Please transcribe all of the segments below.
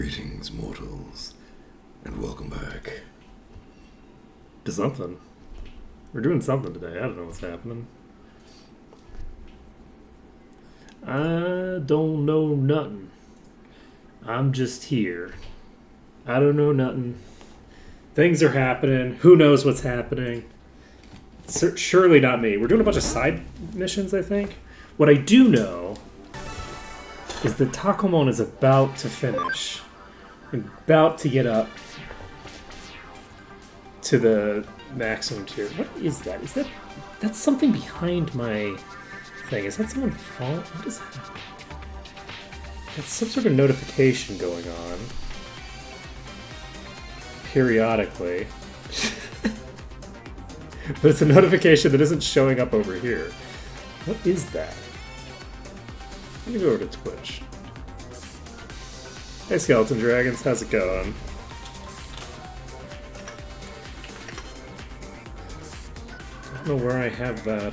Greetings, mortals, and welcome back. To something. We're doing something today. I don't know what's happening. I don't know nothing. I'm just here. I don't know nothing. Things are happening. Who knows what's happening? Surely not me. We're doing a bunch of side missions, I think. What I do know is that Takomon is about to finish. About to get up to the maximum tier. What is that? Is that's something behind my thing? Is that someone falling? What is that? That's some sort of notification going on periodically. But it's a notification that isn't showing up over here. What is that? Let me go over to Twitch. Hey Skeleton Dragons, how's it going? I don't know where I have that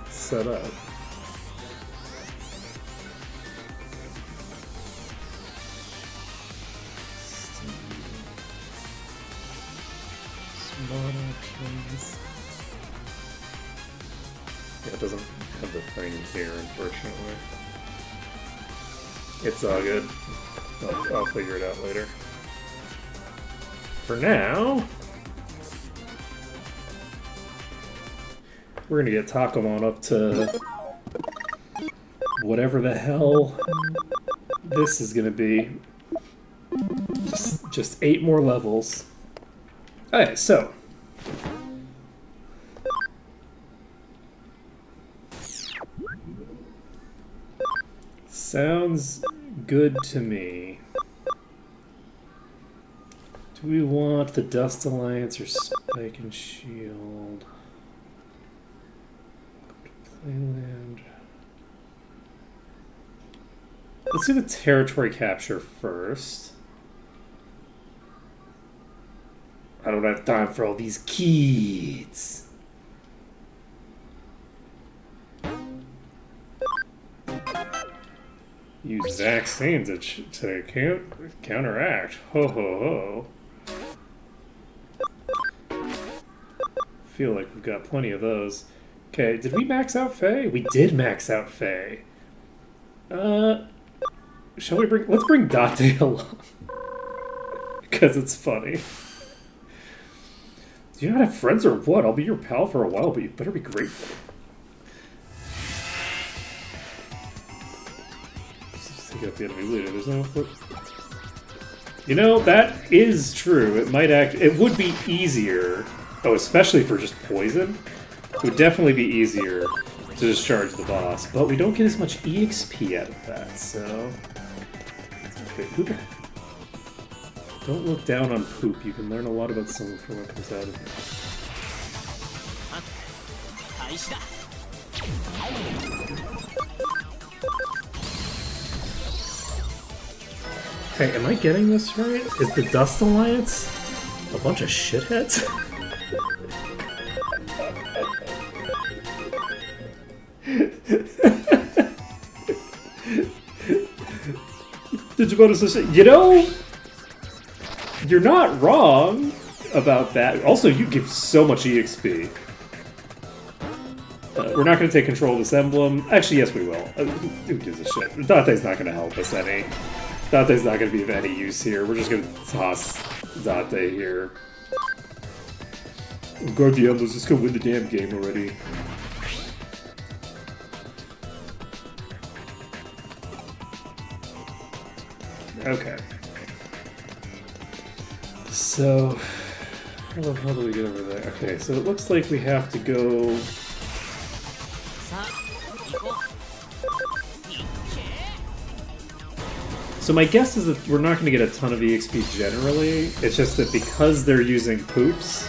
set up. Smart options. Yeah, it doesn't have the thing here, unfortunately. It's all good. I'll figure it out later. For now, we're gonna get Takomon up to whatever the hell this is gonna be. Just 8 more levels. Okay, so sounds good to me. Do we want the Dust Alliance or Spike and Shield? Playland. Let's do the territory capture first. I don't have time for all these kids. Use vaccines to counteract. Ho ho ho. Feel like we've got plenty of those. Okay, did we max out Faye? We did max out Faye. Shall we bring... Let's bring Date along. Because it's funny. Do you not have friends or what? I'll be your pal for a while, but you better be grateful. Take out the enemy leader. There's no flip. You know, that is true. It might act... It would be easier... Oh, especially for just poison. It would definitely be easier to discharge the boss, but we don't get as much EXP out of that, so... Okay, who the... Don't look down on poop. You can learn a lot about someone from what comes out of it. Hey, am I getting this right? Is the Dust Alliance a bunch of shitheads? You know, you're not wrong about that. Also, you give so much EXP. We're not going to take control of this emblem. Actually, yes, we will. Who gives a shit? Dante's not going to help us any. Dante's not going to be of any use here. We're just going to toss Dante here. Guard the emblems. Let's go win the damn game already. Okay. So, how the hell do we get over there? Okay, so it looks like we have to go... So my guess is that we're not going to get a ton of EXP generally. It's just that because they're using poops,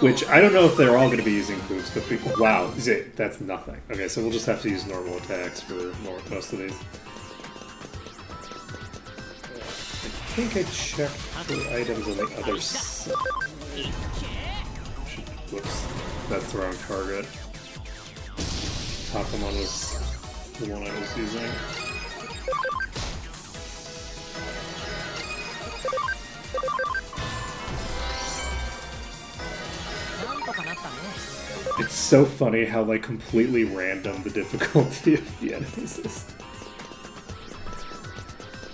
which I don't know if they're all going to be using poops, but wow, that's nothing. Okay, so we'll just have to use normal attacks for most of these. I think I checked for items on the other side. Whoops, that's the wrong target. Takomon was the one I was using. It's so funny how like completely random the difficulty of the enemies is.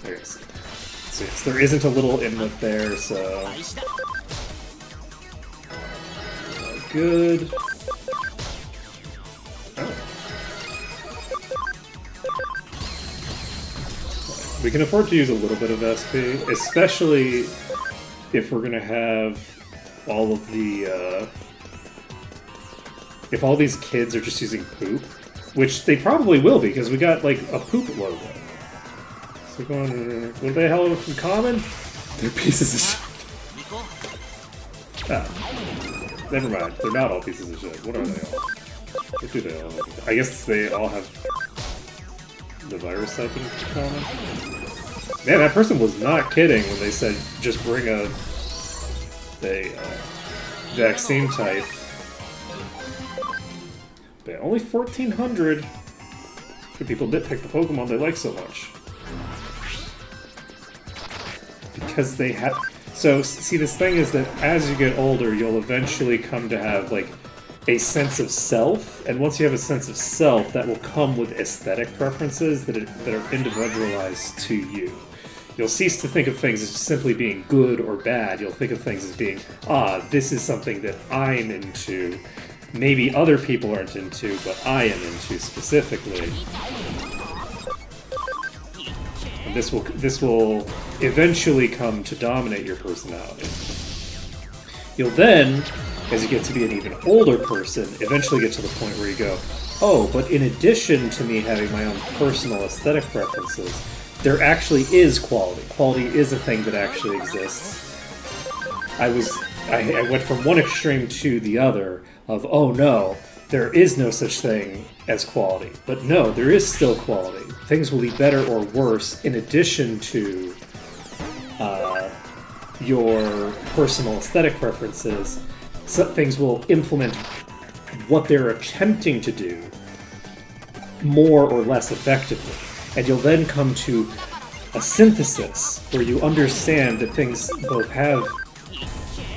Okay, so yes, there isn't a little inlet there, so good. Oh. We can afford to use a little bit of SP, especially if we're gonna have all of the if all these kids are just using poop, which they probably will be, because we got, like, a poop logo. So going, what the hell in common? They're pieces of shit. Ah, never mind. They're not all pieces of shit. What are they all? What do they all have? I guess they all have the virus type in common. Man, that person was not kidding when they said just bring a vaccine type. But only 1,400. Good people nitpick the Pokemon they like so much. Because they have... So, see, this thing is that as you get older, you'll eventually come to have, like, a sense of self. And once you have a sense of self, that will come with aesthetic preferences that are individualized to you. You'll cease to think of things as simply being good or bad. You'll think of things as being, this is something that I'm into. Maybe other people aren't into, but I am into specifically. And this will eventually come to dominate your personality. You'll then, as you get to be an even older person, eventually get to the point where you go, oh, but in addition to me having my own personal aesthetic preferences, there actually is quality. Quality is a thing that actually exists. I went from one extreme to the other of, oh no, there is no such thing as quality. But no, there is still quality. Things will be better or worse in addition to your personal aesthetic preferences. Some things will implement what they're attempting to do more or less effectively. And you'll then come to a synthesis where you understand that things both have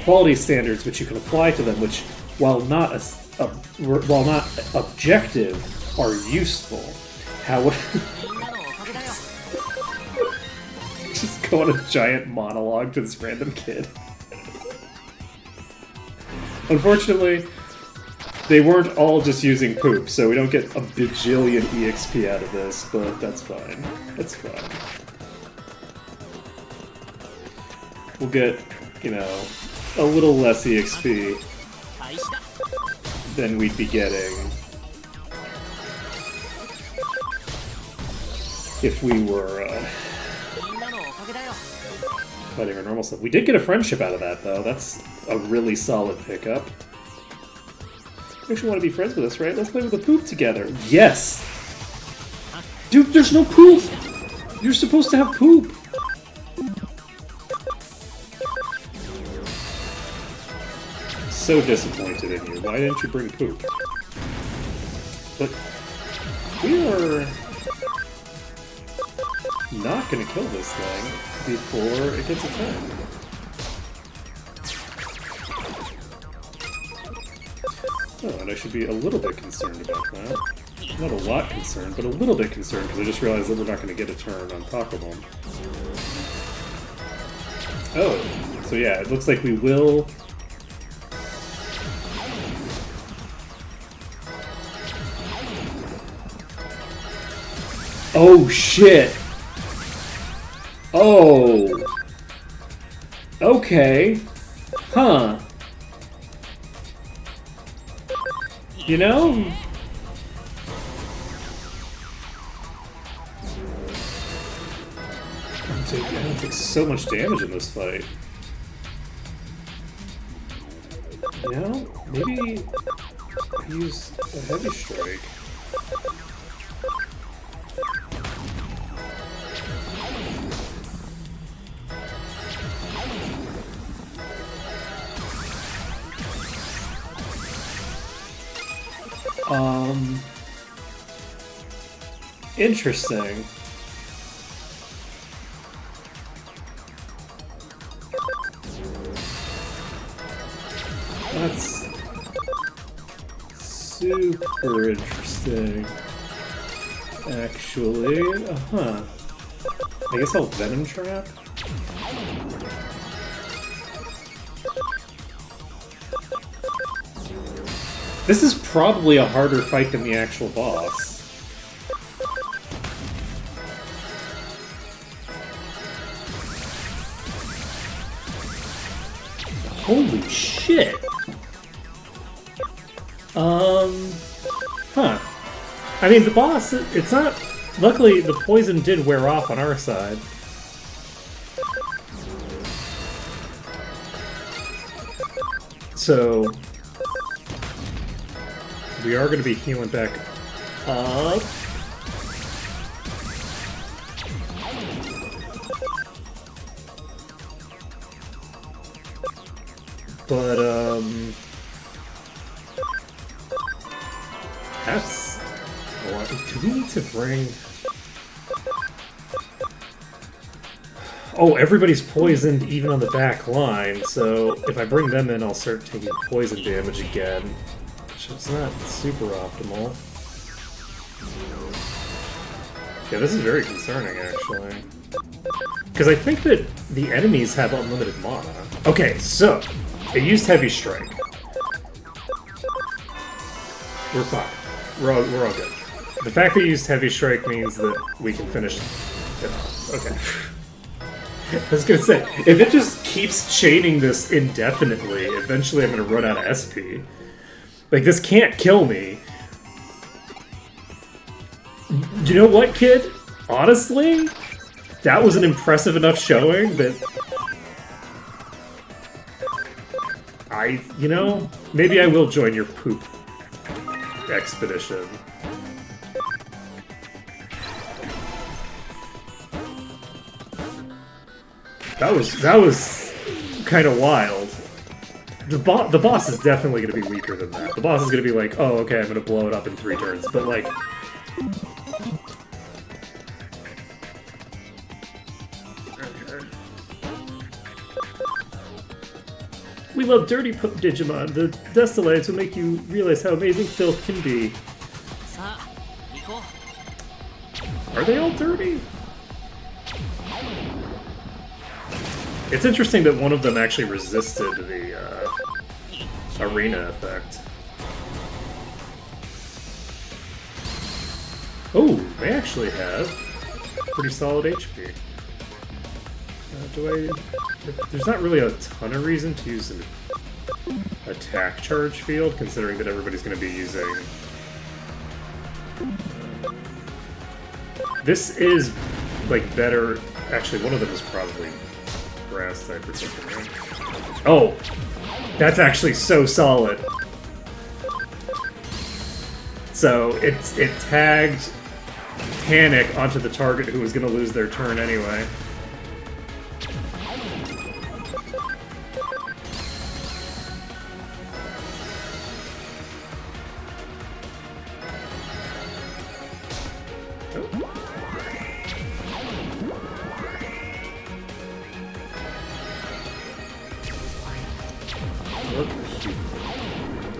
quality standards which you can apply to them, which, while not objective, are useful. Just go on a giant monologue to this random kid. Unfortunately, they weren't all just using poop, so we don't get a bajillion EXP out of this, but that's fine. That's fine. We'll get, a little less EXP than we'd be getting if we were fighting our normal stuff. We did get a friendship out of that, though. That's a really solid pickup. You actually want to be friends with us, right? Let's play with the poop together. Yes! Dude, there's no poop! You're supposed to have poop! So disappointed in you. Why didn't you bring poop? But we are not going to kill this thing before it gets a turn. Oh, and I should be a little bit concerned about that. Not a lot concerned, but a little bit concerned, because I just realized that we're not going to get a turn on Takomon. Oh, so yeah, it looks like we will... Oh, shit! Oh! Okay. Huh. You know? I'm taking so much damage in this fight. You know? Maybe I use a heavy strike. Interesting. That's super interesting. Actually, I guess I'll Venom Trap. This is probably a harder fight than the actual boss. Holy shit! I mean, the boss, it's not... Luckily, the poison did wear off on our side. So... we are going to be healing back up. But, that's... do we need to bring... Oh, everybody's poisoned even on the back line, so if I bring them in, I'll start taking poison damage again. Which is not super optimal. Yeah, this is very concerning, actually. Because I think that the enemies have unlimited mana. Okay, so, it used Heavy Strike. We're fine. We're all good. The fact that it used Heavy Strike means that we can finish it off. Okay. I was gonna say, if it just keeps chaining this indefinitely, eventually I'm gonna run out of SP. Like, this can't kill me. You know what, kid? Honestly, that was an impressive enough showing that... you know, maybe I will join your poop expedition. That was kind of wild. The boss is definitely going to be weaker than that. The boss is going to be like, oh, okay, I'm going to blow it up in 3 turns. But, like... Okay. We love dirty Digimon. The Dustalites will make you realize how amazing filth can be. Are they all dirty? It's interesting that one of them actually resisted the arena effect. Oh, they actually have pretty solid HP. There's not really a ton of reason to use an attack charge field, considering that everybody's going to be using... This is, like, better... Actually, one of them is probably grass type or something, right? Oh! That's actually so solid! So, it tagged Panic onto the target who was going to lose their turn anyway.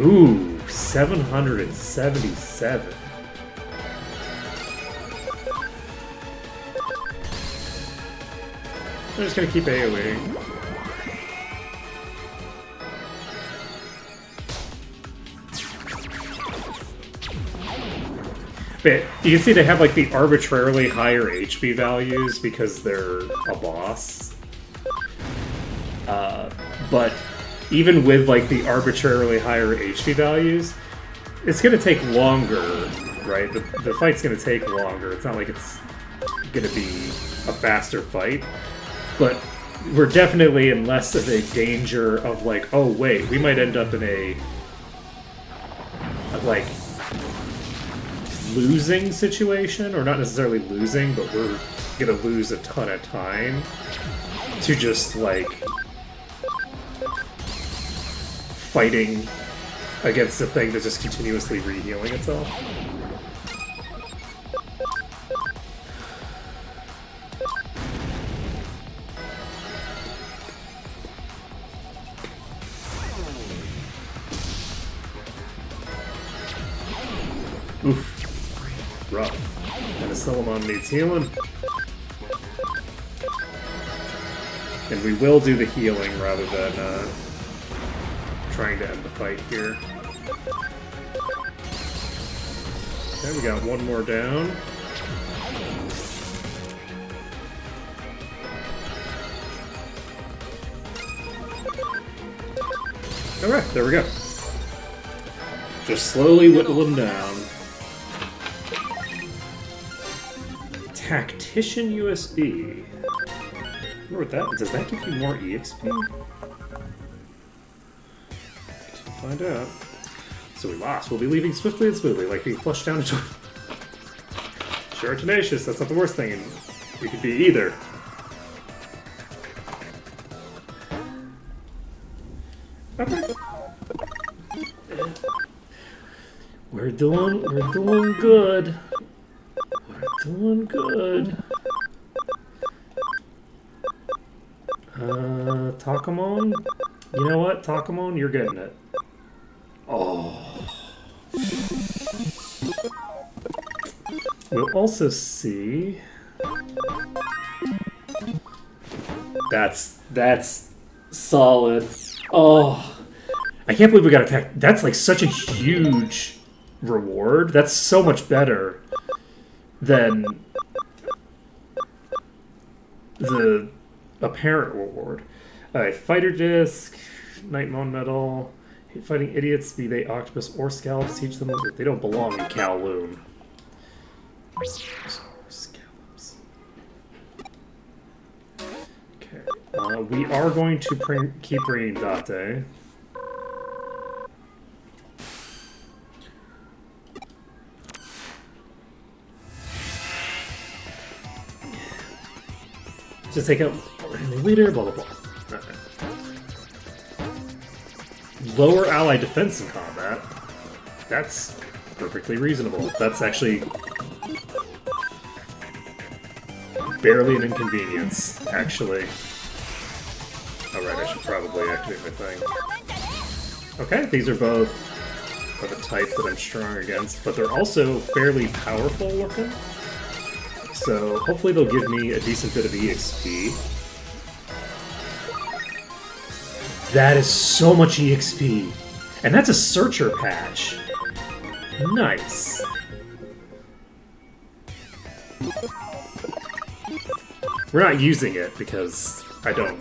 Ooh, 777. I'm just gonna keep AoEing. But you can see they have like the arbitrarily higher HP values because they're a boss. But even with like the arbitrarily higher HP values, it's gonna take longer, right? The fight's gonna take longer. It's not like it's gonna be a faster fight, but we're definitely in less of a danger of like, oh wait, we might end up in a like losing situation, or not necessarily losing, but we're gonna lose a ton of time to just like fighting against a thing that's just continuously re-healing itself. Oof. Rough. And a Solomon needs healing. And we will do the healing rather than trying to end the fight here. Okay, we got one more down. Alright, there we go. Just slowly whittle them down. Tactician USB. I wonder what that does. That give you more EXP? Guess we'll find out. So we lost. We'll be leaving swiftly and smoothly, like being flushed down a toilet. Sure, tenacious. That's not the worst thing. And we could be either. Okay. We're doing good. We're doing good. Takomon? You know what, Takomon? You're getting it. Oh. We'll also see... That's solid. Oh. I can't believe we got attacked. That's like such a huge reward. That's so much better than the apparent reward. Alright, fighter disc, Nightmon medal, fighting idiots, be they octopus or scallops, teach them that they don't belong in Kowloon. Scallops. Okay, we are going to keep bringing Date. Just take out the leader, blah blah blah. Okay. Lower ally defense in combat. That's perfectly reasonable. That's actually barely an inconvenience, actually. Alright, I should probably activate my thing. Okay, these are both of a type that I'm strong against, but they're also fairly powerful looking. So hopefully they'll give me a decent bit of EXP. That is so much EXP. And that's a searcher patch. Nice. We're not using it because I don't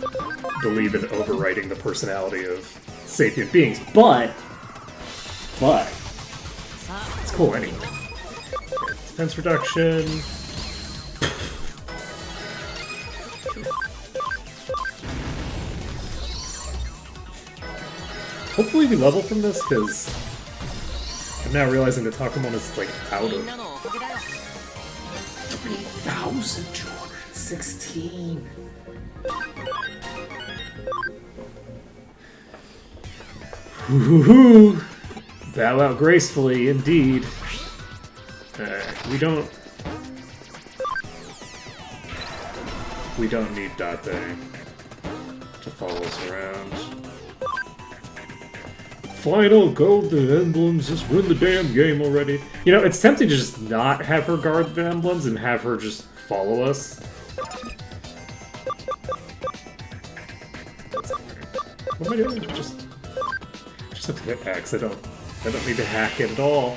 believe in overwriting the personality of sapient beings, but it's cool anyway. Defense reduction. Hopefully we level from this, because I'm now realizing that Takomon is, like, out of... 3,216! Woohoo! Bow out gracefully, indeed. We don't need Date to follow us around. Final golden emblems, just win the damn game already. You know, it's tempting to just not have her guard the emblems and have her just follow us. What am I doing? Just have to hit X. I don't need to hack it at all.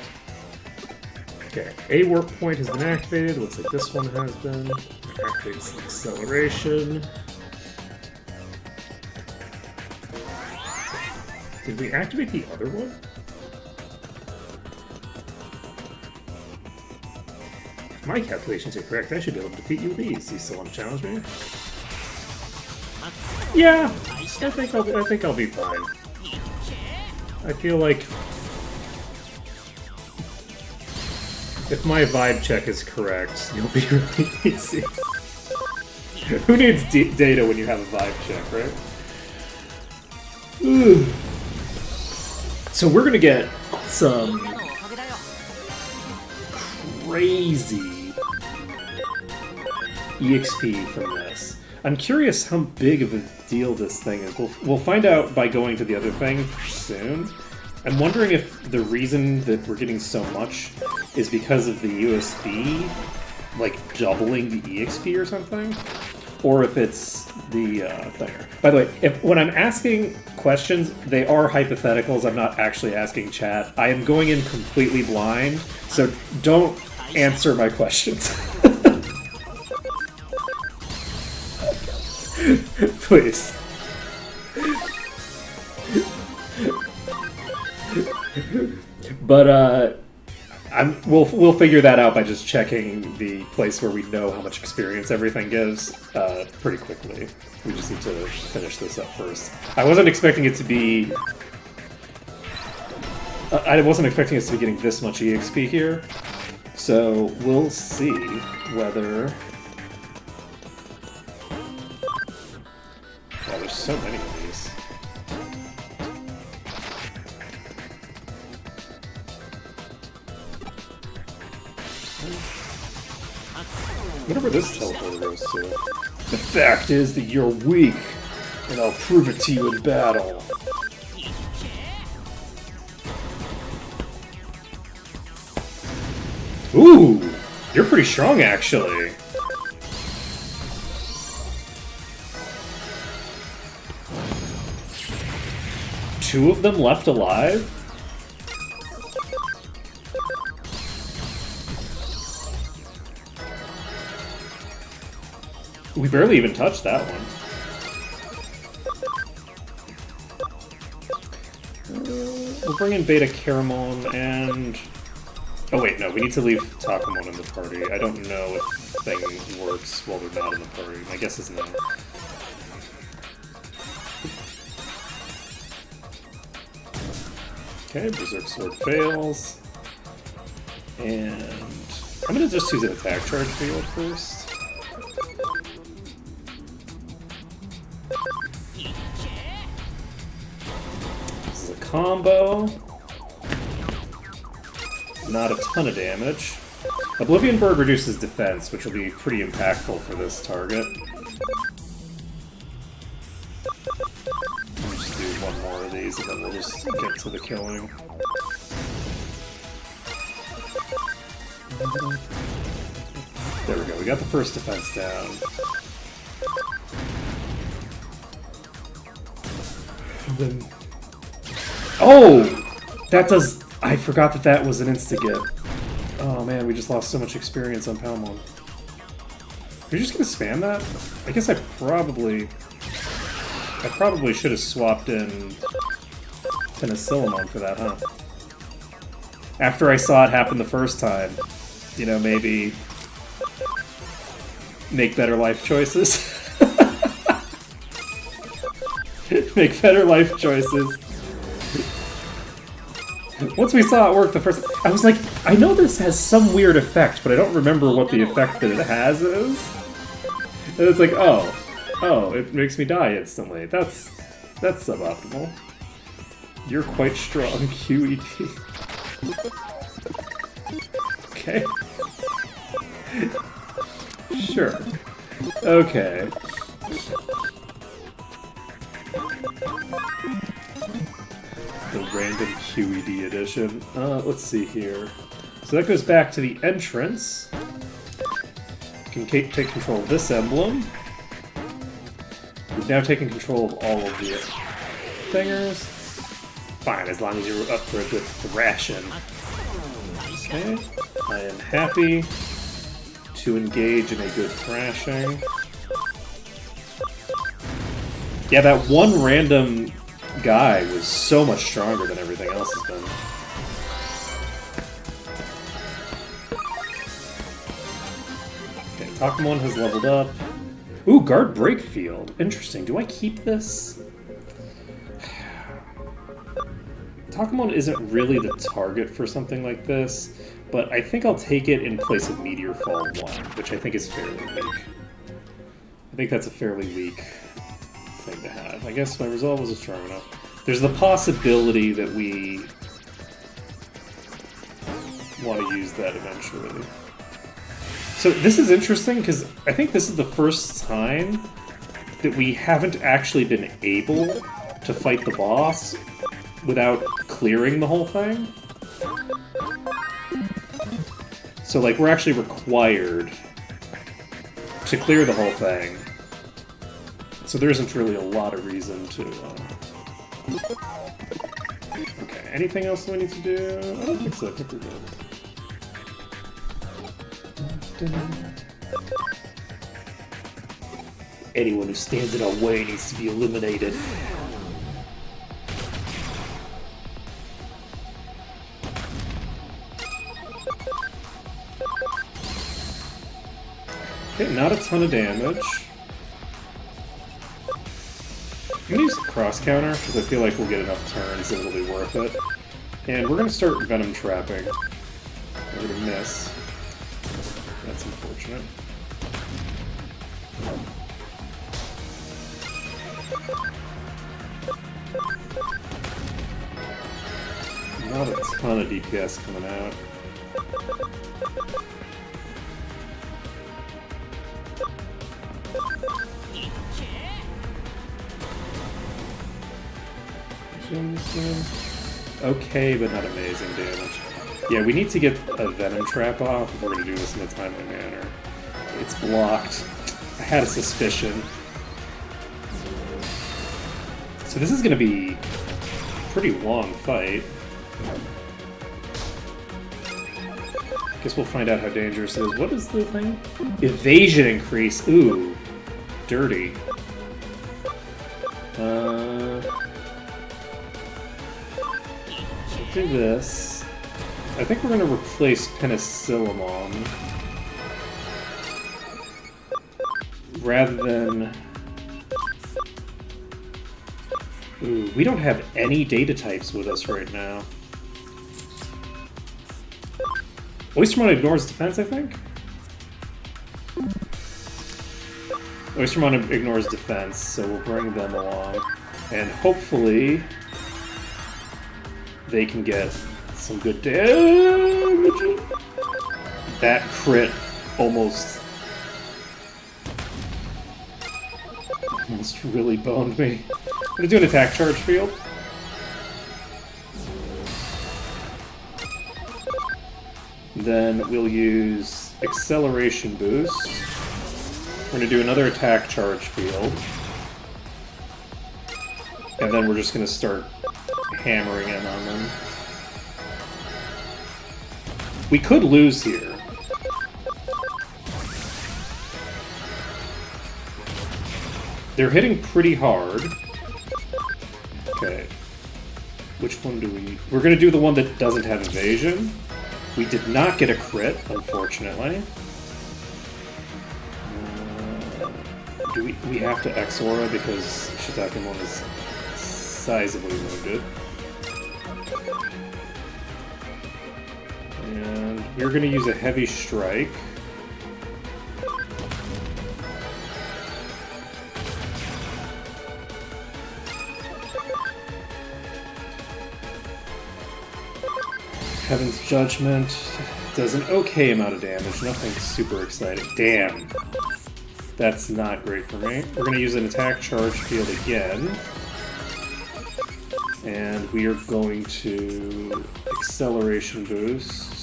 Okay, a warp point has been activated. Looks like this one has been. Activates acceleration. Did we activate the other one? If my calculations are correct, I should be able to defeat you with ease. You still want to challenge me? Yeah, I think I'll be fine. I feel like if my vibe check is correct, you'll be really easy. Who needs data when you have a vibe check, right? Ooh. So we're gonna get some crazy EXP from this. I'm curious how big of a deal this thing is. We'll find out by going to the other thing soon. I'm wondering if the reason that we're getting so much is because of the USB, like doubling the EXP or something, or if it's the thinger. By the way, when I'm asking questions, they are hypotheticals. I'm not actually asking chat. I am going in completely blind, so don't answer my questions. Please. But we'll figure that out by just checking the place where we know how much experience everything gives pretty quickly. We just need to finish this up first. I wasn't expecting it to be. I wasn't expecting us to be getting this much EXP here, so we'll see whether. Wow, there's so many of these. Whatever this teleporter goes to. The fact is that you're weak, and I'll prove it to you in battle. Ooh! You're pretty strong, actually. Two of them left alive? We barely even touched that one. We'll bring in Beta Caramon and... Oh wait, no, we need to leave Takomon in the party. I don't know if thing works while they're not in the party. My guess is no. Okay, Berserk Sword fails. And... I'm gonna just use an attack charge field first. This is a combo. Not a ton of damage. Oblivion Bird reduces defense, which will be pretty impactful for this target. I'll just do one more of these and then we'll just get to the killing. There we go, we got the first defense down. And then... Oh! That does... I forgot that that was an insta-get. Oh man, we just lost so much experience on Palmon. Are you just gonna spam that? I guess I probably should have swapped in Penicillamon for that, huh? After I saw it happen the first time, you know, maybe make better life choices. Make better life choices. Once we saw it work the first time, I was like, I know this has some weird effect, but I don't remember what the effect that it has is. And it's like, oh, it makes me die instantly. That's suboptimal. You're quite strong, QED. Okay. Sure. Okay. The random QED edition. Let's see here. So that goes back to the entrance. You can take control of this emblem. We've now taken control of all of the thingers. Fine, as long as you're up for a good thrashing. Okay. I am happy to engage in a good thrashing. Yeah, that one random guy was so much stronger than everything else has been. Okay, Takomon has leveled up. Ooh, Guard Break Field. Interesting. Do I keep this? Takomon isn't really the target for something like this, but I think I'll take it in place of Meteor Fall 1, which I think is fairly weak. I think that's a fairly weak thing to have. I guess my resolve wasn't strong enough. There's the possibility that we want to use that eventually. So this is interesting because I think this is the first time that we haven't actually been able to fight the boss without clearing the whole thing. So, like, we're actually required to clear the whole thing. So there isn't really a lot of reason to... Okay, anything else we need to do? I don't think so. I think we're good. Anyone who stands in our way needs to be eliminated. Okay, not a ton of damage. I'm gonna use the cross counter because I feel like we'll get enough turns that it'll be worth it. And we're gonna start venom trapping. We're gonna miss. That's unfortunate. Not a ton of DPS coming out. Okay, but not amazing damage. Yeah, we need to get a Venom Trap off if we're going to do this in a timely manner. It's blocked. I had a suspicion. So this is going to be a pretty long fight. Guess we'll find out how dangerous it is. What is the thing? Evasion increase. Ooh. Dirty. Do this. I think we're going to replace Penicillamon rather than... Ooh, we don't have any data types with us right now. Oystermon ignores defense, I think? Oystermon ignores defense, so we'll bring them along. And hopefully... they can get some good damage. That crit almost really boned me. I'm gonna do an attack charge field. Then we'll use acceleration boost. We're gonna do another attack charge field. And then we're just gonna start hammering in on them. We could lose here. They're hitting pretty hard. Okay. Which one do we... We're gonna do the one that doesn't have evasion. We did not get a crit, unfortunately. Do we have to X-Aura because Takomon is sizably wounded. And we're going to use a heavy strike. Heaven's Judgment does an okay amount of damage, nothing super exciting. Damn. That's not great for me. We're going to use an attack charge field again. And we are going to acceleration boost.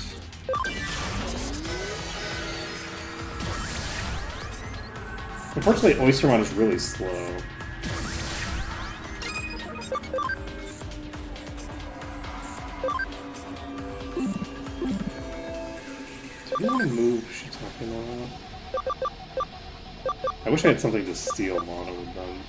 Unfortunately, Oystermon is really slow. Do you want to move Takomon? I wish I had something to steal mana with them.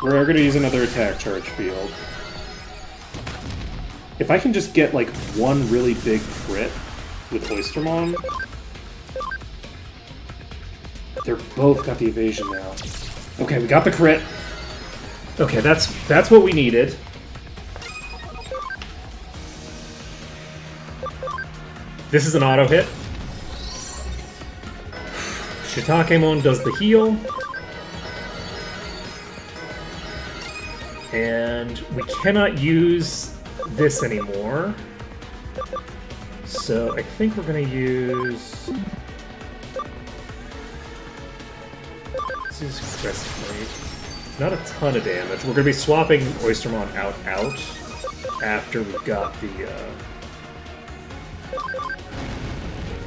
We're going to use another attack charge field. If I can just get, like, one really big crit with Oystermon... They're both got the evasion now. Okay, we got the crit. Okay, that's what we needed. This is an auto hit. Takomon does the heal. And we cannot use this anymore. So I think we're gonna use... Let's use Crescent Blade. Not a ton of damage. We're gonna be swapping Oystermon out after we've got the...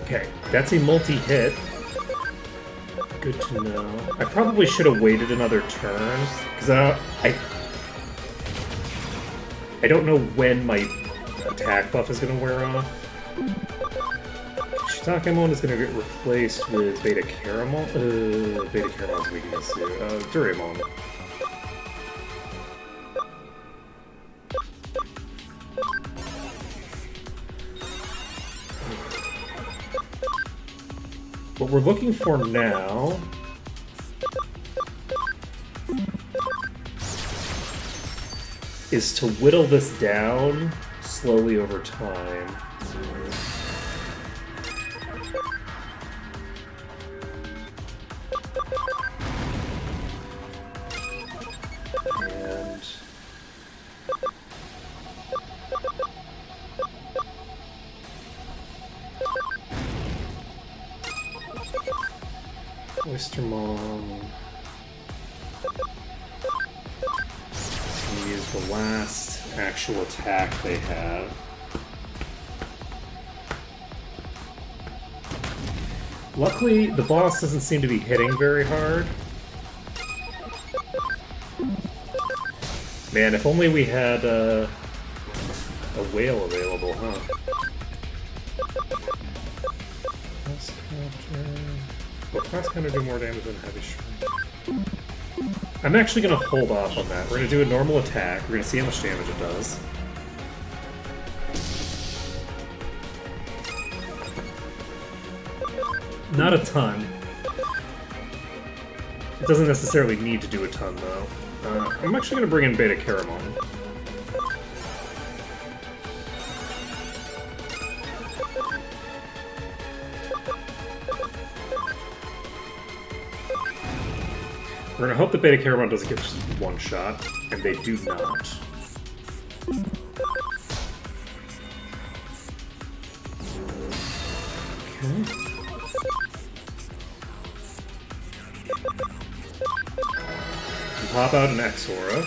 Okay, that's a multi-hit. Good to know. I probably should have waited another turn, because I don't know when my attack buff is going to wear off. Takomon is going to get replaced with Beta Caramel. Beta Caramel's weakness here. Duramon. What we're looking for now is to whittle this down slowly over time. And Oystermon. Use the last actual attack they have. Luckily, the boss doesn't seem to be hitting very hard. Man, if only we had a whale available, huh? Cross counter. Will cross counter do more damage than heavy strike? I'm actually going to hold off on that. We're going to do a normal attack. We're going to see how much damage it does. Not a ton. It doesn't necessarily need to do a ton, though. I'm actually going to bring in Beta Caramon. We're going to hope that Beta Caramon doesn't get just one shot, and they do not. Okay. Pop out an X-Aura.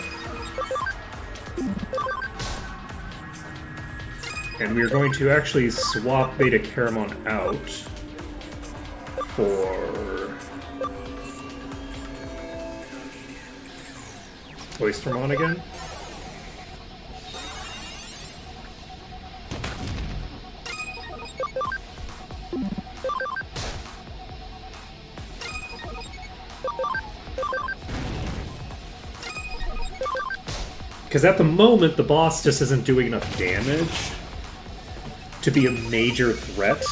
And we are going to actually swap Beta Caramon out for Oystermon again. Because at the moment, the boss just isn't doing enough damage to be a major threat.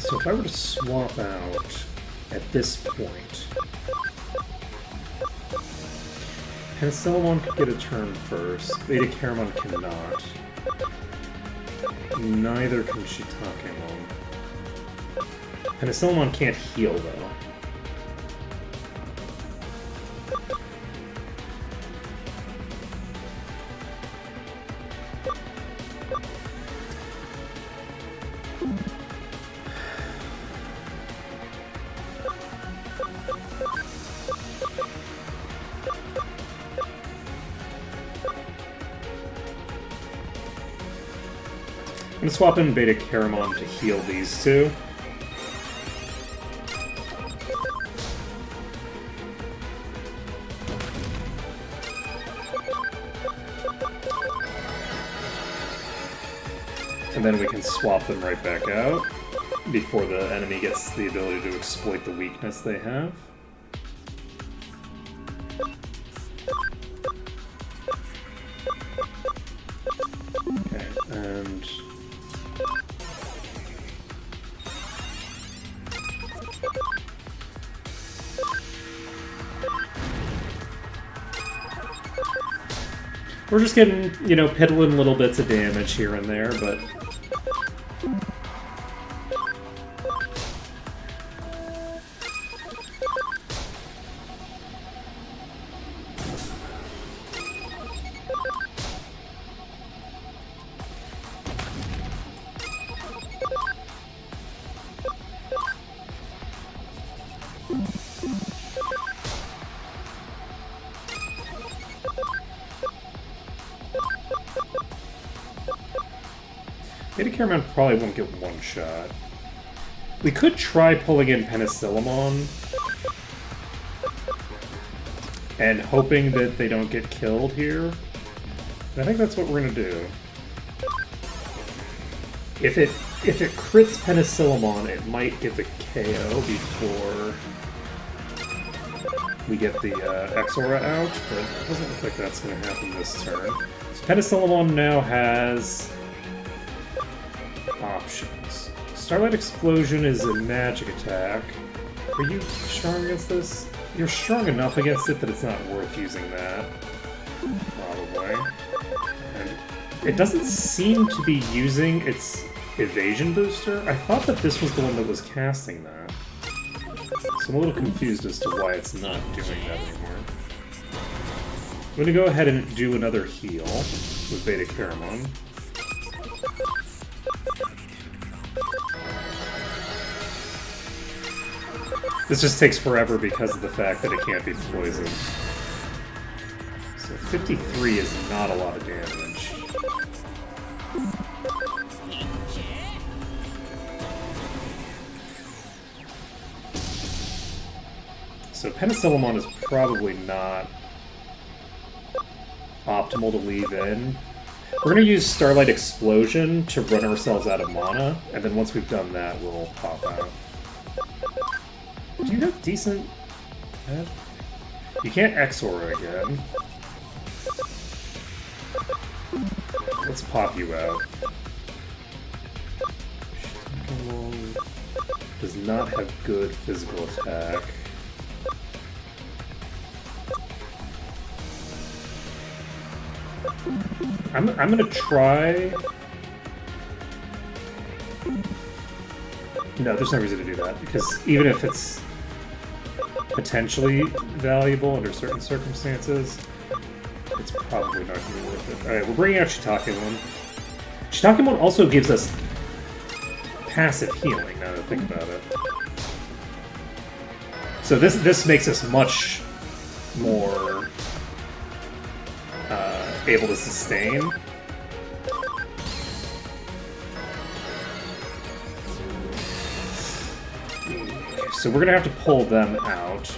So if I were to swap out at this point, Penicillamon could get a turn first. Beta Caramon cannot. Neither can Takomon. Penicillamon can't heal, though. I'm gonna swap in Beta Caramon to heal these two. And then we can swap them right back out before the enemy gets the ability to exploit the weakness they have. Okay, and we're just getting, you know, piddling little bits of damage here and there, but Beta Caramon probably won't get one shot. We could try pulling in Penicillamon and hoping that they don't get killed here. I think that's what we're gonna do. If it crits Penicillamon, it might get the KO before we get the Exora out, but it doesn't look like that's going to happen this turn. So Penicillamon now has options. Starlight Explosion is a magic attack. Are you strong against this? You're strong enough against it that it's not worth using that. Probably. And it doesn't seem to be using its evasion booster. I thought that this was the one that was casting that. So I'm a little confused as to why it's not doing that anymore. I'm going to go ahead and do another heal with Beta Caramon. This just takes forever because of the fact that it can't be poisoned. So 53 is not a lot of damage. So Penicillamon is probably not optimal to leave in. We're going to use Starlight Explosion to run ourselves out of mana, and then once we've done that, we'll pop out. Do you have decent... You can't Exora again. Let's pop you out. Takomon does not have good physical attack. I'm gonna try... No, there's no reason to do that, because even if it's potentially valuable under certain circumstances, it's probably not gonna be worth it. Alright, we're bringing out Takomon. Takomon also gives us passive healing, now that I think about it. So this makes us much more able to sustain. So we're gonna have to pull them out.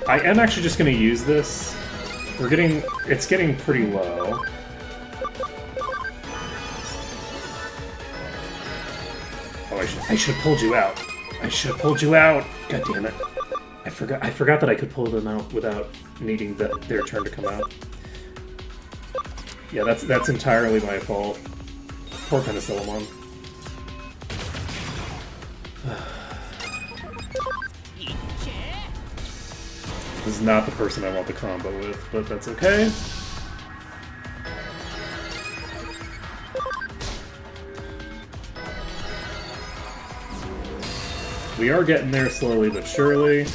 I am actually just gonna use this. It's getting pretty low. Oh, I should have pulled you out. I should have pulled you out. God damn it! I forgot that I could pull them out without needing their turn to come out. Yeah, that's entirely my fault. Poor Penicillamon. This is not the person I want the combo with, but that's okay. We are getting there slowly but surely.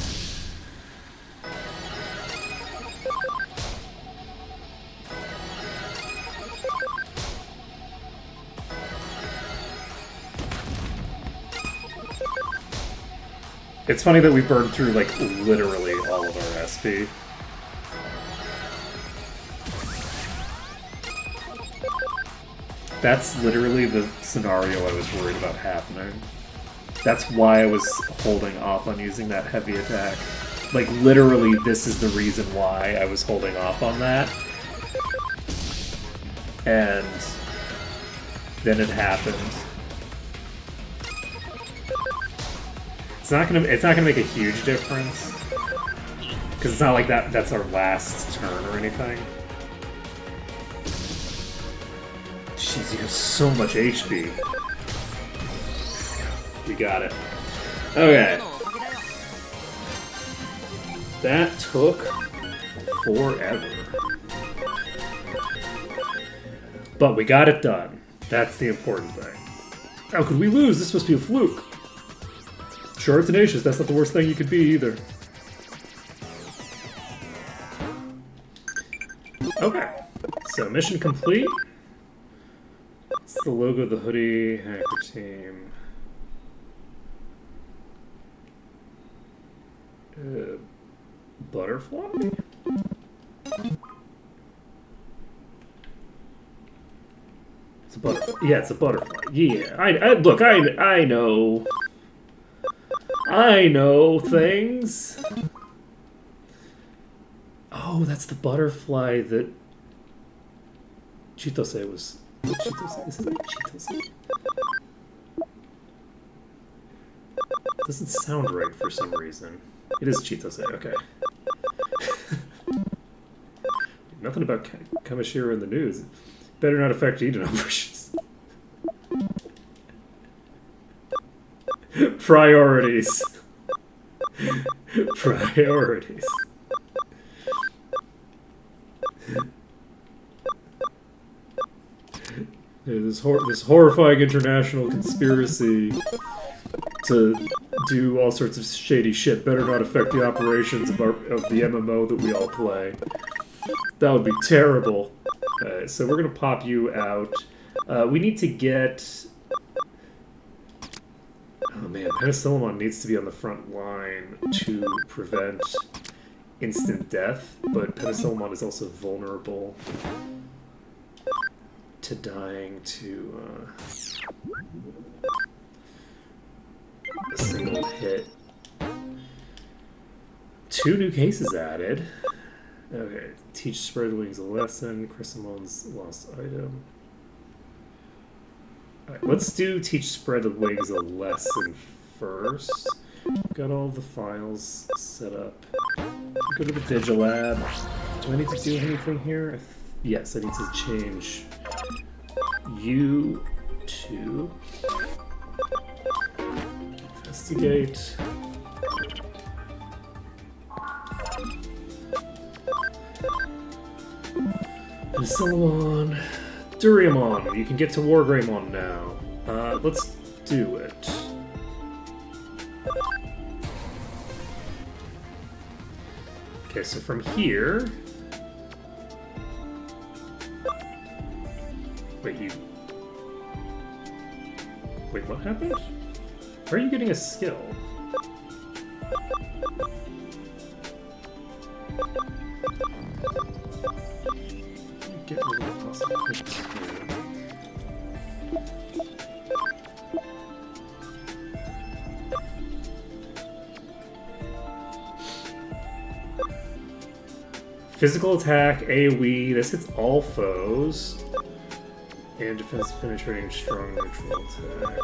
It's funny that we burned through, like, literally all of our SP. That's literally the scenario I was worried about happening. That's why I was holding off on using that heavy attack. Like, literally, this is the reason why I was holding off on that. And then it happened. It's not gonna make a huge difference, because it's not like that's our last turn or anything. Jeez, you have so much HP. We got it. Okay. That took forever. But we got it done. That's the important thing. How could we lose? This must be a fluke. Sure, tenacious. That's not the worst thing you could be either. Okay. So, mission complete. It's the logo of the hoodie. Hacker team. Butterfly? It's a butterfly. Yeah, it's a butterfly. Yeah, look. I know. I know things. Oh, that's the butterfly that Chitose was. Chitose? Is his name Chitose? Doesn't sound right for some reason. It is Chitose. Okay. Nothing about Kamishiro in the news. Better not affect Eden operations. Priorities. Priorities. Yeah, this horrifying international conspiracy to do all sorts of shady shit better not affect the operations of the MMO that we all play. That would be terrible. So we're gonna pop you out. We need to get. Oh man, Penicillamon needs to be on the front line to prevent instant death, but Penicillamon is also vulnerable to dying to a single hit. 2 new cases added. Okay, teach Spreadwings a lesson. Chrysamon's lost item. Alright, let's do teach Spreadwings a lesson first. Got all the files set up. Go to the Digilab. Do I need to do anything here? Yes, I need to change you to investigate. Penicillamon. Duriamon. You can get to Wargreymon now. Let's do it. Okay, so from here... Wait, what happened? Where are you getting a skill? Get rid of the possibilities here. Physical attack, AoE, this hits all foes. And defense penetrating strong neutral attack.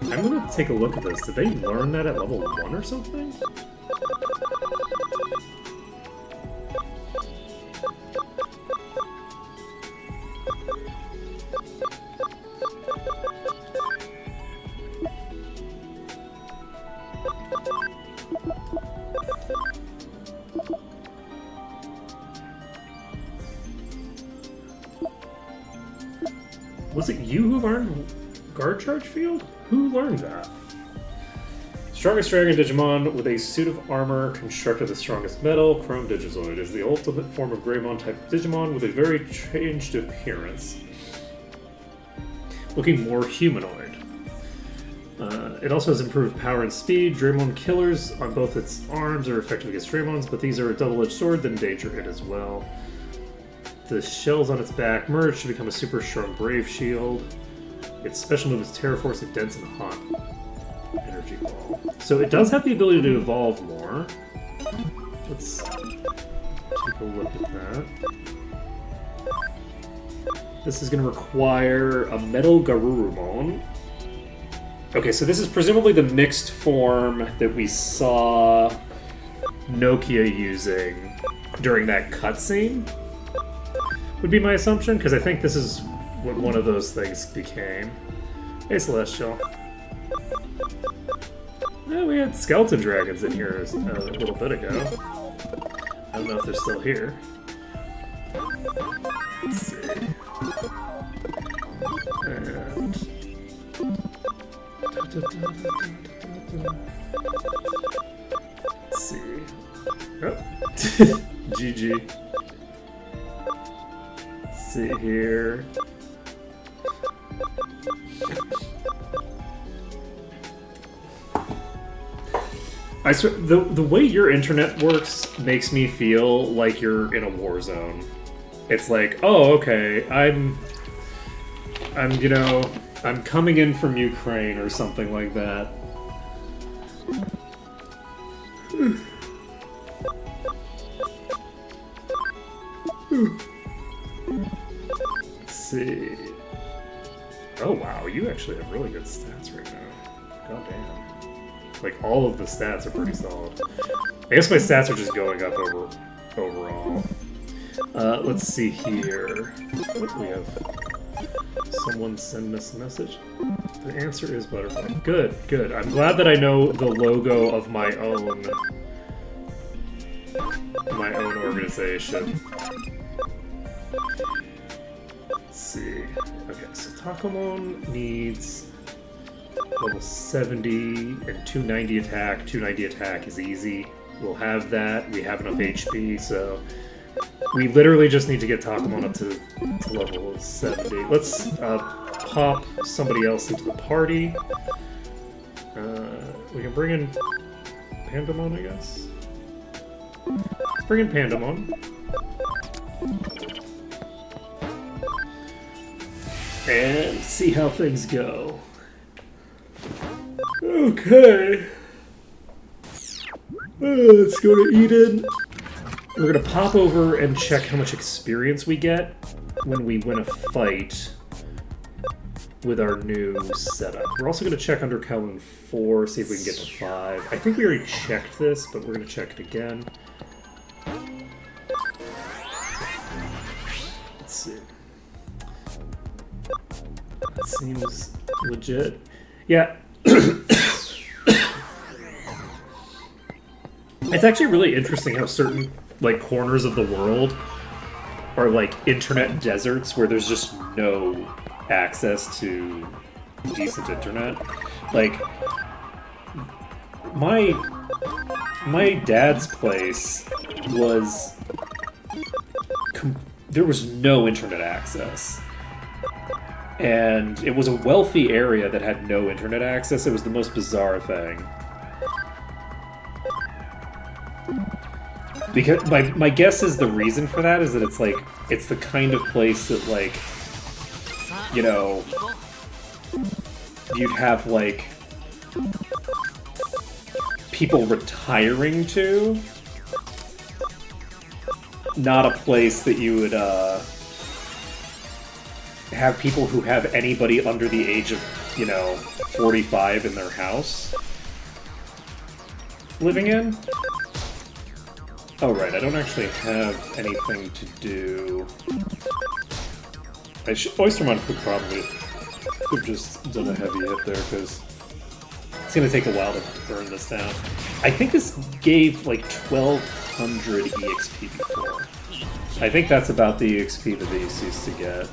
I'm gonna take a look at this. Did they learn that at level 1 or something? Was it you who learned Guard Charge Field? Who learned that? Strongest Dragon Digimon with a suit of armor constructed of the strongest metal, Chrome Digizoid, is the ultimate form of Greymon type Digimon with a very changed appearance. Looking more humanoid. It also has improved power and speed. Draymon killers on both its arms are effective against Draymons, but these are a double-edged sword, then danger hit as well. The shells on its back merge to become a super strong Brave Shield. Its special move is Terra Force, a dense and hot energy ball. So it does have the ability to evolve more. Let's take a look at that. This is going to require a Metal Garurumon. Okay, so this is presumably the mixed form that we saw Nokia using during that cutscene. Would be my assumption, because I think this is what one of those things became. Hey, Celestial. We had skeleton dragons in here a little bit ago. I don't know if they're still here. Let's see. And... Let's see. Oh. GG. Let's see here. I swear, the way your internet works makes me feel like you're in a war zone. It's like, oh, okay, I'm I'm coming in from Ukraine or something like that. Let's see. Oh wow, you actually have really good stats right now. God damn. Like all of the stats are pretty solid. I guess my stats are just going up overall. Let's see here. Oh, we have someone send us a message. The answer is butterfly. Good, good. I'm glad that I know the logo of my own organization. Let's see. Okay, so Takomon needs level 70 and 290 attack. 290 attack is easy. We'll have that. We have enough HP, so we literally just need to get Takomon up to level 70. Let's pop somebody else into the party. We can bring in Pandamon, I guess. Let's bring in Pandamon. And see how things go. Okay. Let's go to Eden. We're gonna pop over and check how much experience we get when we win a fight with our new setup. We're also gonna check under Kowloon 4, see if we can get to 5. I think we already checked this, but we're gonna check it again. Let's see. That seems legit. Yeah. It's actually really interesting how certain like corners of the world are like internet deserts where there's just no access to decent internet. Like my dad's place was there was no internet access. And it was a wealthy area that had no internet access. It was the most bizarre thing. Because my guess is the reason for that is that it's the kind of place that like, you know, you'd have like people retiring to, not a place that you would have people who have anybody under the age of, 45 in their house living in. Oh, right, I don't actually have anything to do. Oystermon could probably have just done a heavy hit there, because it's going to take a while to burn this down. I think this gave, like, 1,200 EXP before. I think that's about the EXP that these used to get.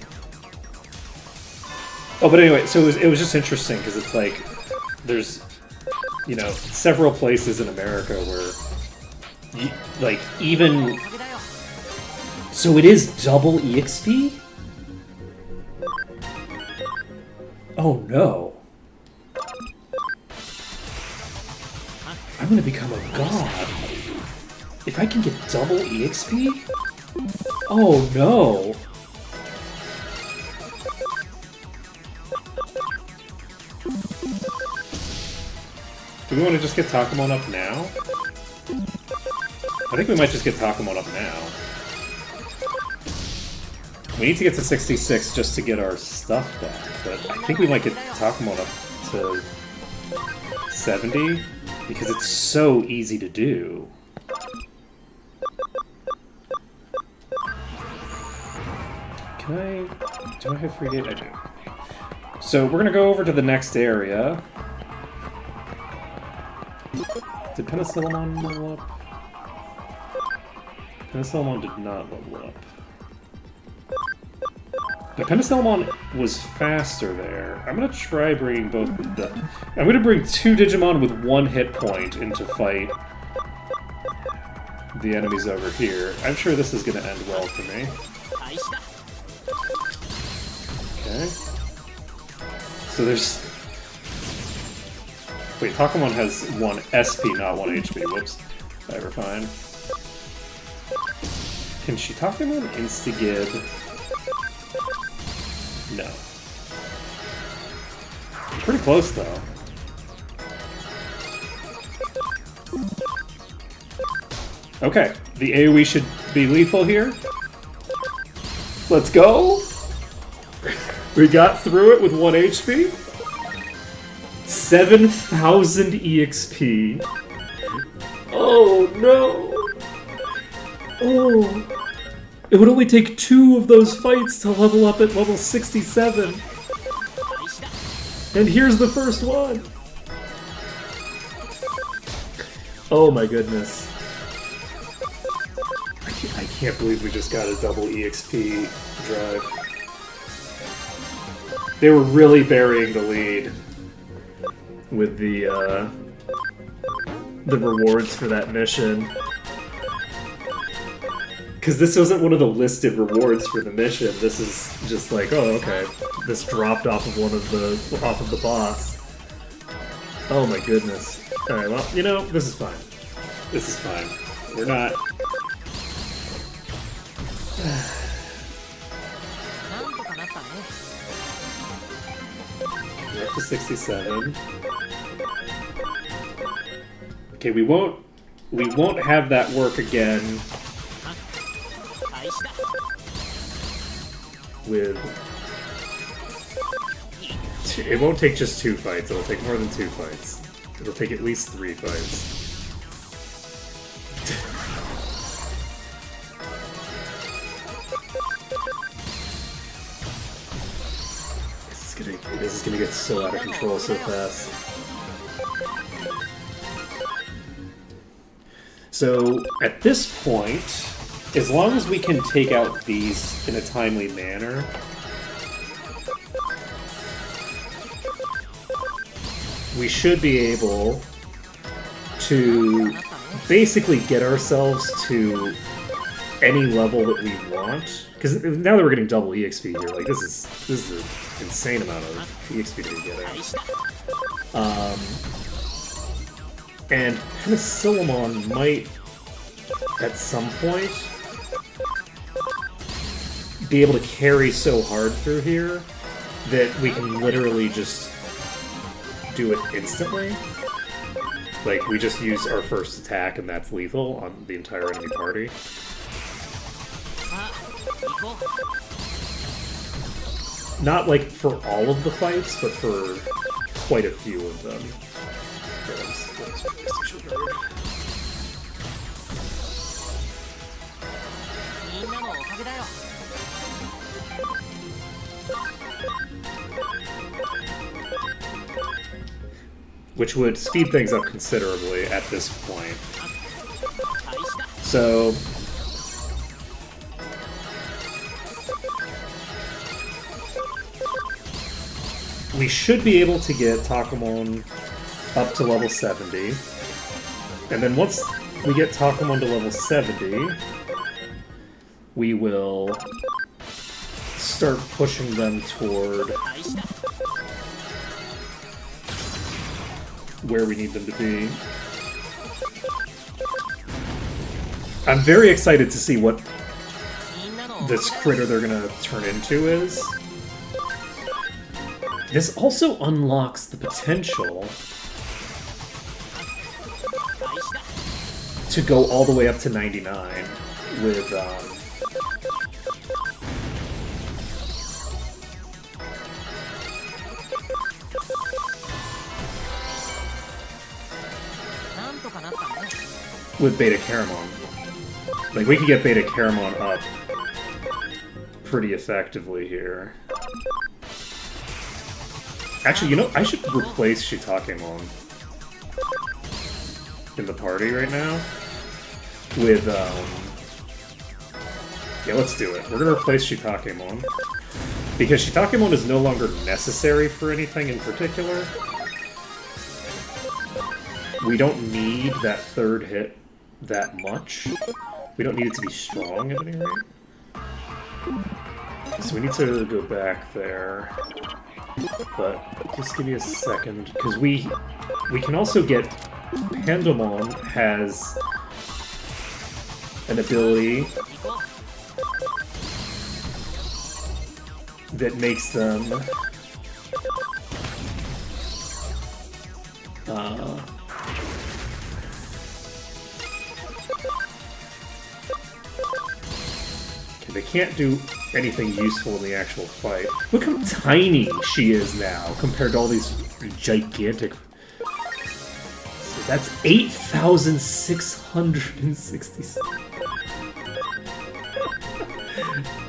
Oh, but anyway, so it was just interesting, because it's like, there's, several places in America where like, even... So it is double EXP? Oh no. I'm gonna become a god. If I can get double EXP? Oh no. Do we want to just get Takomon up now? I think we might just get Takomon up now. We need to get to 66 just to get our stuff back, but I think we might get Takomon up to 70, because it's so easy to do. Do I have free gate? I do. So we're gonna go over to the next area. Did Penicillamon level up? Penicillamon did not level up. The Penicillamon was faster there. I'm gonna try bringing both of them. I'm gonna bring 2 Digimon with 1 hit point in to fight the enemies over here. I'm sure this is gonna end well for me. Okay. So there's... Wait, Takomon has 1 SP, not 1 HP. Whoops. Never fine. Can Takomon insta-gib? No. Pretty close, though. Okay, the AoE should be lethal here. Let's go! We got through it with 1 HP. 7,000 EXP. Oh no! Oh. It would only take 2 of those fights to level up at level 67. And here's the first one! Oh my goodness. I can't believe we just got a double EXP drive. They were really burying the lead with the rewards for that mission. Because this wasn't one of the listed rewards for the mission. This is just like, oh, okay. This dropped off of the boss. Oh my goodness. Alright, well, you know, this is fine. This is fine. We're not... We're up to 67. Okay, we won't have that work again with... It won't take just 2 fights, it'll take more than 2 fights. It'll take at least 3 fights. This is gonna get so out of control so fast. So, at this point, as long as we can take out these in a timely manner, we should be able to basically get ourselves to any level that we want. Because now that we're getting double EXP here, like this is an insane amount of EXP to be getting. And Penicillamon might, at some point, be able to carry so hard through here that we can literally just do it instantly. Like, we just use our first attack and that's lethal on the entire enemy party. Not, like, for all of the fights, but for quite a few of them. Which would speed things up considerably at this point. So... we should be able to get Takomon up to level 70. And then once we get Takomon to level 70, we will start pushing them toward where we need them to be. I'm very excited to see what this critter they're gonna turn into is. This also unlocks the potential to go all the way up to 99 with, with Beta Caramon. Like, we could get Beta Caramon up pretty effectively here. Actually, you know, I should replace Takomon in the party right now with, yeah, let's do it. We're gonna replace Takomon, because Takomon is no longer necessary for anything in particular. We don't need that third hit that much. We don't need it to be strong at any rate. So we need to go back there. But just give me a second, because we can also get... Pandemon has an ability that makes them they can't do anything useful in the actual fight. Look how tiny she is now compared to all these gigantic... So that's 8,666.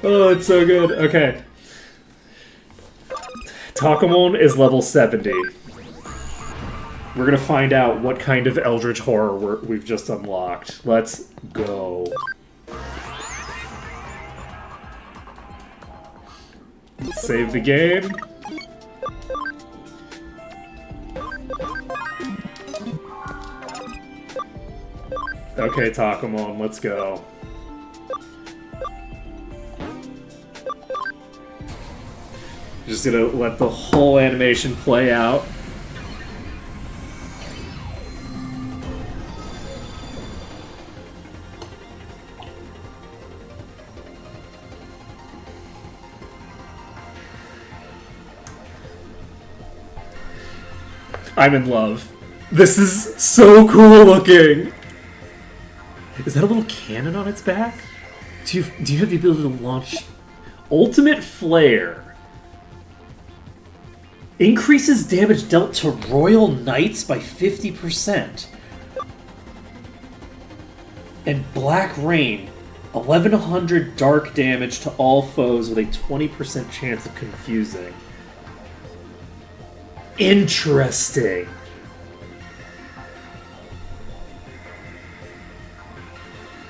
Oh, it's so good. Okay. Takomon is level 70. We're gonna find out what kind of Eldritch Horror we've just unlocked. Let's go. Save the game. Okay, Takomon, let's go. Just gonna let the whole animation play out. I'm in love. This is so cool looking. Is that a little cannon on its back? Do you have the ability to launch Ultimate Flare? Increases damage dealt to Royal Knights by 50%. And Black Rain, 1100 dark damage to all foes with a 20% chance of confusing. Interesting.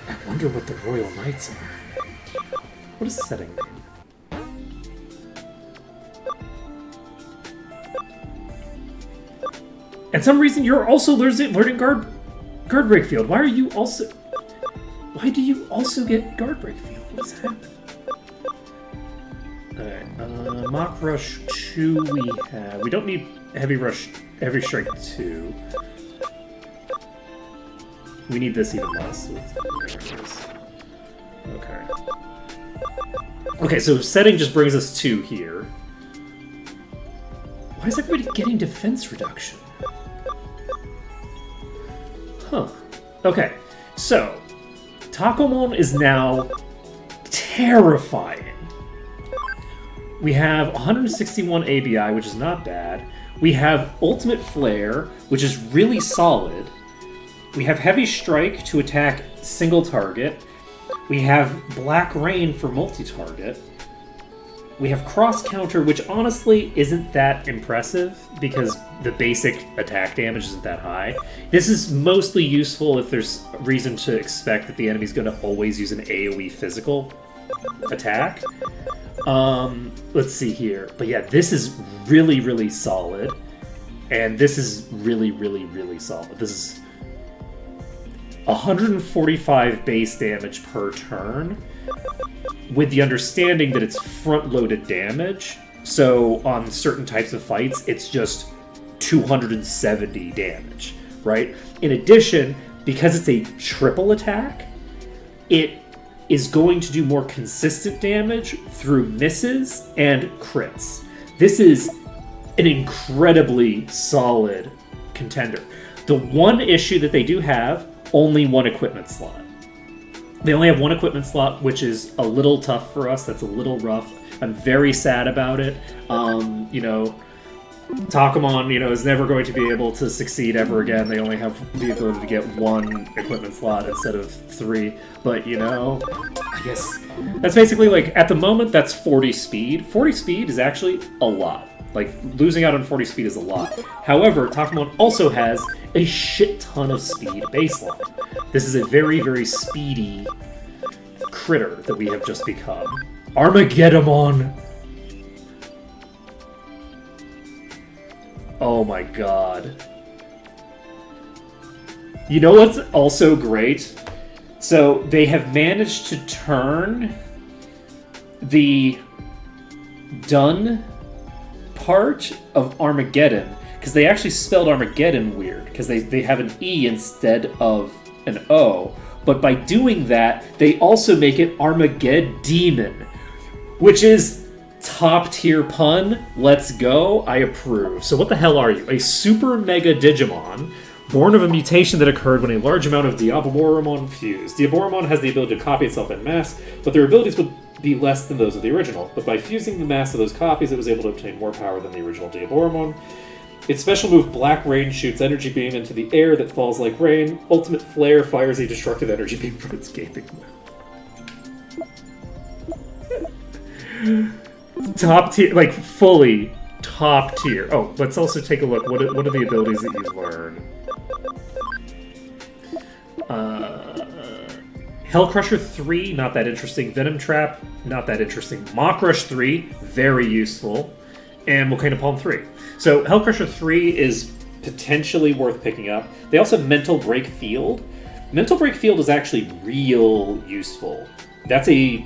I wonder what the Royal Knights are. What is setting name? And some reason you're also learning Guard Break Field. Why do you also get Guard Break Field? What's happening? Alright, Mach Rush 2 we have. We don't need Heavy Strike 2. We need this even less. So there it is. Okay. Okay, so setting just brings us to here. Why is everybody getting defense reduction? Huh. Okay, so Takomon is now terrifying. We have 161 ABI, which is not bad. We have Ultimate Flare, which is really solid. We have Heavy Strike to attack single target. We have Black Rain for multi-target. We have Cross Counter, which honestly isn't that impressive because the basic attack damage isn't that high. This is mostly useful if there's reason to expect that the enemy's going to always use an AoE physical attack. Let's see here. But yeah, this is really, really solid. And this is really, really, really solid. This is 145 base damage per turn, with the understanding that it's front-loaded damage. So on certain types of fights, it's just 270 damage, right? In addition, because it's a triple attack, it is going to do more consistent damage through misses and crits. This is an incredibly solid contender. The one issue that they do have, only one equipment slot. They only have one equipment slot, which is a little tough for us. That's a little rough. I'm very sad about it. Takomon, is never going to be able to succeed ever again. They only have the ability to get one equipment slot instead of 3. But, I guess that's basically, at the moment, that's 40 speed. 40 speed is actually a lot. Losing out on 40 speed is a lot. However, Takomon also has a shit ton of speed baseline. This is a very, very speedy critter that we have just become. Armageddon! Oh my god. You know what's also great? So, they have managed to turn the done part of Armageddon, because they actually spelled Armageddon weird, because they have an E instead of an O. But by doing that, they also make it Armageddon, which is top tier pun. Let's go. I approve. So what the hell are you? A super mega Digimon, born of a mutation that occurred when a large amount of Diaboromon fused. Diaboromon has the ability to copy itself en masse, but their abilities would be less than those of the original. But by fusing the mass of those copies, it was able to obtain more power than the original Diaboromon. Its special move, Black Rain, shoots energy beam into the air that falls like rain. Ultimate Flare fires a destructive energy beam from its gaping mouth. Top tier, like fully top tier. Oh, let's also take a look. What are the abilities that you've learned? Hell Crusher 3, not that interesting. Venom Trap, not that interesting. Mach Rush 3, very useful. And Volcano Palm 3. So Hell Crusher 3 is potentially worth picking up. They also have Mental Break Field. Mental Break Field is actually real useful. That's a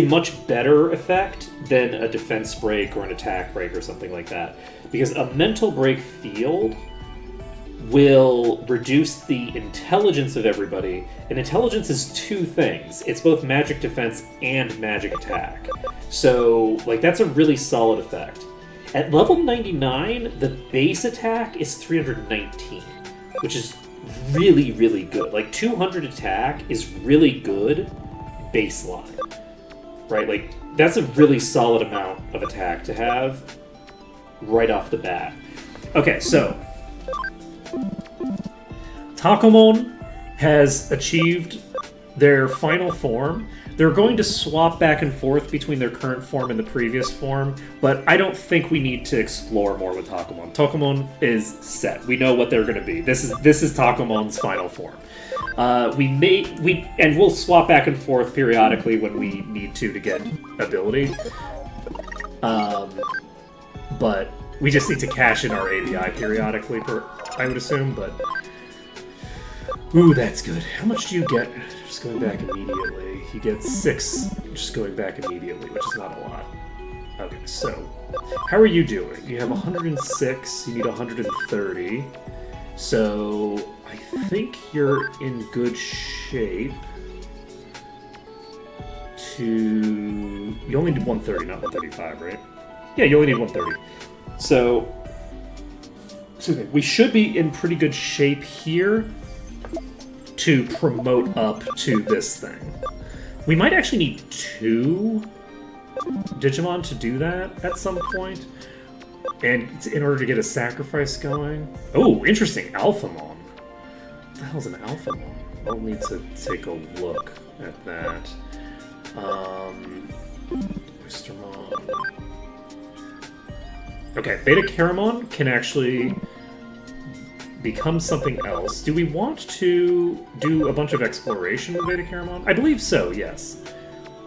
much better effect than a defense break or an attack break or something like that. Because a Mental Break Field will reduce the intelligence of everybody, and intelligence is two things. It's both magic defense and magic attack. So, like, that's a really solid effect. At level 99, the base attack is 319, which is really, really good. Like, 200 attack is really good baseline, right? Like, that's a really solid amount of attack to have right off the bat. Okay, so Takomon has achieved their final form. They're going to swap back and forth between their current form and the previous form, but I don't think we need to explore more with Takomon. Takomon is set. We know what they're going to be. This is Takomon's final form. We'll swap back and forth periodically when we need to get ability. But we just need to cash in our ABI periodically, I would assume, but... Ooh, that's good. How much do you get just going back immediately? You get 6 just going back immediately, which is not a lot. Okay, so how are you doing? You have 106, you need 130. So I think you're in good shape to... You only need 130, not 135, right? Yeah, you only need 130. So, excuse me, we should be in pretty good shape here to promote up to this thing. We might actually need 2 Digimon to do that at some point, and in order to get a sacrifice going. Oh, interesting, Alphamon. What the hell's an Alphamon? I'll need to take a look at that. Oystermon. Okay, Beta Caramon can actually become something else. Do we want to do a bunch of exploration with Beta Caramon? I believe so, yes.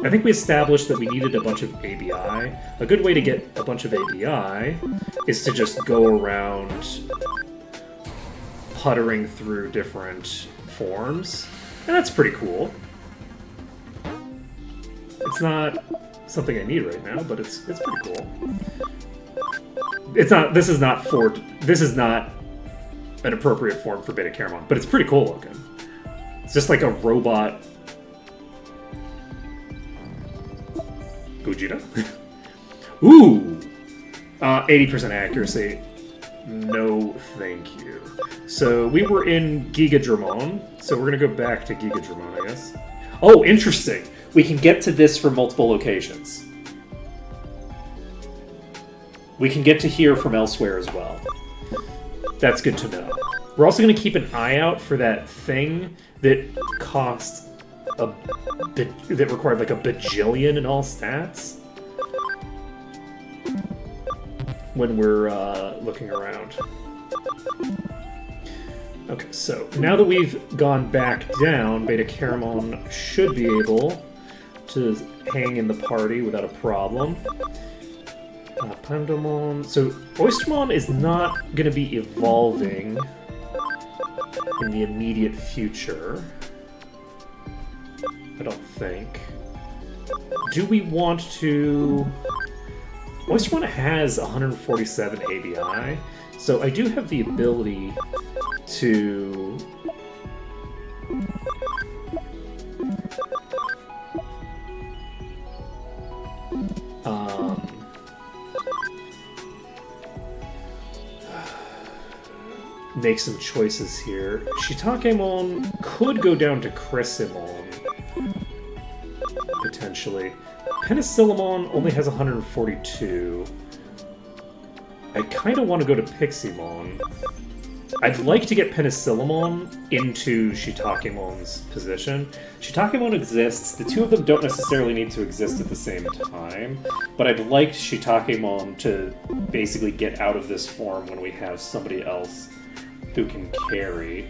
I think we established that we needed a bunch of ABI. A good way to get a bunch of ABI is to just go around puttering through different forms. And that's pretty cool. It's not something I need right now, but it's pretty cool. It's not. This is not an appropriate form for Beta Caramon, but it's pretty cool looking. It's just like a robot Gogeta. Ooh, 80% accuracy. No, thank you. So we were in Gigadramon, so we're gonna go back to Gigadramon, I guess. Oh, interesting. We can get to this from multiple locations. We can get to here from elsewhere as well. That's good to know. We're also going to keep an eye out for that thing that costs that required like a bajillion in all stats when we're looking around. Okay, so now that we've gone back down, Beta Caramon should be able to hang in the party without a problem. Pandomon. So Oystermon is not going to be evolving in the immediate future. I don't think. Do we want to Oyster One has 147 ABI, so I do have the ability to make some choices here. Shitakemon could go down to Cressimon, potentially. Penicillamon only has 142. I kind of want to go to Piximon. I'd like to get Penicillamon into Shitakemon's position. Shitakemon exists. The two of them don't necessarily need to exist at the same time, but I'd like Shitakemon to basically get out of this form when we have somebody else who can carry.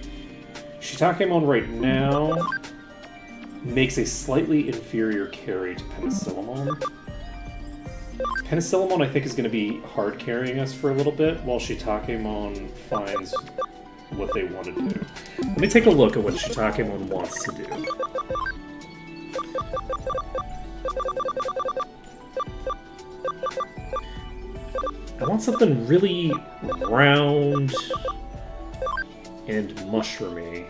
Shitakemon right now makes a slightly inferior carry to Penicillamon. Penicillamon, I think, is going to be hard carrying us for a little bit, while Shitakemon finds what they want to do. Let me take a look at what Shitakemon wants to do. I want something really round and mushroomy.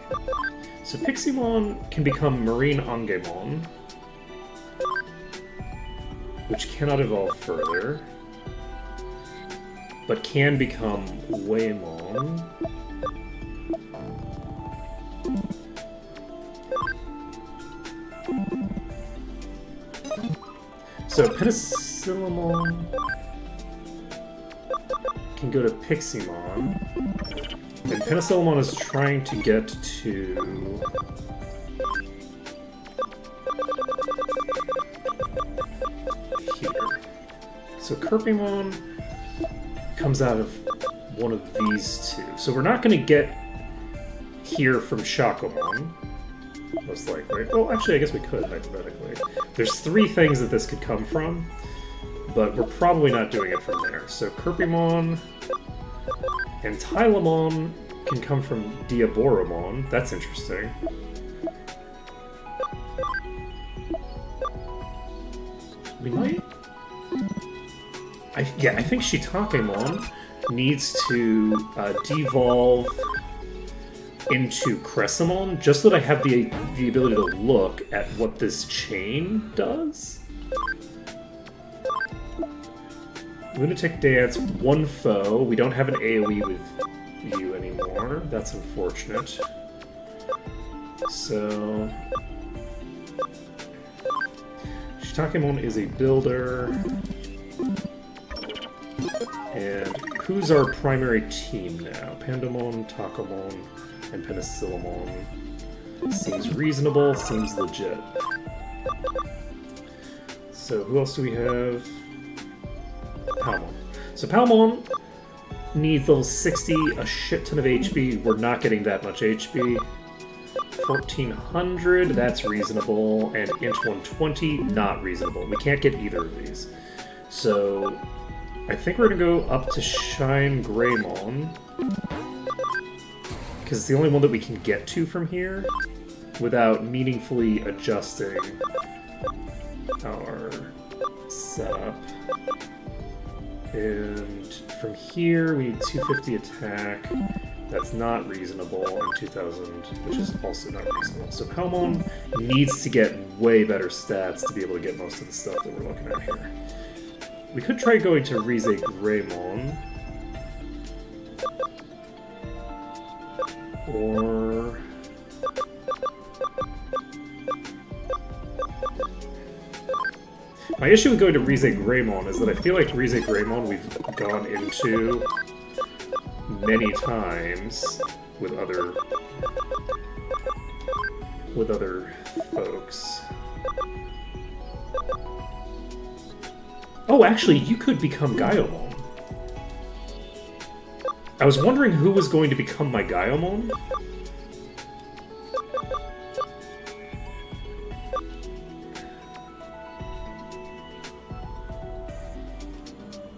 So Piximon can become Marine Angemon, which cannot evolve further, but can become Waymon. So Penicillamon can go to Piximon, and Penicillamon is trying to get to here. So Kirpimon comes out of one of these two. So we're not going to get here from Shakomon, most likely. Well, actually, I guess we could, hypothetically. There's three things that this could come from, but we're probably not doing it from there. So Kirpimon and Tylemon can come from Diaboromon. That's interesting. We might... I think Shitakemon needs to devolve into Cressimon, just so that I have the ability to look at what this chain does. Lunatic Dance, one foe. We don't have an AoE with you anymore. That's unfortunate. So... Shitakemon is a builder. And who's our primary team now? Pandamon, Takomon, and Penicillamon. Seems reasonable, seems legit. So who else do we have? Palmon. So Palmon needs level 60, a shit ton of HP. We're not getting that much HP. 1400, that's reasonable. And Int 120, not reasonable. We can't get either of these. So I think we're going to go up to Shine Greymon, because it's the only one that we can get to from here without meaningfully adjusting our setup. And from here, we need 250 attack. That's not reasonable, and 2000, which is also not reasonable. So Palmon needs to get way better stats to be able to get most of the stuff that we're looking at here. We could try going to Rize Greymon. Or... my issue with going to Rize Greymon is that I feel like Rize Greymon we've gone into many times with other folks. Oh, actually, you could become Gaiomon. I was wondering who was going to become my Gaiomon.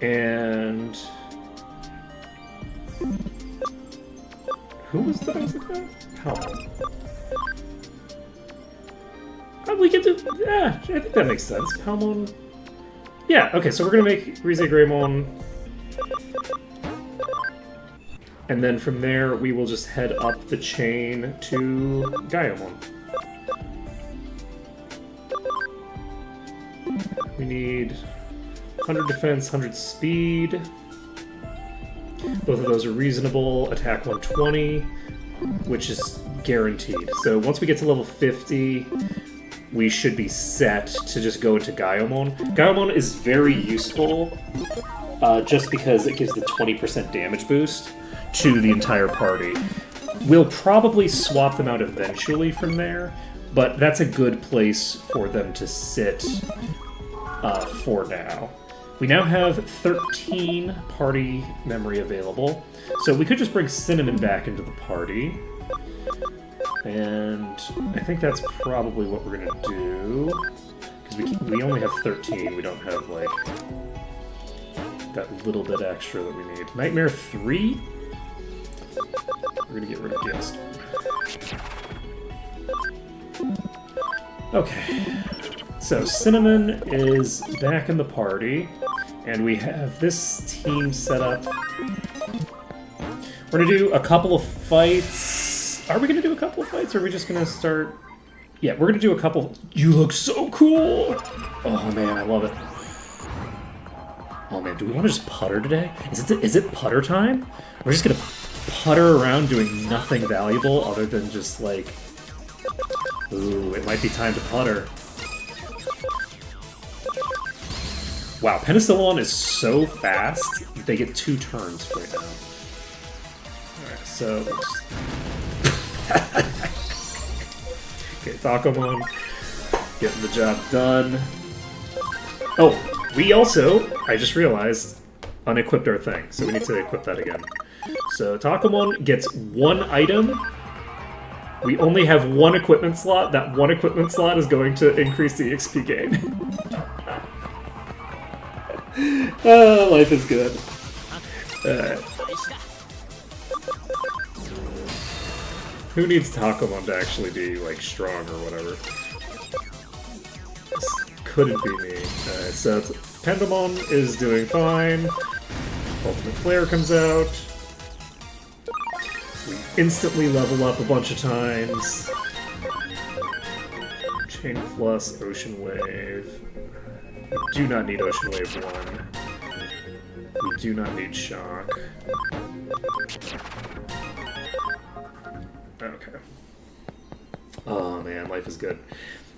And... who was that? Palmon. Oh, we get to... yeah, I think that makes sense. Palmon Yeah, okay, so we're gonna make Rize Greymon. And then from there, we will just head up the chain to Gaiamon. We need 100 defense, 100 speed. Both of those are reasonable. Attack 120, which is guaranteed. So once we get to level 50, we should be set to just go into Gaiamon. Gaiamon is very useful just because it gives the 20% damage boost to the entire party. We'll probably swap them out eventually from there, but that's a good place for them to sit for now. We now have 13 party memory available, so we could just bring Cinnamon back into the party. And I think that's probably what we're gonna do, because we only have 13, we don't have, like, that little bit extra that we need. Nightmare 3? We're gonna get rid of Gale. Okay. So, Cinnamon is back in the party, and we have this team set up. We're gonna do a couple of fights. Are we gonna do a couple of fights, or are we just gonna start... Yeah, we're gonna do a couple... You look so cool! Oh man, I love it. Oh man, do we want to just putter today? Is it putter time? We're just gonna putter around doing nothing valuable other than just like... Ooh, it might be time to putter. Wow, Penicillin is so fast, they get 2 turns right now. Alright, so... Okay, Takomon, getting the job done. Oh, we also, I just realized, unequipped our thing, so we need to equip that again. So Takomon gets 1 item. We only have 1 equipment slot. That 1 equipment slot is going to increase the XP gain. Oh, life is good. Who needs Takomon to actually be, like, strong or whatever? This couldn't be me. Alright, so Pendamon is doing fine. Ultimate Flare comes out. We instantly level up a bunch of times. Chain Plus, Ocean Wave. We do not need Ocean Wave 1. We do not need Shock. Okay. Oh man, life is good.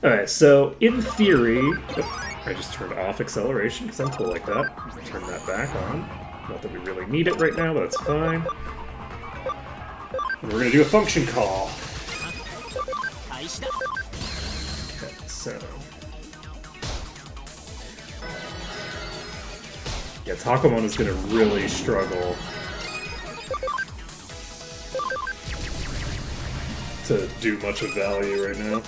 Alright, so in theory... Oh, I just turned off acceleration because I'm cool like that. Turn that back on. Not that we really need it right now, but it's fine. And we're gonna do a function call. Okay, so... Yeah, Takomon is gonna really struggle to do much of value right now.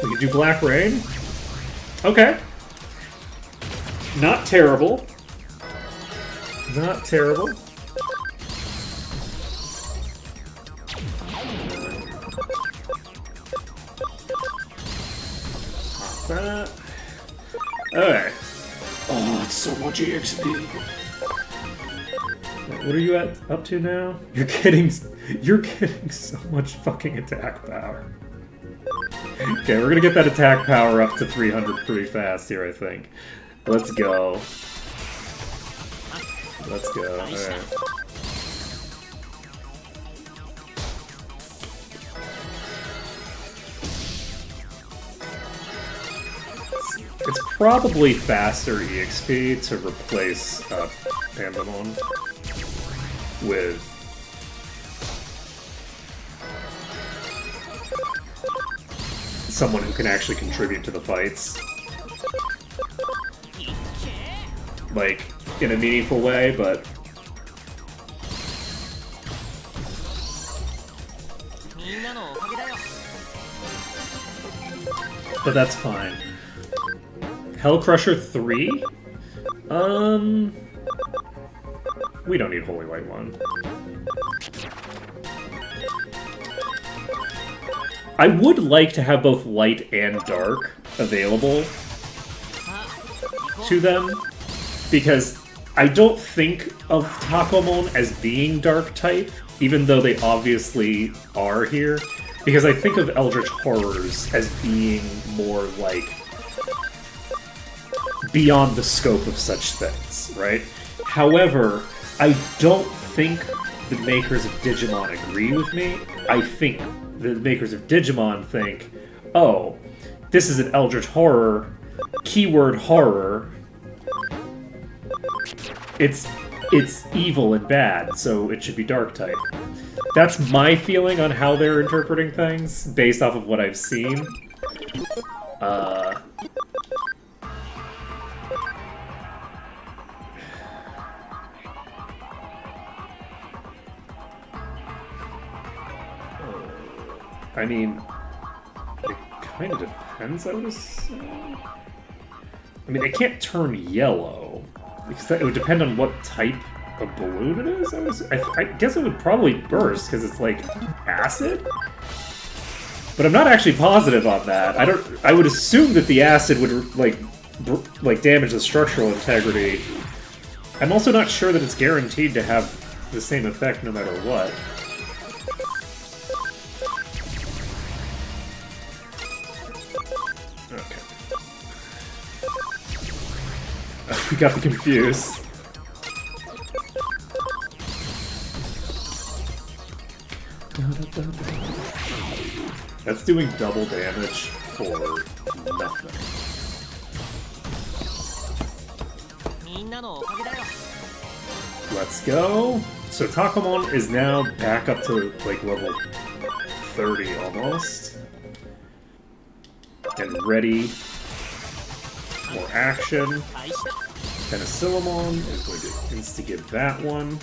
We can do Black Rain. Okay. Not terrible. Not terrible. Pop that. Alright. Oh, it's so much EXP. What are you up to now? You're getting so much fucking attack power. Okay, we're gonna get that attack power up to 300 pretty fast here, I think. Let's go. Let's go. Alright. It's probably faster EXP to replace Pandemon with someone who can actually contribute to the fights. Like, in a meaningful way, but... But that's fine. Hellcrusher 3? We don't need Holy White 1. I would like to have both light and dark available to them, because I don't think of Takomon as being dark type, even though they obviously are here, because I think of Eldritch Horrors as being more like beyond the scope of such things, right? However, I don't think the makers of Digimon agree with me. I think the makers of Digimon think, oh, this is an Eldritch Horror, keyword horror. It's evil and bad, so it should be dark type. That's my feeling on how they're interpreting things, based off of what I've seen. I mean, it kind of depends, I would assume. I mean, it can't turn yellow, because it would depend on what type of balloon it is. I guess it would probably burst, because it's like acid? But I'm not actually positive on that. I would assume that the acid would, like damage the structural integrity. I'm also not sure that it's guaranteed to have the same effect no matter what. We got the confused. That's doing double damage for nothing. Let's go. So Takomon is now back up to like level 30 almost. And ready for action. Penicillamon is going to insta-give that one.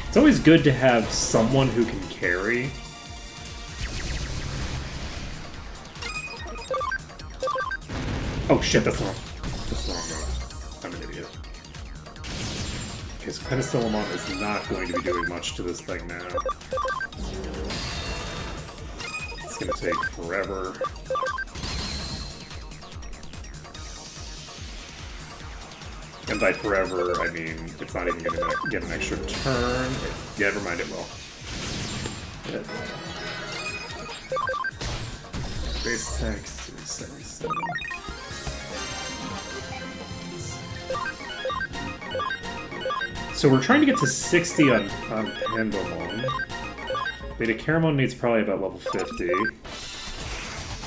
It's always good to have someone who can carry. Oh shit, that's wrong. That's wrong. I'm an idiot. Okay, so Penicillamon is not going to be doing much to this thing now. It's gonna take forever. And by forever, I mean it's not even gonna get an extra turn. Yeah, never mind, it will. Good. Base text is 77. So we're trying to get to 60 on Pendulum. Beta Caramon needs probably about level 50.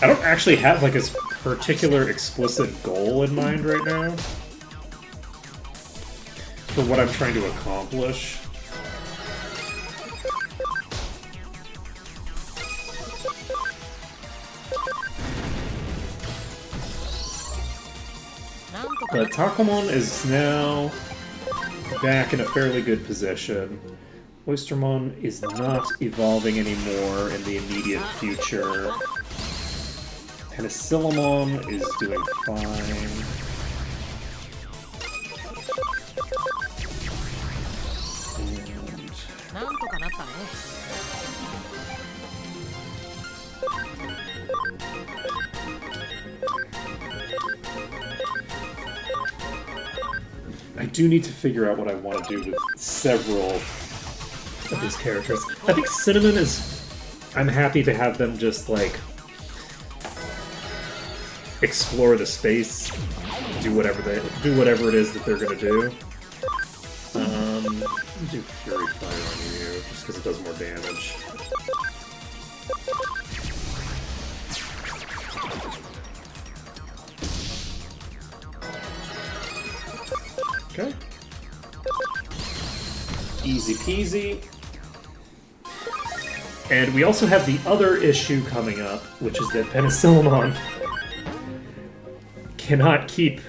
I don't actually have like a particular explicit goal in mind right now for what I'm trying to accomplish. But Takomon is now back in a fairly good position. Oystermon is not evolving anymore in the immediate future. Penicillamon is doing fine. I do need to figure out what I want to do with several of these characters. I think Cinnamon is... I'm happy to have them just, like, explore the space, do whatever it is that they're gonna do. Let me do Fury Fire on you, just because it does more damage. Okay. Easy peasy. And we also have the other issue coming up, which is that Penicillamon cannot keep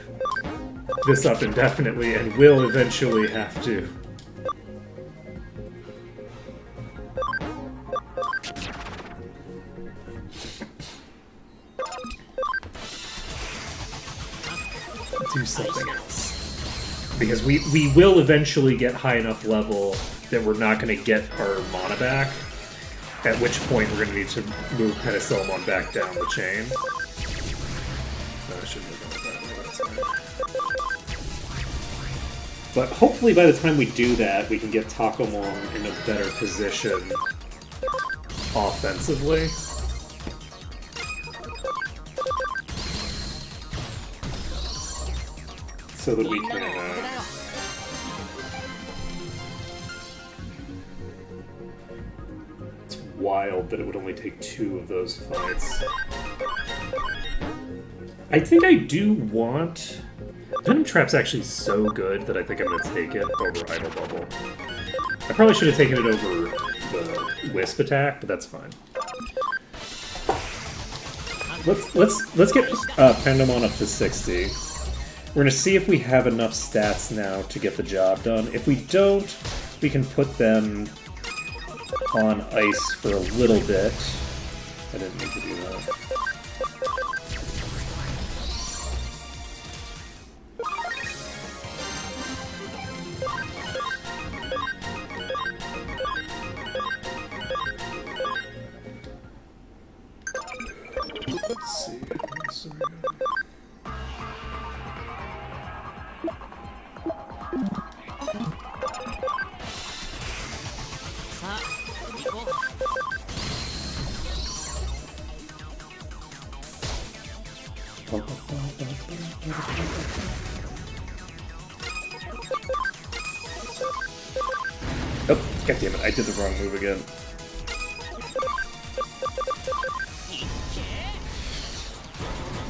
this up indefinitely and will eventually have to. Do something else. Because we will eventually get high enough level that we're not going to get our mana back, at which point we're going to need to move Penicillamon back down the chain. No, I shouldn't have done it that way, that's fine. But hopefully by the time we do that, we can get Takomon in a better position offensively. So that we can, it's wild that it would only take 2 of those fights. I think I do want... Venom Trap's actually so good that I think I'm going to take it over Idle Bubble. I probably should have taken it over the Wisp attack, but that's fine. Let's get Pendamon up to 60. We're going to see if we have enough stats now to get the job done. If we don't, we can put them on ice for a little bit. I didn't need to do that. Let's see. Oh, god damn it, I did the wrong move again.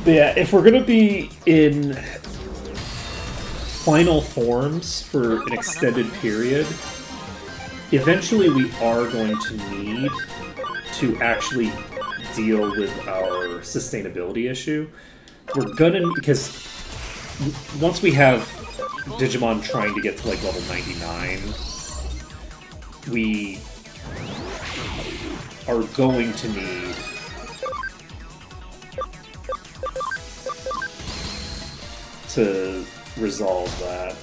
But yeah, if we're gonna be in final forms for an extended period, eventually we are going to need to actually deal with our sustainability issue. We're gonna, because once we have Digimon trying to get to like level 99, we are going to need to resolve that.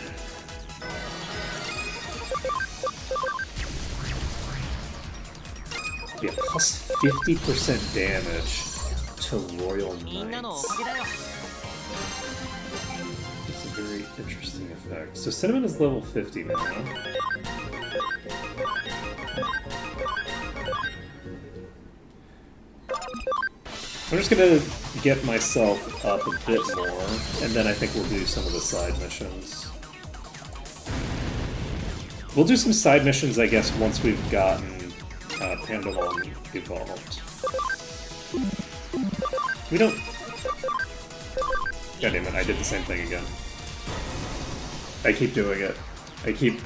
Yeah, plus 50% damage to Royal Knights. It's a very interesting effect. So Cinnamon is level 50 now. I'm just gonna get myself up a bit more, and then I think we'll do some of the side missions. We'll do some side missions, I guess, once we've gotten Pandamon evolved. We don't... God damn it, I did the same thing again. I keep doing it. I keep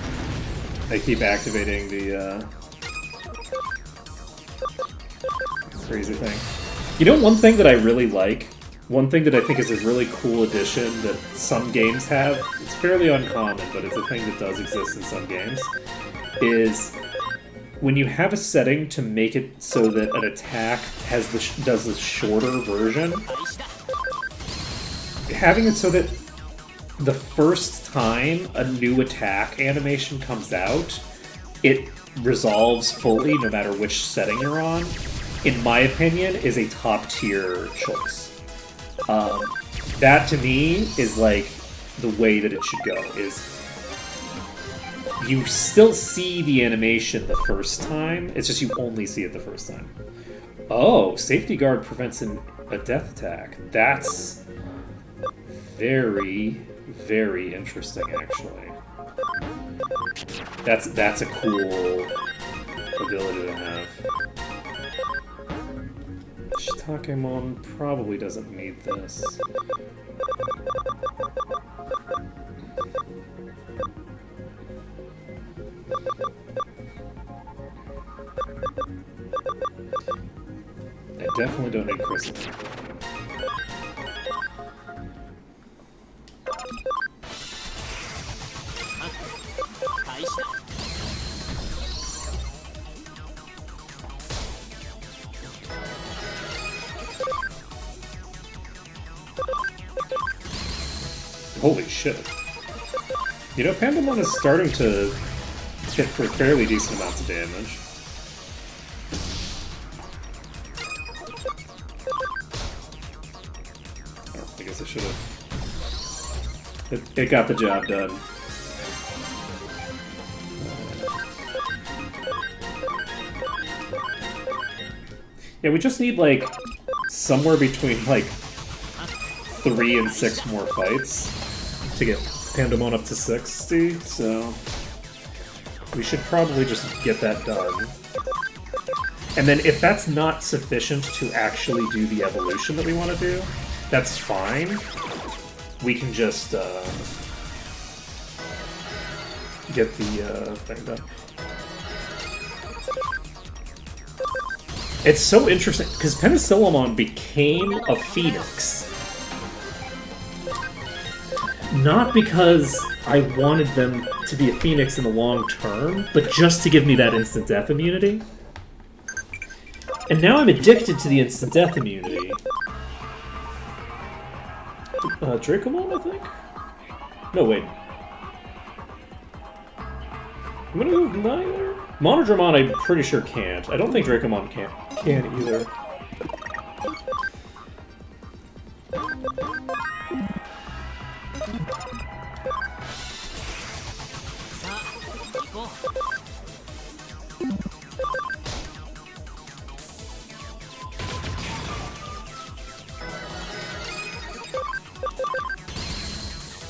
activating the crazy thing. You know, one thing that I really like, one thing that I think is a really cool addition that some games have, it's fairly uncommon, but it's a thing that does exist in some games, is when you have a setting to make it so that an attack has does the shorter version, having it so that the first time a new attack animation comes out, it resolves fully no matter which setting you're on, in my opinion, is a top-tier choice. That, to me, is like the way that it should go, is you still see the animation the first time, it's just you only see it the first time. Oh, Safety Guard prevents a death attack. That's very, very interesting, actually. That's a cool ability to have. Takomon probably doesn't need this. I definitely don't need Christmas. Holy shit. You know, Pandamon is starting to hit for fairly decent amounts of damage. Oh, I guess I should have. It got the job done. Yeah, we just need like somewhere between like 3 and 6 more fights to get Pandemon up to 60, so we should probably just get that done. And then if that's not sufficient to actually do the evolution that we want to do, that's fine. We can just get the thing done. It's so interesting, because Penicillamon became a Phoenix. Not because I wanted them to be a Phoenix in the long term, but just to give me that instant death immunity. And now I'm addicted to the instant death immunity. Takomon, I think? No, wait. I'm gonna go with neither. Monodramon, I'm pretty sure can't. I don't think Takomon can either.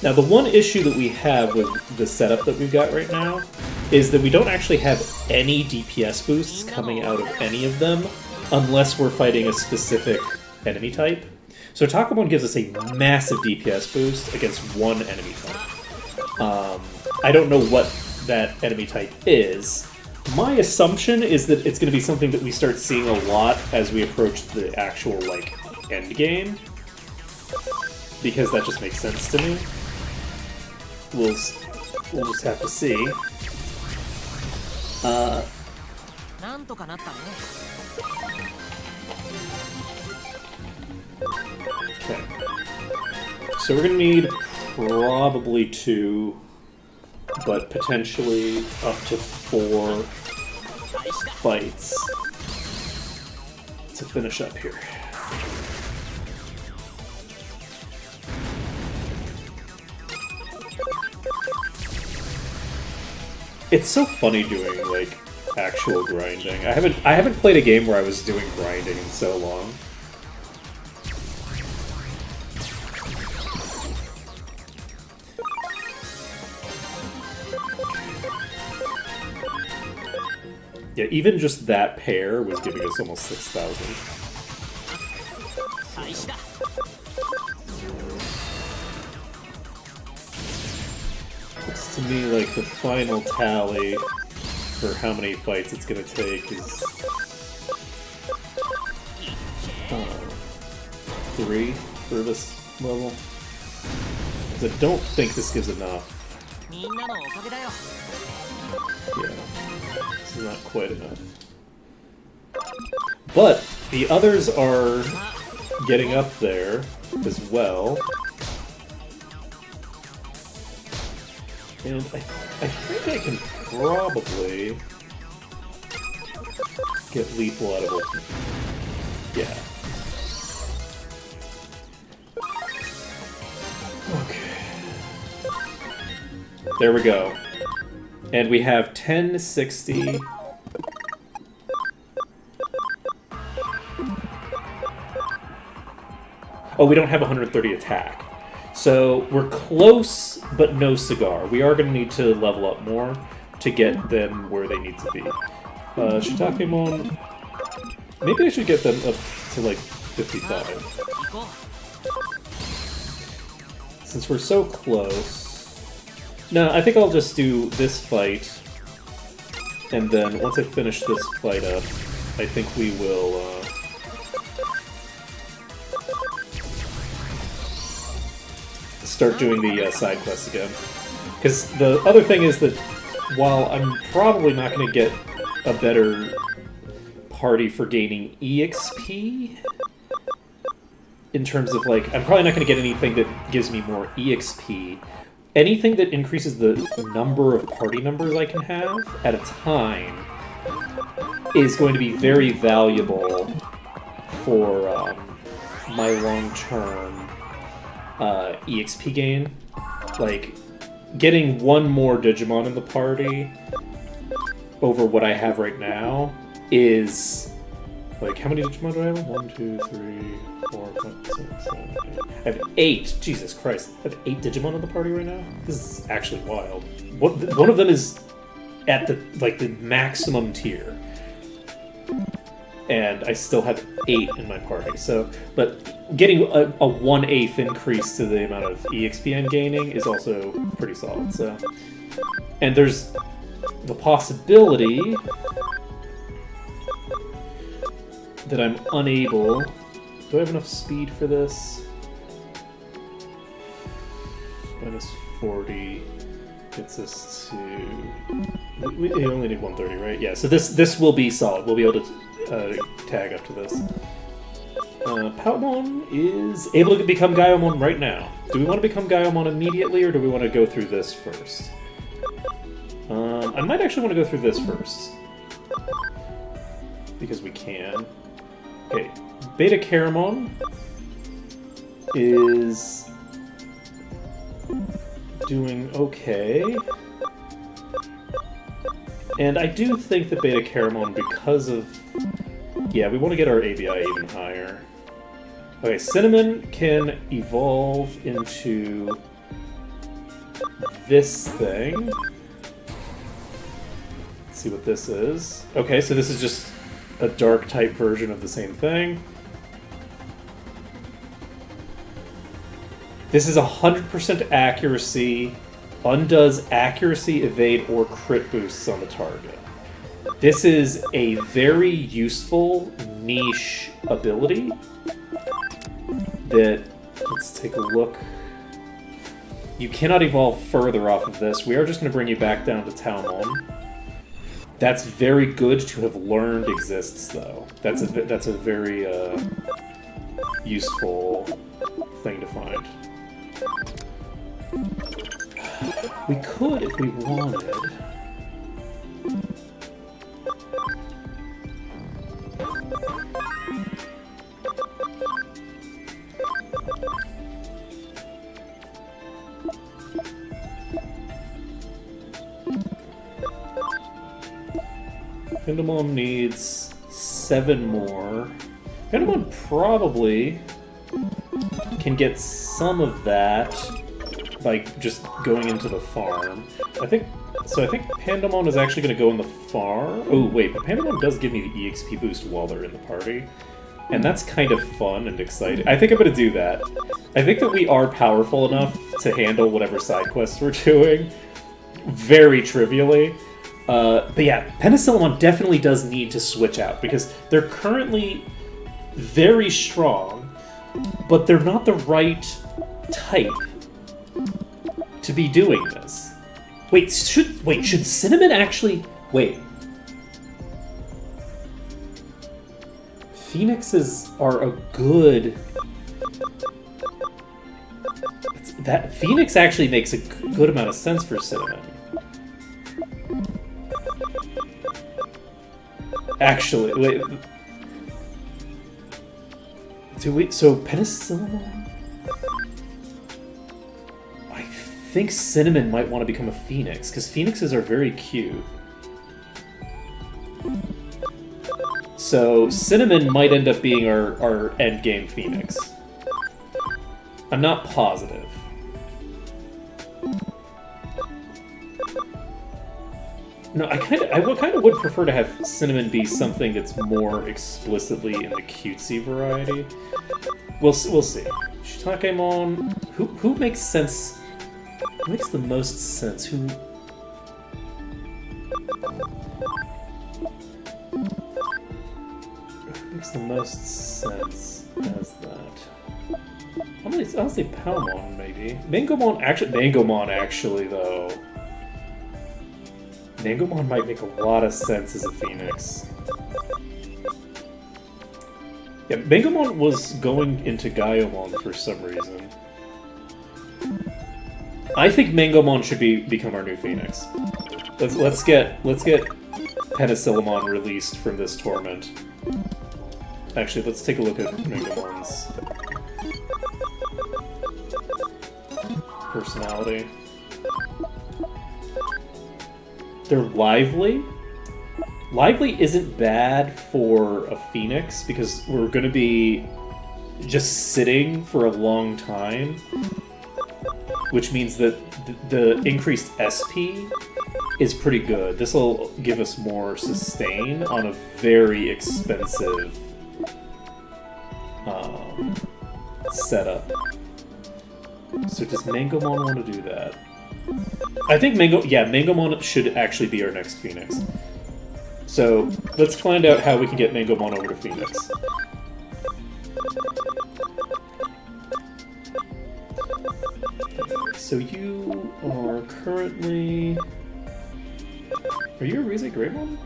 Now, the one issue that we have with the setup that we've got right now is that we don't actually have any DPS boosts coming out of any of them unless we're fighting a specific enemy type. So Takomon gives us a massive DPS boost against one enemy type. I don't know what that enemy type is. My assumption is that it's going to be something that we start seeing a lot as we approach the actual, like, end game. Because that just makes sense to me. We'll just have to see. Okay. So we're gonna need probably 2, but potentially up to 4 fights to finish up here. It's so funny doing like actual grinding. I haven't played a game where I was doing grinding in so long. Yeah, even just that pair was giving us almost 6,000. To me, like, the final tally for how many fights it's gonna take is 3 for this level. Because I don't think this gives enough. Yeah, this is not quite enough. But the others are getting up there as well. And I think I can probably get lethal out of it. Yeah. Okay. There we go. And we have 1060. Oh, we don't have 130 attack. So we're close, but no cigar. We are going to need to level up more to get them where they need to be. Takomon, maybe I should get them up to like 55. Since we're so close. No, I think I'll just do this fight. And then once I finish this fight up, I think we will... start doing the side quests again. Because the other thing is that while I'm probably not going to get a better party for gaining EXP, in terms of like, I'm probably not going to get anything that gives me more EXP, anything that increases the number of party members I can have at a time is going to be very valuable for my long-term EXP gain. Like, getting one more Digimon in the party over what I have right now is... Like, how many Digimon do I have? 1, 2, 3, 4, 5, 6, 7, 8. I have 8. Jesus Christ. I have 8 Digimon in the party right now? This is actually wild. One of them is at the, like, the maximum tier. And I still have 8 in my party. So, but getting a 1/8 increase to the amount of EXP I'm gaining is also pretty solid, so... And there's the possibility that I'm unable... Do I have enough speed for this? Minus 40 gets us to... We only need 130, right? Yeah, so this will be solid. We'll be able to tag up to this. Palmon is able to become Gaiomon right now. Do we want to become Gaiomon immediately, or do we want to go through this first? I might actually want to go through this first. Because we can. Okay, Beta Caramon is doing okay. And I do think that Beta Caramon, because of... Yeah, we want to get our ABI even higher. Okay, Cinnamon can evolve into this thing. Let's see what this is. Okay, so this is just a dark type version of the same thing. This is 100% accuracy, undoes accuracy, evade, or crit boosts on the target. This is a very useful niche ability that, let's take a look. You cannot evolve further off of this. We are just going to bring you back down to Taomon. That's very good to have learned exists, though. That's a very useful thing to find. We could, if we wanted... Pendamon needs 7 more. Pendamon probably can get some of that by just going into the farm. I think Pandamon is actually going to go in the farm. Oh, wait, but Pandamon does give me the EXP boost while they're in the party. And that's kind of fun and exciting. I think I'm going to do that. I think that we are powerful enough to handle whatever side quests we're doing. Very trivially. But yeah, Penicillamon definitely does need to switch out, because they're currently very strong, but they're not the right type to be doing this. Wait, should Cinnamon actually... Wait. Phoenixes are a good... That Phoenix actually makes a good amount of sense for Cinnamon. Actually, wait. So Penicillamon? I think Cinnamon might want to become a Phoenix, because Phoenixes are very cute. So Cinnamon might end up being our endgame Phoenix. I'm not positive. No, I kind of would prefer to have Cinnamon be something that's more explicitly in the cutesy variety. We'll see. Shitakemon, who makes sense? Who makes the most sense? Who makes the most sense as that? I'll say Palmon, maybe. Mangomon actually, though. Mangomon might make a lot of sense as a Phoenix. Yeah, Mangomon was going into Gaiomon for some reason. I think Mangomon should become our new Phoenix. Let's get Penicillamon released from this torment. Actually, let's take a look at Mangomon's personality. They're lively. Lively isn't bad for a Phoenix because we're going to be just sitting for a long time, which means that the increased SP is pretty good. This will give us more sustain on a very expensive setup. So does Mangomon want to do that? I think Mangomon should actually be our next Phoenix. So let's find out how we can get Mangomon over to Phoenix. So you are currently... Are you a Rize Greymon?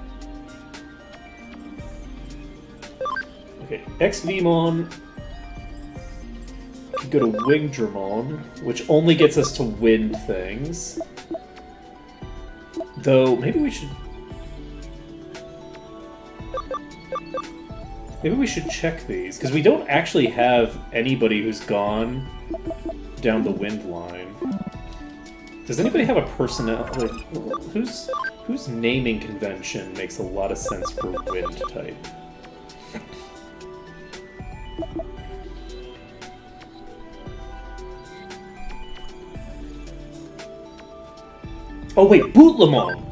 Okay, XVmon can go to Wingdramon, which only gets us to wind things. Though, maybe we should check these, because we don't actually have anybody who's gone down the wind line. Does anybody have a personality? Like, whose naming convention makes a lot of sense for wind type? Oh wait, Bootlamon!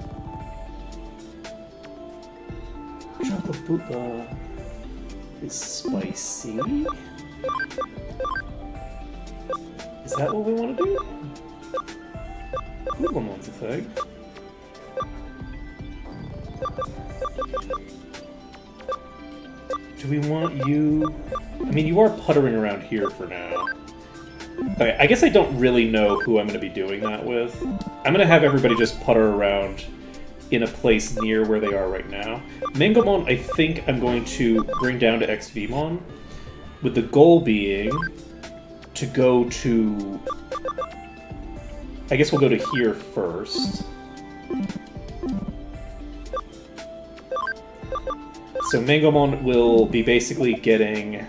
Chocolate Bootla is spicy? Is that what we want to do? Bootlamon's a thing. Do we want you... I mean, you are puttering around here for now. Okay, I guess I don't really know who I'm going to be doing that with. I'm going to have everybody just putter around in a place near where they are right now. Mangomon, I think I'm going to bring down to XVmon, with the goal being to go to... I guess we'll go to here first. So Mangomon will be basically getting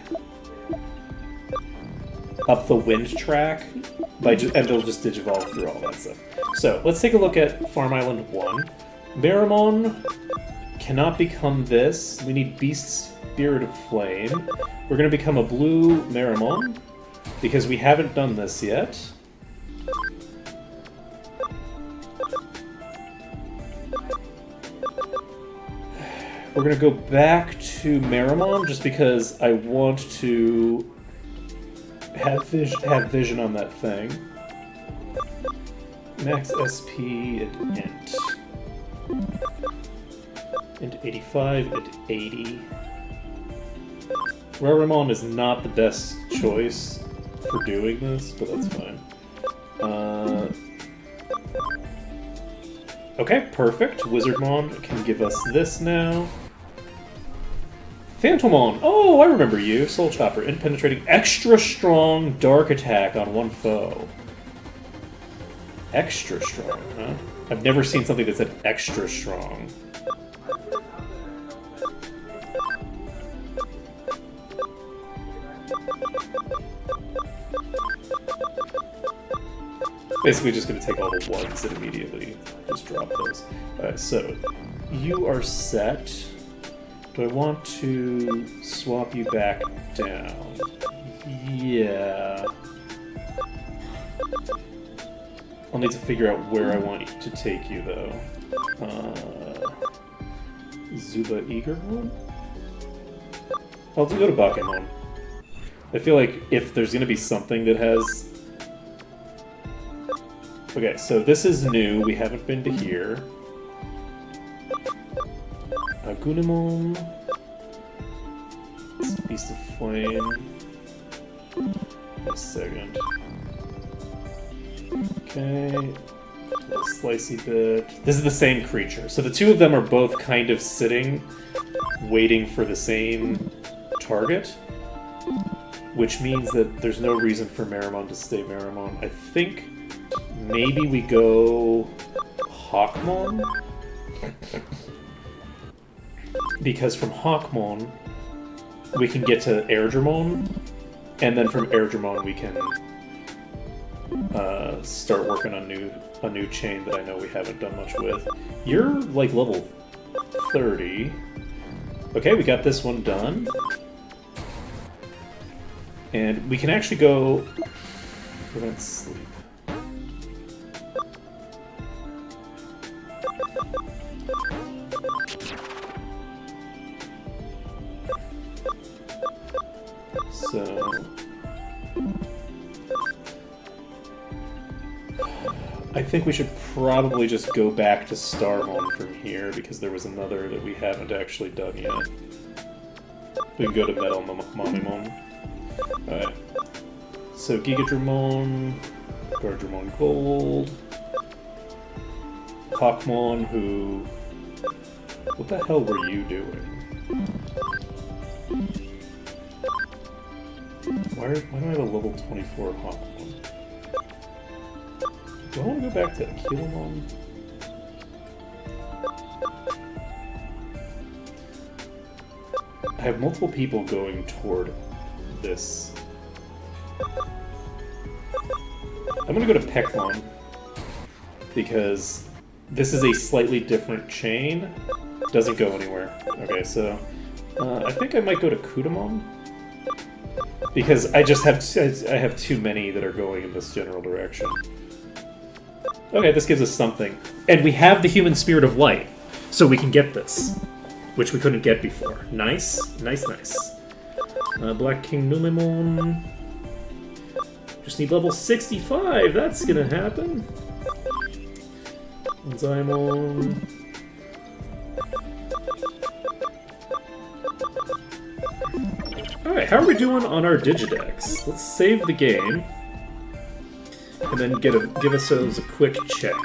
up the wind track, and they'll just digivolve through all that stuff. So, let's take a look at Farm Island 1. Marimon cannot become this. We need Beast Spirit of Flame. We're going to become a blue Marimon, because we haven't done this yet. We're going to go back to Marimon, just because I want to have vision on that thing. Max SP and int. Int 85 and 80. Rarimon is not the best choice for doing this, but that's fine. Okay, perfect. Wizardmon can give us this now. Phantomon! Oh, I remember you. Soul Chopper. Int penetrating extra strong dark attack on one foe. Extra strong, huh? I've never seen something that said extra strong. Basically just going to take all the ones and immediately just drop those. Alright, so you are set. Do I want to swap you back down? Yeah. I'll need to figure out where I want to take you, though. Zuba Eagermon? I'll go to Bakemon. I feel like if there's going to be something that has... Okay, so this is new. We haven't been to here. Agunimon. Beast of Flame. Wait a second. Okay. A slicey bit. This is the same creature. So the two of them are both kind of sitting, waiting for the same target. which means that there's no reason for Marimon to stay Marimon. I think maybe we go Hawkmon, because from Hawkmon we can get to Airdramon, and then from Airdramon we can start working on a new chain that I know we haven't done much with. You're like level 30. Okay, we got this one done. And we can actually go prevent sleep. So I think we should probably just go back to Starmon from here, because there was another that we haven't actually done yet. We can go to Metal Mamimon. Alright. So Gigadramon, Gardramon Gold, Hawkmon, who... What the hell were you doing? Why do I have a level 24 Hawkmon? Do I want to go back to Kilamon? I have multiple people going toward this. I'm gonna go to Pekmon, because this is a slightly different chain. Doesn't go anywhere. Okay, so I think I might go to Kudamon, because I have too many that are going in this general direction. Okay, this gives us something. And we have the Human Spirit of Light, so we can get this, which we couldn't get before. Nice, nice, nice. Black King Numemon. Just need level 65, that's gonna happen. Enzymon. Alright, how are we doing on our Digidex? Let's save the game. And then give ourselves a quick check.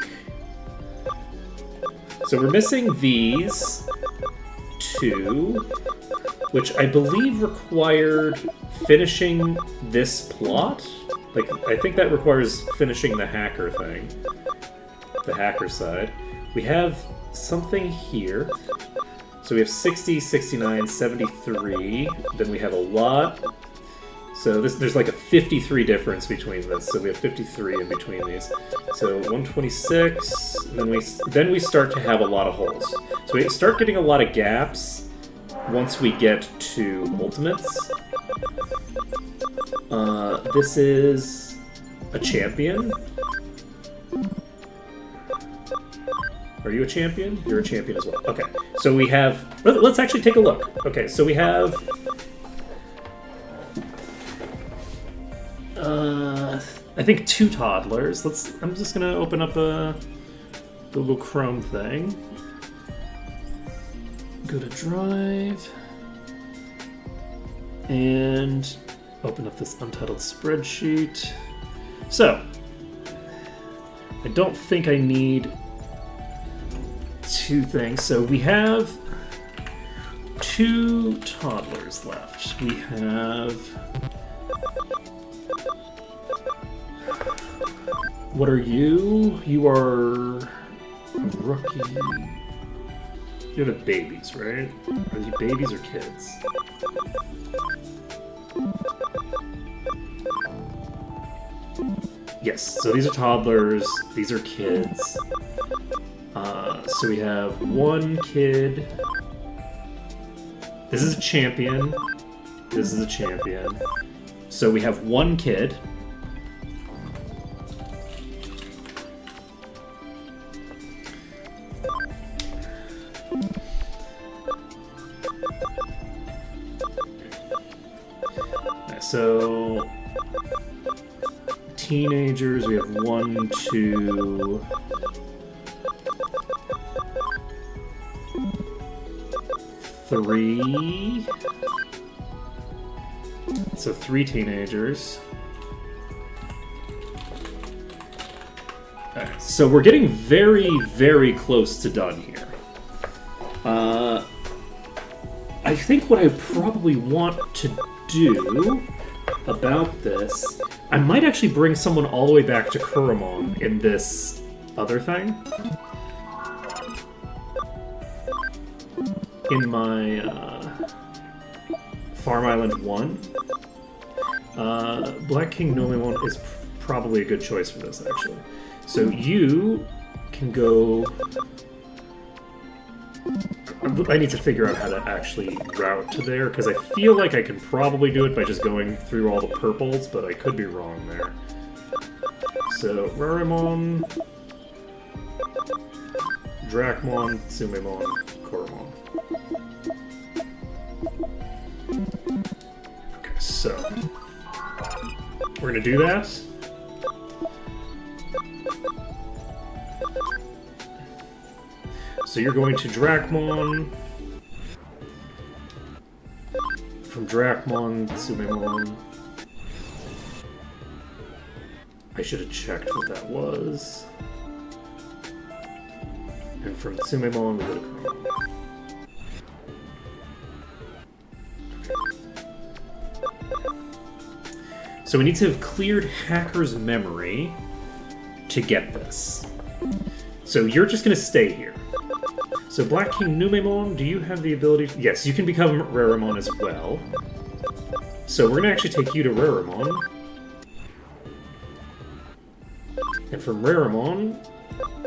So we're missing these two, which I believe required finishing this plot. Like, I think that requires finishing the hacker thing. The hacker side. We have something here. So we have 60, 69, 73. Then we have a lot. So there's like a 53 difference between this. So we have 53 in between these. So 126, and then we start to have a lot of holes. So we start getting a lot of gaps once we get to ultimates. This is a champion. Are you a champion? You're a champion as well. Okay, so we have... Let's actually take a look. Okay, so we have... I think 2 toddlers. I'm just gonna open up a Google Chrome thing. Go to Drive. And open up this untitled spreadsheet. So, I don't think I need 2 things. So we have 2 toddlers left. We have... What are you? You are a rookie. You're the babies, right? Are you babies or kids? Yes, so these are toddlers, these are kids. So we have 1 kid. This is a champion. This is a champion. So we have 1 kid. So, teenagers, we have 1, 2, 3. So 3 teenagers. Alright, so we're getting very, very close to done here. I think what I probably want to do about this. I might actually bring someone all the way back to Kuramon in this other thing. In my Farm Island 1. Black King Nomemon is probably a good choice for this, actually. So you can go... I need to figure out how to actually route to there, because I feel like I can probably do it by just going through all the purples, but I could be wrong there. So, Rarimon, Dracmon, Sumemon, Koromon. Okay, so we're gonna do that. So you're going to Dracmon. From Dracmon, Sumemon. I should have checked what that was. And from Sumemon, we go to Kuramon. So we need to have cleared Hacker's memory to get this. So you're just going to stay here. So Black King Numemon, do you have the ability to... Yes, you can become Rarimon as well. So we're going to actually take you to Rarimon. And from Rarimon,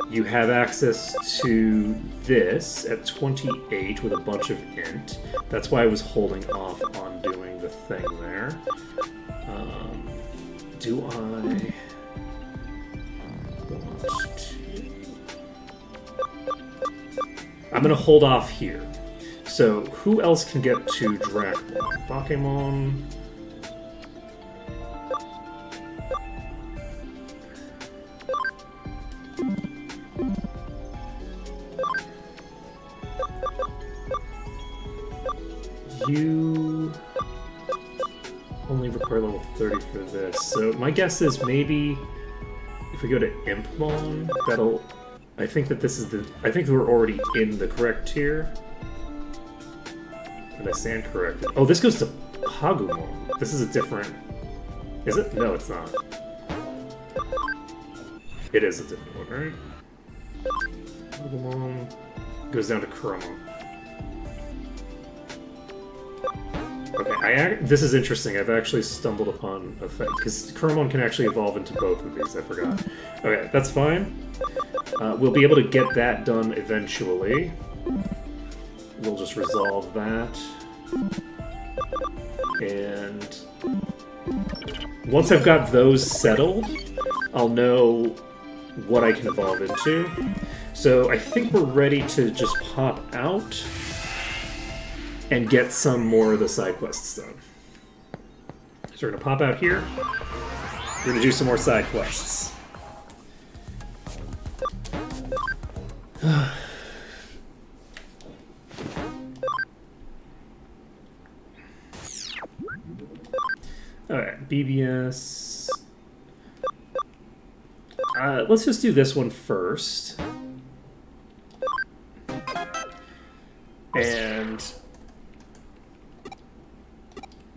you have access to this at 28 with a bunch of int. That's why I was holding off on doing the thing there. Do I want to... I'm going to hold off here. So, who else can get to Dracmon? Bakemon... You only require level 30 for this. So my guess is maybe if we go to Impmon, that'll... I think that this is the... I think we're already in the correct tier. Did I stand corrected? Oh, this goes to Pagumon. This is a different... Is it? No, it's not. It is a different one, right? Pagumon goes down to Kuramon. Okay, this is interesting. I've actually stumbled upon a thing, because Kuramon can actually evolve into both of these, I forgot. Okay, that's fine. We'll be able to get that done eventually. We'll just resolve that. And once I've got those settled, I'll know what I can evolve into. So I think we're ready to just pop out and get some more of the side quests done. So we're gonna pop out here. We're gonna do some more side quests. Alright, BBS. Let's just do this one first. And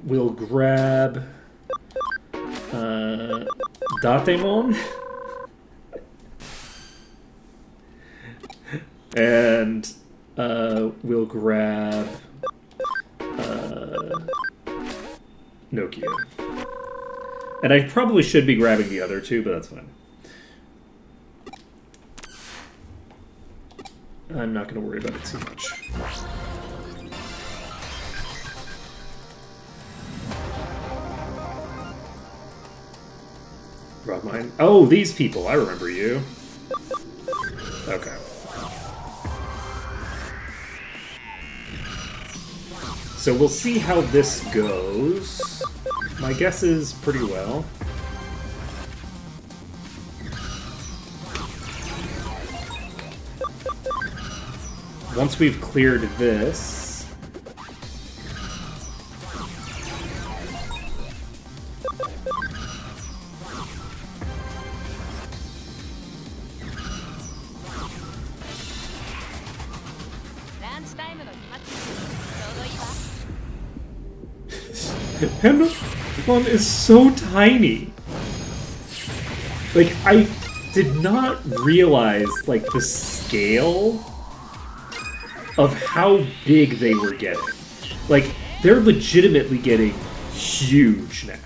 we'll grab Datemon. And we'll grab Nokia. And I probably should be grabbing the other two, but that's fine. I'm not going to worry about it too much. Rob mine. Oh, these people. I remember you. Okay. So we'll see how this goes. My guess is pretty well. Once we've cleared this... Panda? Takomon is so tiny. Like, I did not realize, like, the scale of how big they were getting. Like, they're legitimately getting huge now.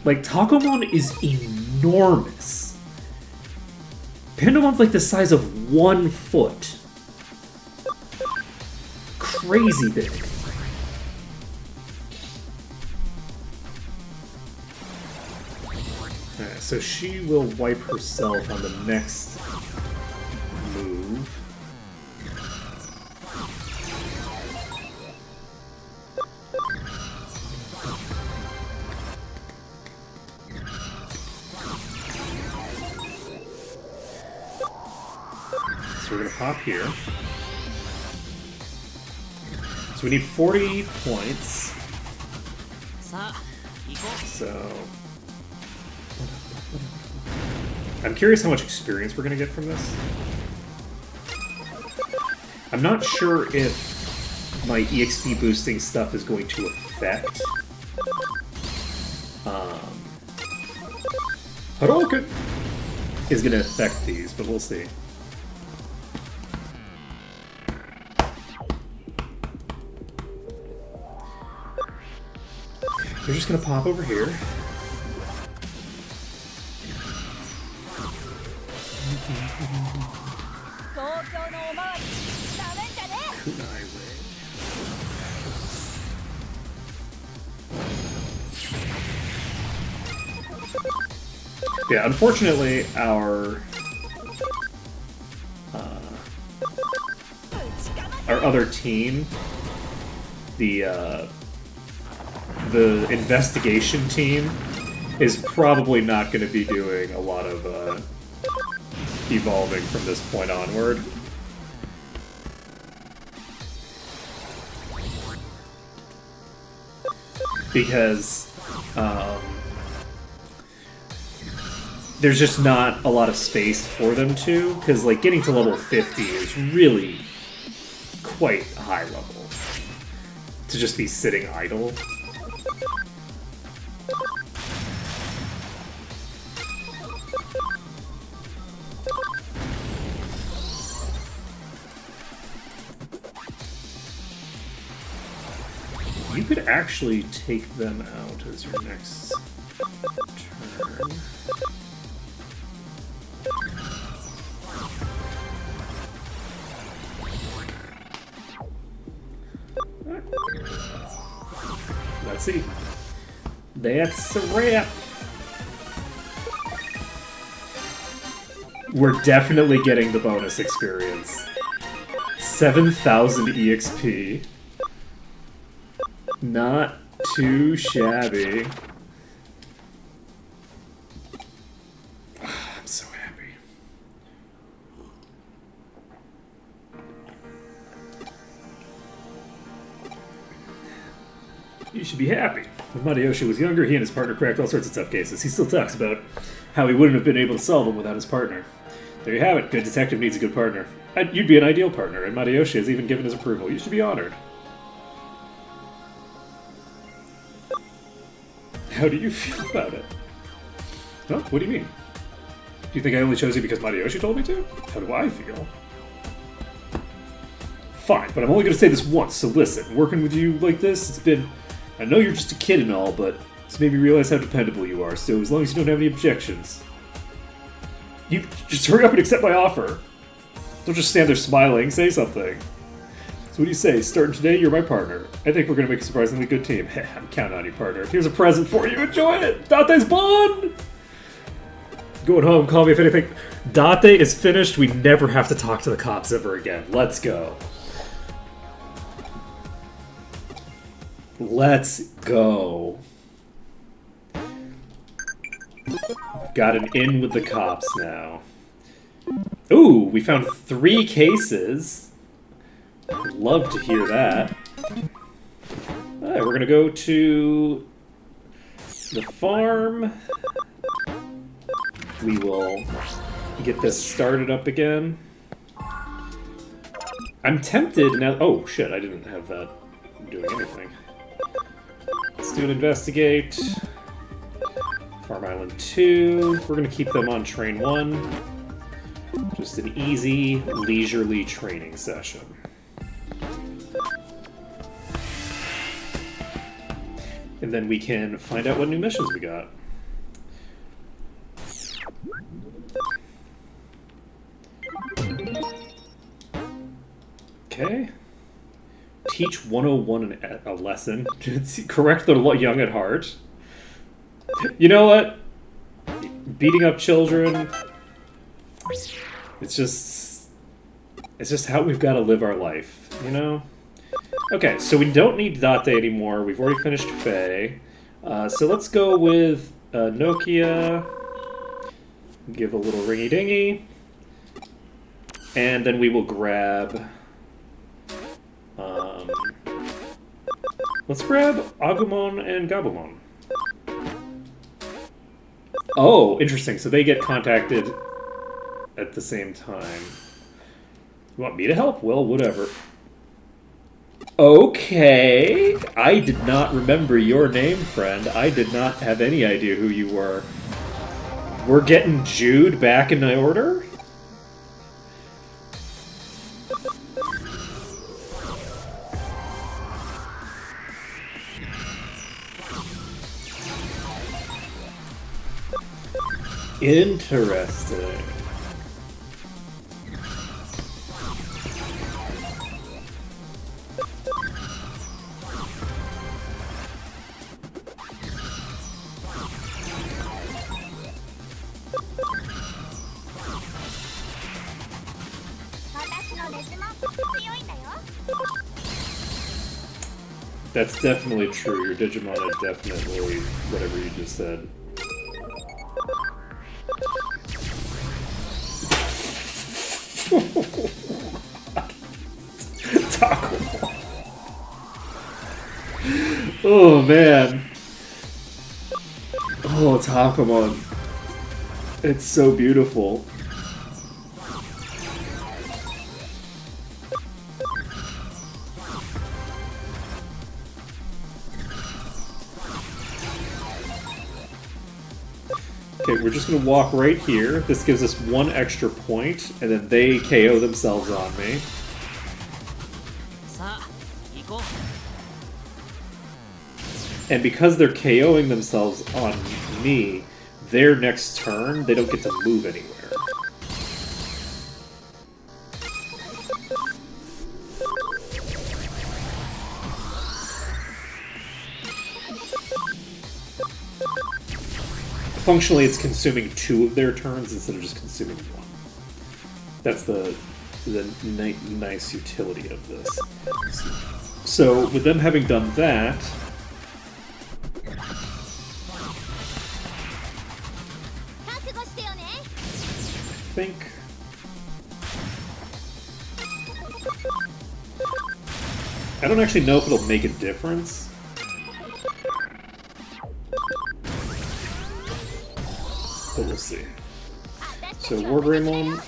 Like, Takomon is enormous. Pandamon's like the size of 1 foot. Crazy big. Alright, so she will wipe herself on the next move. So we're gonna pop here. So we need 40 points. So I'm curious how much experience we're gonna get from this. I'm not sure if my EXP boosting stuff is going to affect Haruken is gonna affect these, but we'll see. We're just gonna pop over here. Kunai Ray. Yeah, unfortunately, our other team, the investigation team, is probably not going to be doing a lot of evolving from this point onward. Because there's just not a lot of space for them to, because like getting to level 50 is really quite high level to just be sitting idle. You could actually take them out as your next turn. Let's see. That's a wrap. We're definitely getting the bonus experience. 7,000 EXP. Not too shabby. I'm so happy. You should be happy. When Matayoshi was younger, he and his partner cracked all sorts of tough cases. He still talks about how he wouldn't have been able to solve them without his partner. There you have it. Good detective needs a good partner. You'd be an ideal partner, and Matayoshi has even given his approval. You should be honored. How do you feel about it? Huh? What do you mean? Do you think I only chose you because Matayoshi told me to? How do I feel? Fine, but I'm only going to say this once, so listen. Working with you like this, it's been... I know you're just a kid and all, but it's made me realize how dependable you are, so as long as you don't have any objections. You just hurry up and accept my offer. Don't just stand there smiling, say something. So what do you say? Starting today, you're my partner. I think we're going to make a surprisingly good team. I'm counting on you, partner. Here's a present for you. Enjoy it! Date's bond! Going home, call me if anything. Date is finished. We never have to talk to the cops ever again. Let's go. Let's go. Got an in with the cops now. Ooh, we found 3 cases. Love to hear that. Alright, we're gonna go to the farm. We will get this started up again. I'm tempted now. Oh shit, I didn't have that doing anything. do an investigate. Farm Island 2. We're going to keep them on Train 1. Just an easy, leisurely training session. And then we can find out what new missions we got. Okay. Teach 101 a lesson. Correct the young at heart. You know what? Beating up children, it's just how we've got to live our life, you know? Okay, so we don't need Date anymore. We've already finished Faye. So let's go with Nokia. Give a little ringy-dingy. And then we will grab... let's grab Agumon and Gabumon. Oh, interesting. So they get contacted at the same time. You want me to help? Well, whatever. Okay. I did not remember your name, friend. I did not have any idea who you were. We're getting Jude back in order? Interesting. That's definitely true. Your Digimon is definitely whatever you just said. Takomon. Oh man. Oh, Takomon. It's so beautiful. Okay, we're just gonna walk right here. This gives us 1 extra point, and then they KO themselves on me. And because they're KOing themselves on me, their next turn, they don't get to move anywhere. Functionally, it's consuming 2 of their turns instead of just consuming 1. That's the nice utility of this. So, with them having done that... I think... I don't actually know if it'll make a difference. But we'll see. So Wargreymon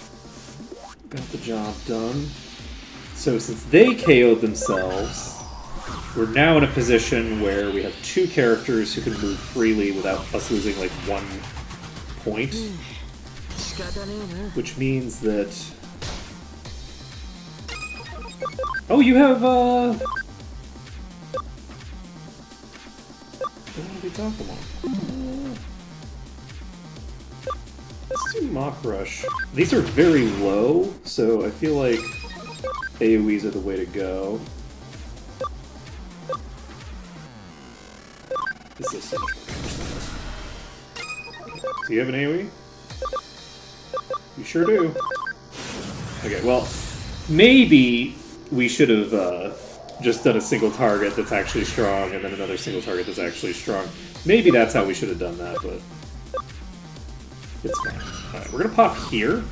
got the job done. So since they KO'd themselves, we're now in a position where we have 2 characters who can move freely without us losing like 1 point. Which means that... Oh, you have, What are we talking about? Let's do Mach Rush. These are very low, so I feel like AoEs are the way to go. This is so Do you have an AoE? You sure do. Okay, well, maybe we should have just done a single target that's actually strong and then another single target that's actually strong. Maybe that's how we should have done that, but it's fine. Alright, we're gonna pop here.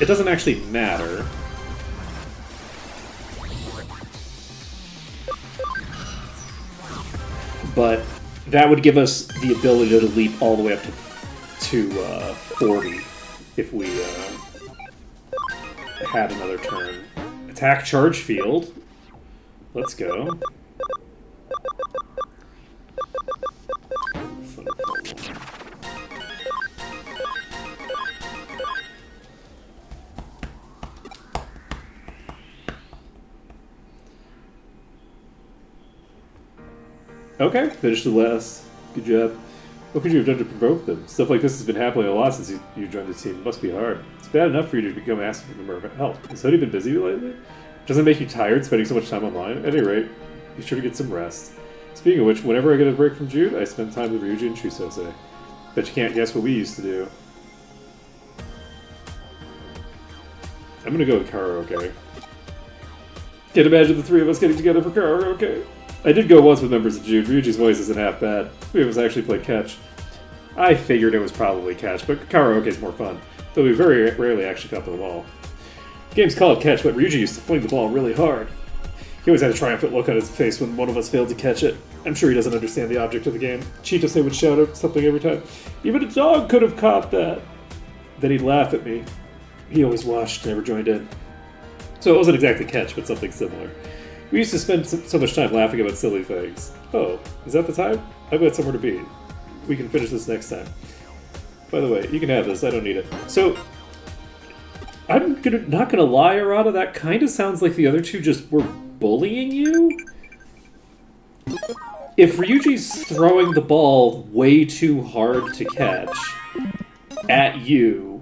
It doesn't actually matter. But that would give us the ability to leap all the way up to 40 if we had another turn. Attack charge field. Let's go. Okay, finished the last. Good job. What could you have done to provoke them? Stuff like this has been happening a lot since you joined the team. It must be hard. It's bad enough for you to become asked for more help. Has Hody been busy lately? Doesn't it make you tired spending so much time online? At any rate, be sure to get some rest. Speaking of which, whenever I get a break from Jude, I spend time with Ryuji and Chusose. Bet you can't guess what we used to do. I'm gonna go with karaoke. Can't imagine the three of us getting together for karaoke. I did go once with members of Jude. Ryuji's voice isn't half bad. Three of us actually play catch. I figured it was probably catch, but karaoke's more fun. Though we very rarely actually got to the ball. Games call it catch, but Ryuji used to fling the ball really hard. He always had a triumphant look on his face when one of us failed to catch it. I'm sure he doesn't understand the object of the game. Chitose would shout out something every time. Even a dog could have caught that. Then he'd laugh at me. He always watched, never joined in. So it wasn't exactly catch, but something similar. We used to spend so much time laughing about silly things. Oh, is that the time? I've got somewhere to be. We can finish this next time. By the way, you can have this. I don't need it. So, I'm not gonna lie, Arata. That kind of sounds like the other two just were bullying you. If Ryuji's throwing the ball way too hard to catch at you,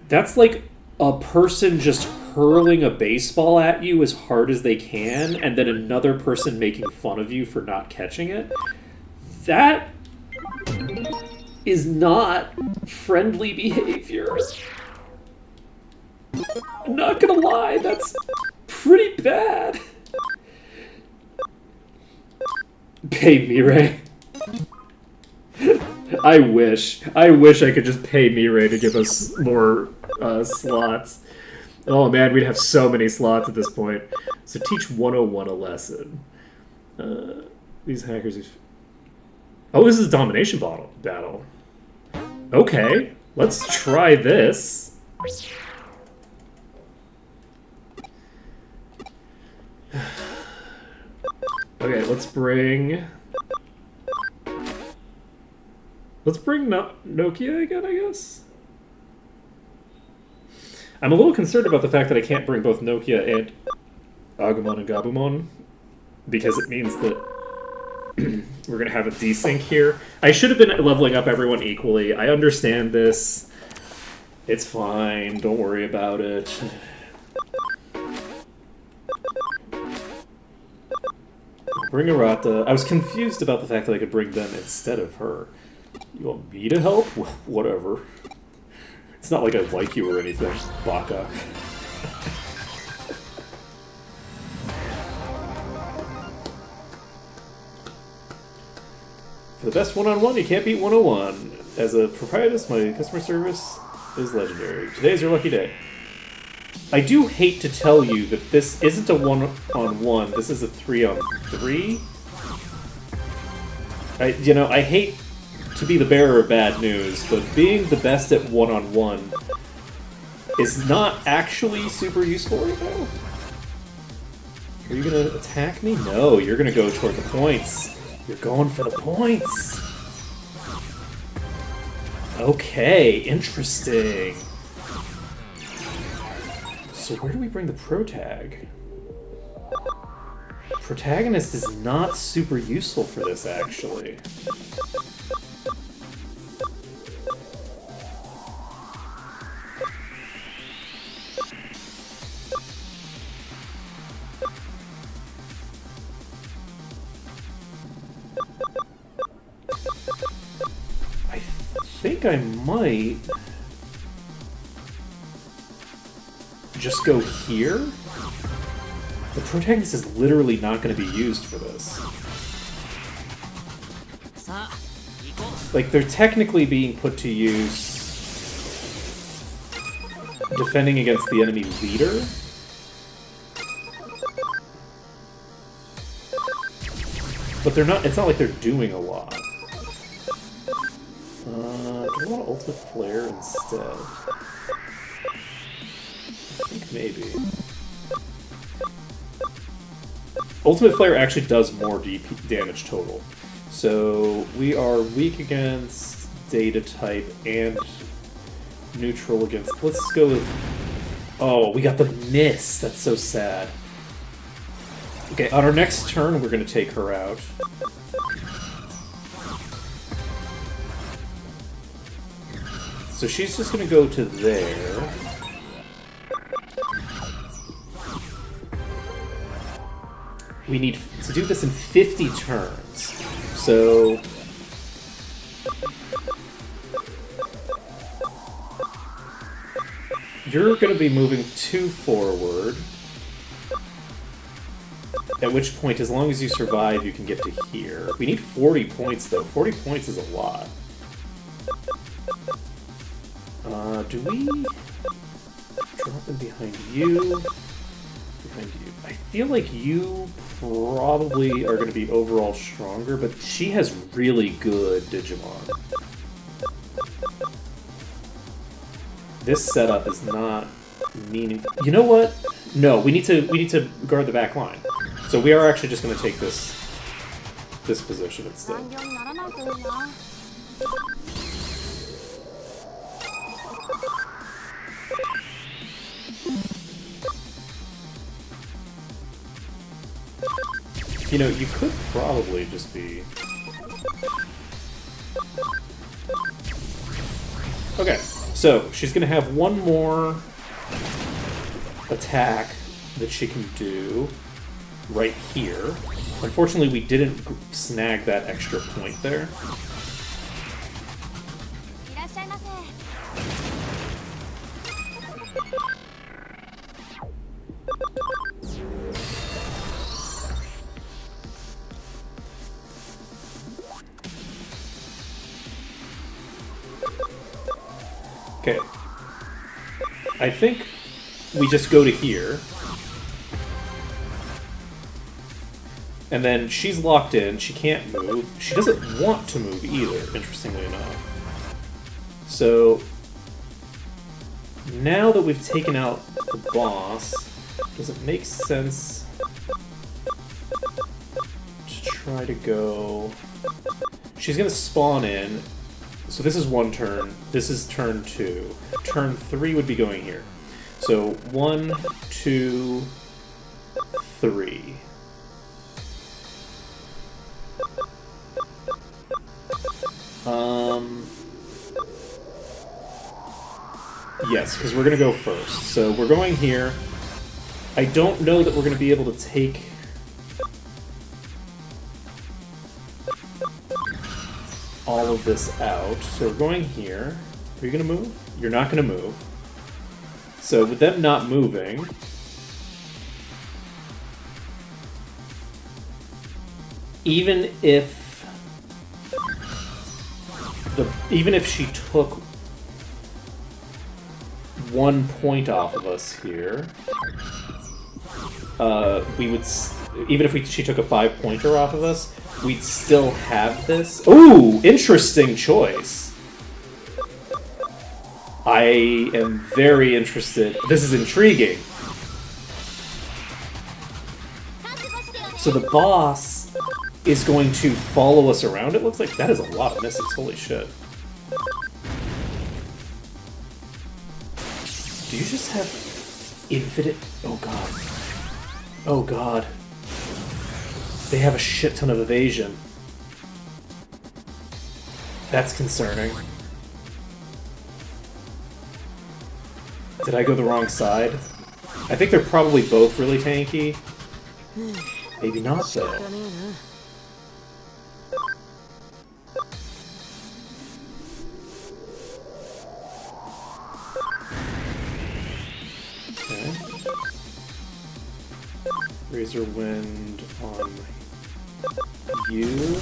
that's like a person just hurling a baseball at you as hard as they can, and then another person making fun of you for not catching it. That is not friendly behavior. I'm not gonna lie, that's pretty bad. Pay Mirai. I wish I could just pay Mirai to give us more slots. Oh man, we'd have so many slots at this point. So teach 101 a lesson. These hackers... Oh, this is a domination battle. Okay, let's try this. Okay, let's bring Nokia again, I guess? I'm a little concerned about the fact that I can't bring both Nokia and Agumon and Gabumon, because it means that we're going to have a desync here. I should have been leveling up everyone equally. I understand this. It's fine. Don't worry about it. Bring Arata. I was confused about the fact that I could bring them instead of her. You want me to help? Well, whatever. It's not like I like you or anything, Baka. For the best one-on-one, you can't beat 101. As a proprietress, my customer service is legendary. Today's your lucky day. I do hate to tell you that this isn't a one-on-one, this is a 3-on-3. I hate to be the bearer of bad news, but being the best at one-on-one is not actually super useful right now. Are you gonna attack me? No, you're gonna go toward the points. You're going for the points. Okay, interesting. So where do we bring the protag? Protagonist is not super useful for this, actually. I think I might just go here. The protagonist is literally not going to be used for this. Like, they're technically being put to use defending against the enemy leader. But they're not, it's not like they're doing a lot. Do I want Ultimate Flare instead? I think maybe. Ultimate Flare actually does more damage total. So we are weak against Data type and neutral against... Let's go with... Oh, we got the miss. That's so sad. Okay, on our next turn, we're going to take her out. So she's just going to go to there. We need to do this in 50 turns. So... You're going to be moving 2 forward. At which point, as long as you survive, you can get to here. We need 40 points, though. 40 points is a lot. Do we drop in behind you? Behind you. I feel like you probably are going to be overall stronger, but she has really good Digimon. This setup is not meaningful. You know what? No, we need to guard the back line. So we are actually just going to take this position instead. You know, you could probably just be... Okay, so she's going to have one more attack that she can do right here. Unfortunately, we didn't snag that extra point there. Okay. I think we just go to here. And then she's locked in, she can't move. She doesn't want to move either, interestingly enough. So, now that we've taken out the boss, does it make sense to try to go... She's gonna spawn in. So this is one turn, this is turn 2. Turn 3 would be going here. So 1, 2, 3. Yes, because we're going to go first. So we're going here. I don't know that we're going to be able to take... all of this out. So we're going here. Are you going to move? You're not going to move. So with them not moving... Even if she took 1 point off of us here, we would... Even if she took a 5-pointer off of us, we'd still have this. Ooh, interesting choice. I am very interested. This is intriguing. So the boss is going to follow us around, it looks like. That is a lot of misses, holy shit. Do you just have infinite... Oh god. Oh god. They have a shit ton of evasion. That's concerning. Did I go the wrong side? I think they're probably both really tanky. Maybe not, though. Okay. Razor Wind on you.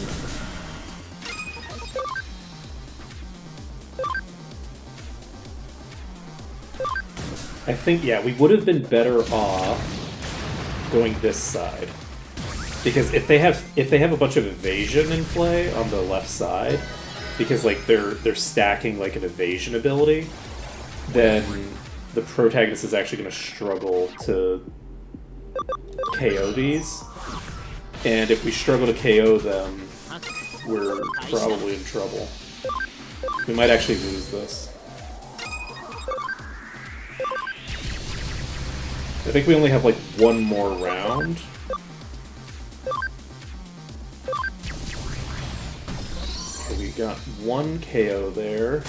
I think, yeah, we would have been better off going this side. Because if they have a bunch of evasion in play on the left side, because like they're stacking like an evasion ability, then the protagonist is actually going to struggle to KO these. And if we struggle to KO them, we're probably in trouble. We might actually lose this. I think we only have like one more round. Okay, we got one KO there.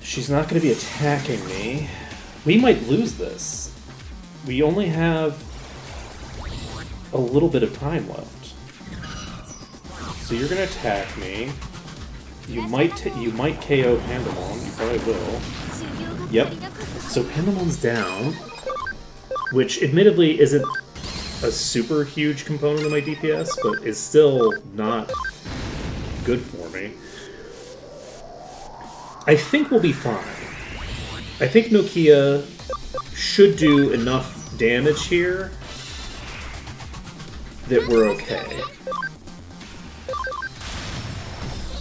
She's not going to be attacking me. We might lose this. We only have a little bit of time left. So you're going to attack me. You might KO Pandemon. You probably will. Yep. So Pandemon's down, which admittedly isn't a super huge component of my DPS, but is still not good for me. I think we'll be fine. I think Nokia should do enough damage here that we're okay.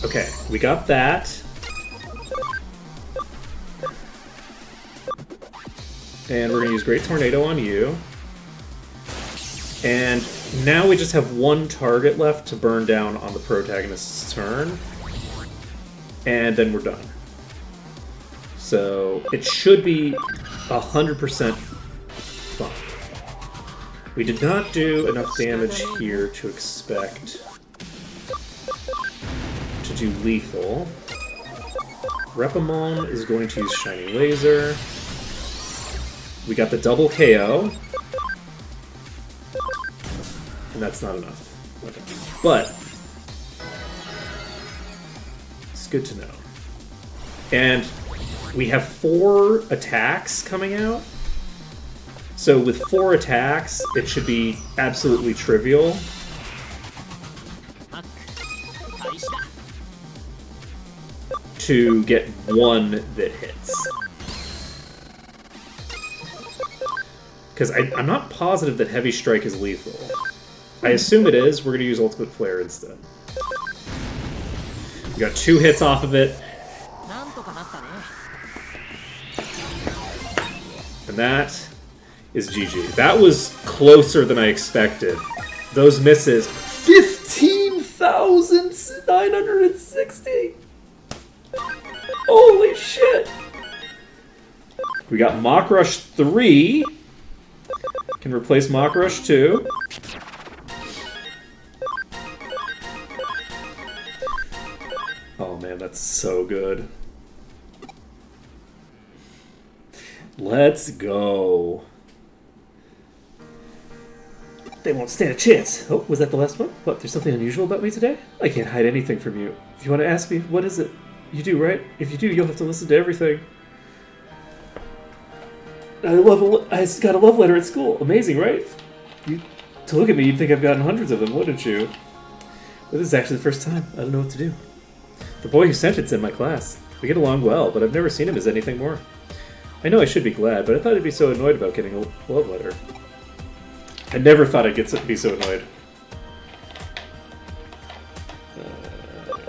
Okay, we got that. And we're going to use Great Tornado on you. And now we just have one target left to burn down on the protagonist's turn. And then we're done. So it should be 100% fine. We did not do enough damage here to expect to do lethal. Repamon is going to use Shiny Laser. We got the double KO. And that's not enough. Okay. But it's good to know. And we have 4 attacks coming out. So with 4 attacks, it should be absolutely trivial. To get one that hits. Because I'm not positive that Heavy Strike is lethal. I assume it is. We're going to use Ultimate Flare instead. We got 2 hits off of it. And that is GG. That was closer than I expected. Those misses. 15,960! Holy shit! We got Mach Rush 3. Can replace Mach Rush 2. Oh man, that's so good. Let's go. They won't stand a chance. Oh, was that the last one? What, there's something unusual about me today? I can't hide anything from you. If you want to ask me, what is it? You do, right? If you do, you'll have to listen to everything. I got a love letter at school. Amazing, right? To look at me, you'd think I've gotten hundreds of them, wouldn't you? But this is actually the first time. I don't know what to do. The boy who sent it's in my class. We get along well, but I've never seen him as anything more. I know I should be glad, but I thought I'd be so annoyed about getting a love letter. I never thought I'd be so annoyed.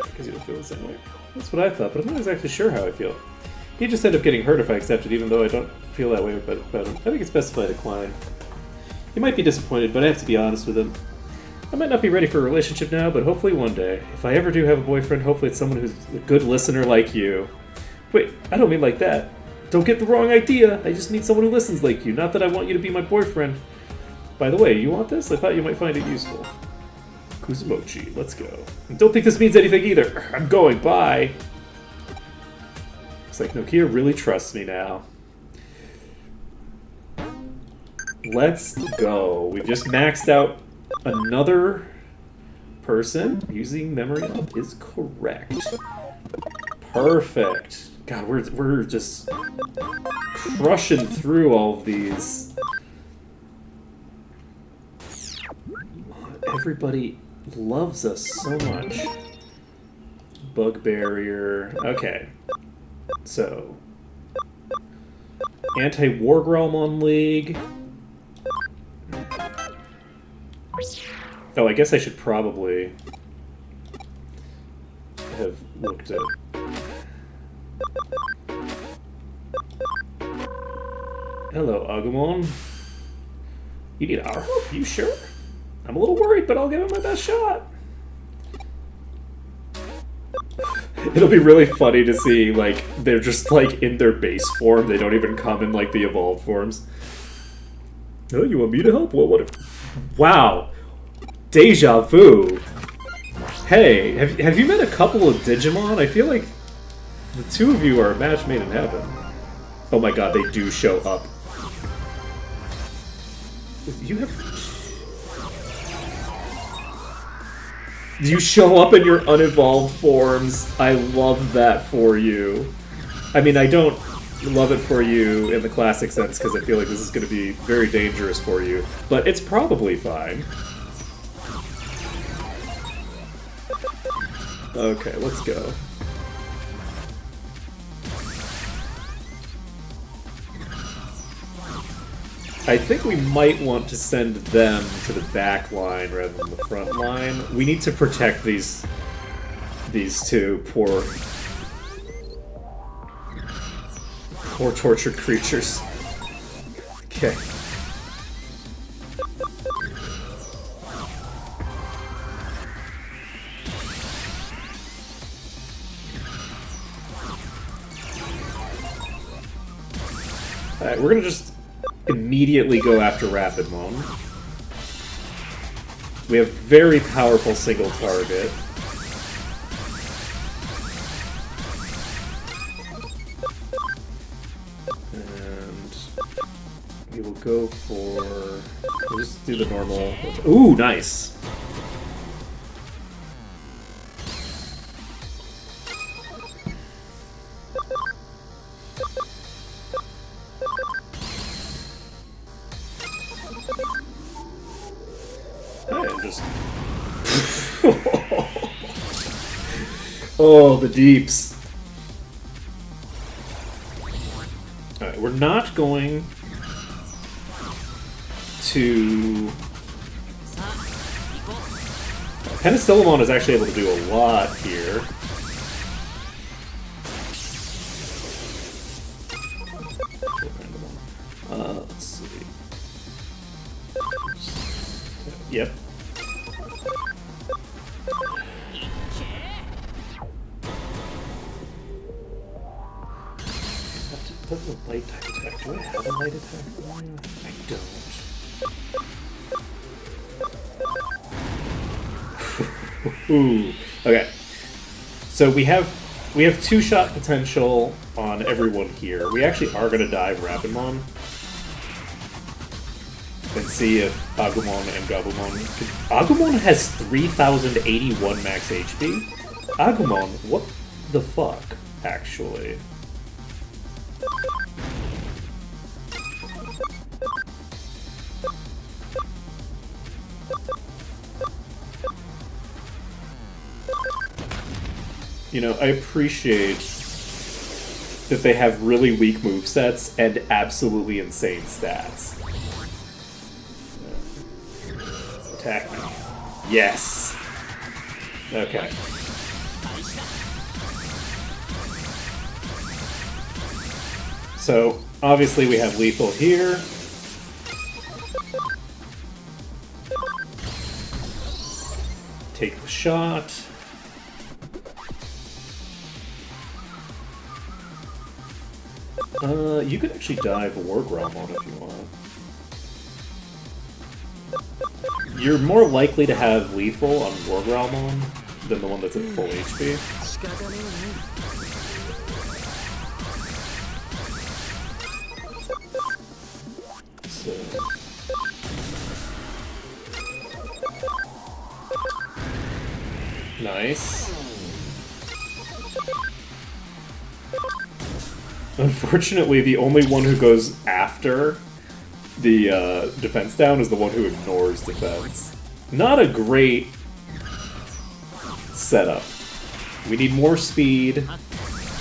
Because you don't feel the same way. That's what I thought, but I'm not exactly sure how I feel. He'd just end up getting hurt if I accepted, even though I don't feel that way about him. I think it's best if I decline. He might be disappointed, but I have to be honest with him. I might not be ready for a relationship now, but hopefully one day. If I ever do have a boyfriend, hopefully it's someone who's a good listener like you. Wait, I don't mean like that. Don't get the wrong idea. I just need someone who listens like you, not that I want you to be my boyfriend. By the way, you want this? I thought you might find it useful. Kuzumochi, let's go. And don't think this means anything either. I'm going, bye. Looks like Nokia really trusts me now. Let's go. We've just maxed out another person. Using memory up is correct. Perfect. God, we're just crushing through all of these. Everybody loves us so much. Bug barrier. Okay. So, Anti-Wargrealmon League. Oh, I guess I should probably have looked at... Hello, Agumon. You need our help? You sure? I'm a little worried, but I'll give it my best shot. It'll be really funny to see, like, they're just, like, in their base form. They don't even come in, like, the evolved forms. Oh, you want me to help? What? Wow. Deja vu. Hey, have you met a couple of Digimon? I feel like the two of you are a match made in heaven. Oh my god, they do show up. You have... You show up in your unevolved forms. I love that for you. I mean, I don't love it for you in the classic sense, because I feel like this is going to be very dangerous for you. But it's probably fine. Okay, let's go. I think we might want to send them to the back line rather than the front line. We need to protect these two poor tortured creatures. Okay. Alright, we're gonna just immediately go after Rapidmon. We have very powerful single target. And we will go for... We'll just do the normal... Ooh, nice! Oh, the deeps. Alright, we're not going to... Penicillamon is actually able to do a lot here. Let's see. Yep. What's a light type attack? Do I have a light attack? I don't. Ooh. Okay. So we have two-shot potential on everyone here. We actually are going to dive Rapidmon and see if Agumon and Gabumon Agumon has 3,081 max HP? Agumon, what the fuck, actually? You know, I appreciate that they have really weak movesets and absolutely insane stats. Attack me. Yes! Okay. So, obviously we have lethal here. Take the shot. You could actually dive Wargreymon if you want. You're more likely to have lethal on Wargreymon than the one that's at full HP. So... Nice. Unfortunately, the only one who goes after the defense down is the one who ignores defense. Not a great setup. We need more speed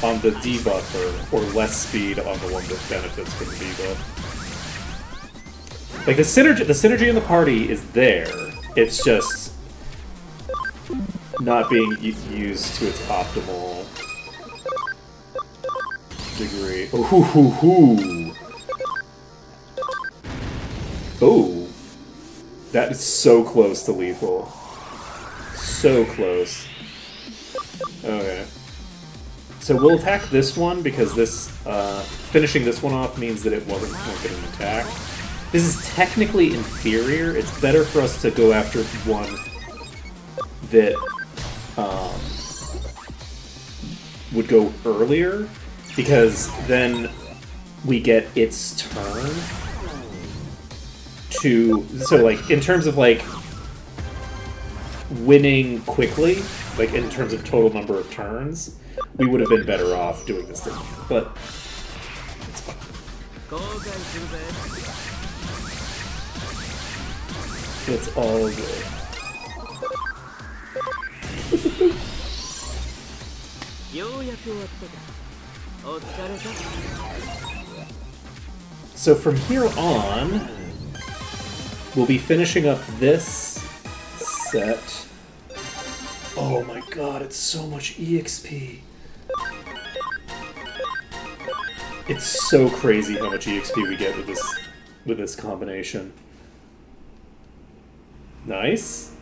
on the debuffer, or less speed on the one that benefits from the debuff. Like, the synergy in the party is there. It's just not being used to its optimal degree. Ooh. Ooh. That is so close to lethal. So close. Okay. So we'll attack this one because this finishing this one off means that it won't get an attack. This is technically inferior. It's better for us to go after one that would go earlier, because then we get its turn to... So, like, in terms of, like, winning quickly, like, in terms of total number of turns, we would have been better off doing this thing. But it's fine. It's all good. So from here on, we'll be finishing up this set. Oh my god, it's so much EXP. It's so crazy how much EXP we get with this combination. Nice.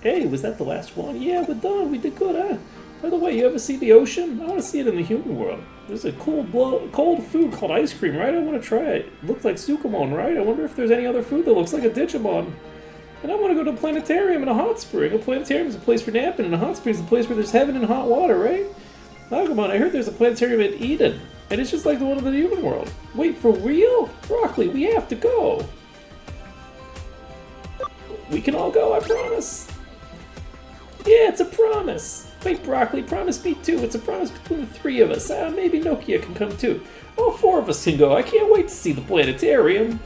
Hey, was that the last one? Yeah, we're done. We did good, huh? By the way, you ever see the ocean? I want to see it in the human world. There's a cold food called ice cream, right? I want to try it. It looks like Takomon, right? I wonder if there's any other food that looks like a Digimon. And I want to go to a planetarium and a hot spring. A planetarium is a place for napping, and a hot spring is a place where there's heaven and hot water, right? Takomon, I heard there's a planetarium in Eden, and it's just like the one in the human world. Wait, for real? Broccoli, we have to go. We can all go, I promise. Yeah, it's a promise. Wait, Broccoli, promise me too. It's a promise between the three of us. Maybe Nokia can come too. All four of us can go. I can't wait to see the planetarium.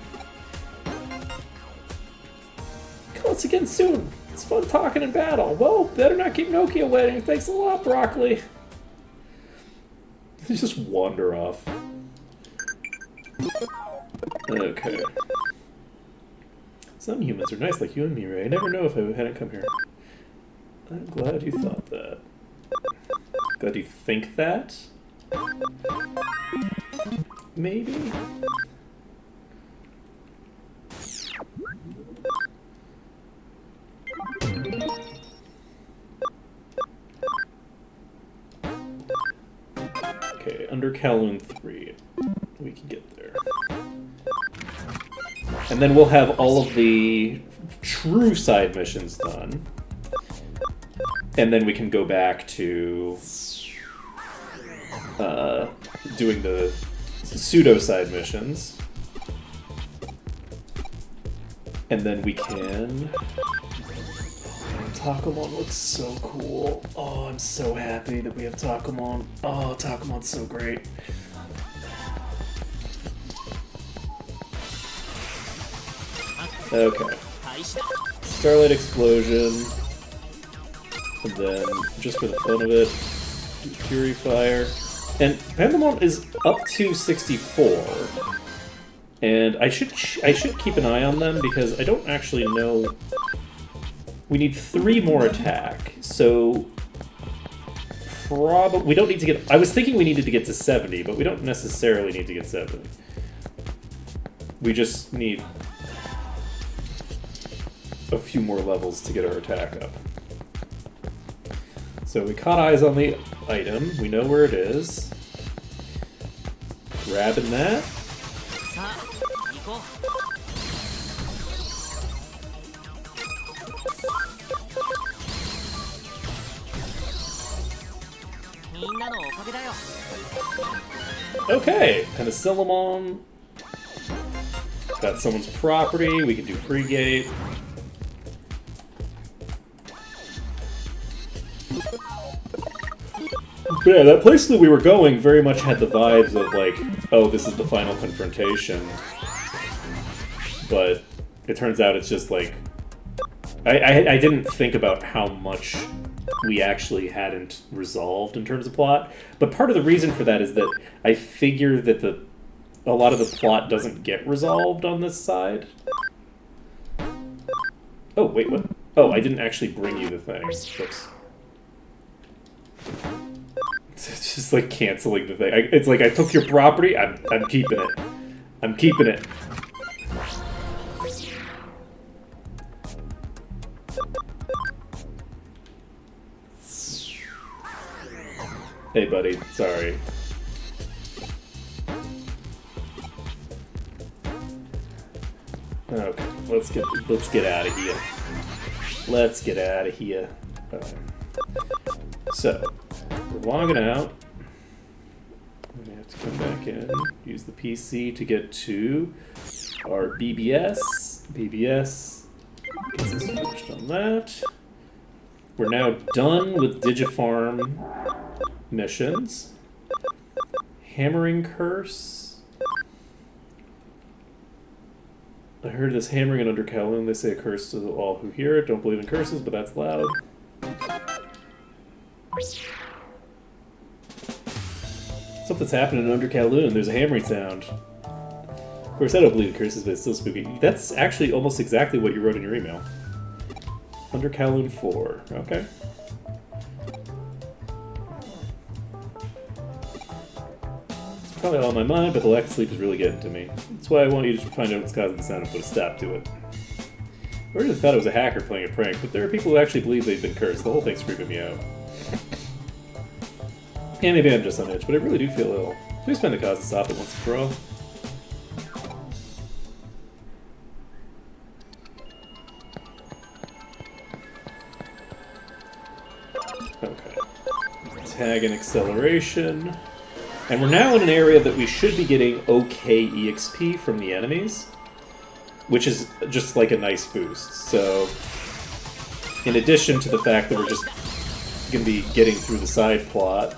Call us again soon. It's fun talking in battle. Well, better not keep Nokia waiting. Thanks a lot, Broccoli. You just wander off. Okay. Some humans are nice like you and me, Ray. I never know if I hadn't come here. I'm glad you thought that. Glad you think that? Maybe? Okay, under Kowloon 3. We can get there. And then we'll have all of the true side missions done. And then we can go back to doing the pseudo side missions. And then we can... Takomon looks so cool. Oh, I'm so happy that we have Takomon. Oh, Takomon's so great. Okay. Starlight Explosion. And then, just for the fun of it, Fury Fire. And Pandemon is up to 64. And I should keep an eye on them because I don't actually know... We need 3 more attack, so... Probably... We don't need to get... I was thinking we needed to get to 70, but we don't necessarily need to get 70. We just need a few more levels to get our attack up. So we caught eyes on the item. We know where it is. Grabbing that. Okay, Penicillamon. That's someone's property. We can do free gate. But yeah, that place that we were going very much had the vibes of like, oh, this is the final confrontation. But it turns out it's just like... I didn't think about how much we actually hadn't resolved in terms of plot. But part of the reason for that is that I figure that a lot of the plot doesn't get resolved on this side. Oh, wait, what? Oh, I didn't actually bring you the thing. Whoops. It's just like canceling the thing. It's like I took your property. I'm keeping it. I'm keeping it. Hey, buddy. Sorry. Okay, let's get out of here. Let's get out of here. So, we're logging out. We're gonna have to come back in, use the PC to get to our BBS. BBS gets us finished on that. We're now done with Digifarm missions. Hammering Curse. I heard this hammering in Under Kowloon. They say a curse to all who hear it. Don't believe in curses, but that's loud. Something's happening in Under Kowloon. There's a hammering sound. Of course, I don't believe in curses, but it's still spooky. That's actually almost exactly what you wrote in your email. Under Kowloon 4. Okay. Probably all on my mind, but the lack of sleep is really getting to me. That's why I want you to find out what's causing the sound and put a stop to it. I originally thought it was a hacker playing a prank, but there are people who actually believe they've been cursed. The whole thing's creeping me out. Yeah, maybe I'm just on edge, but I really do feel ill. Please find the cause and stop it once and for all. Okay. Tag and acceleration. And we're now in an area that we should be getting okay EXP from the enemies, which is just like a nice boost. So, in addition to the fact that we're just going to be getting through the side plot,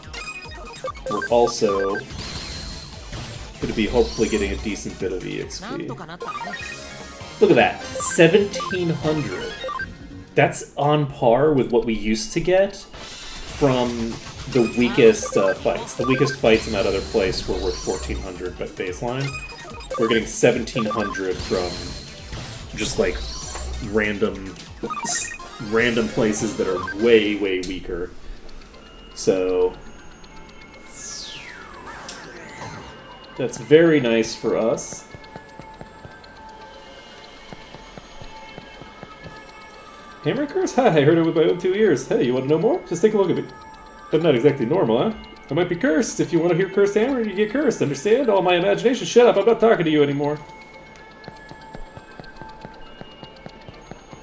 we're also going to be hopefully getting a decent bit of EXP. Look at that, 1,700. That's on par with what we used to get from the weakest fights. The weakest fights in that other place were worth 1,400 but baseline. We're getting 1,700 from just like random places that are way, way weaker. So that's very nice for us. Hammer Curse? Hi, I heard it with my own 2 ears. Hey, you want to know more? Just take a look at me. I'm not exactly normal, huh? I might be cursed. If you want to hear cursed hammer, you get cursed. Understand? All my imagination. Shut up, I'm not talking to you anymore.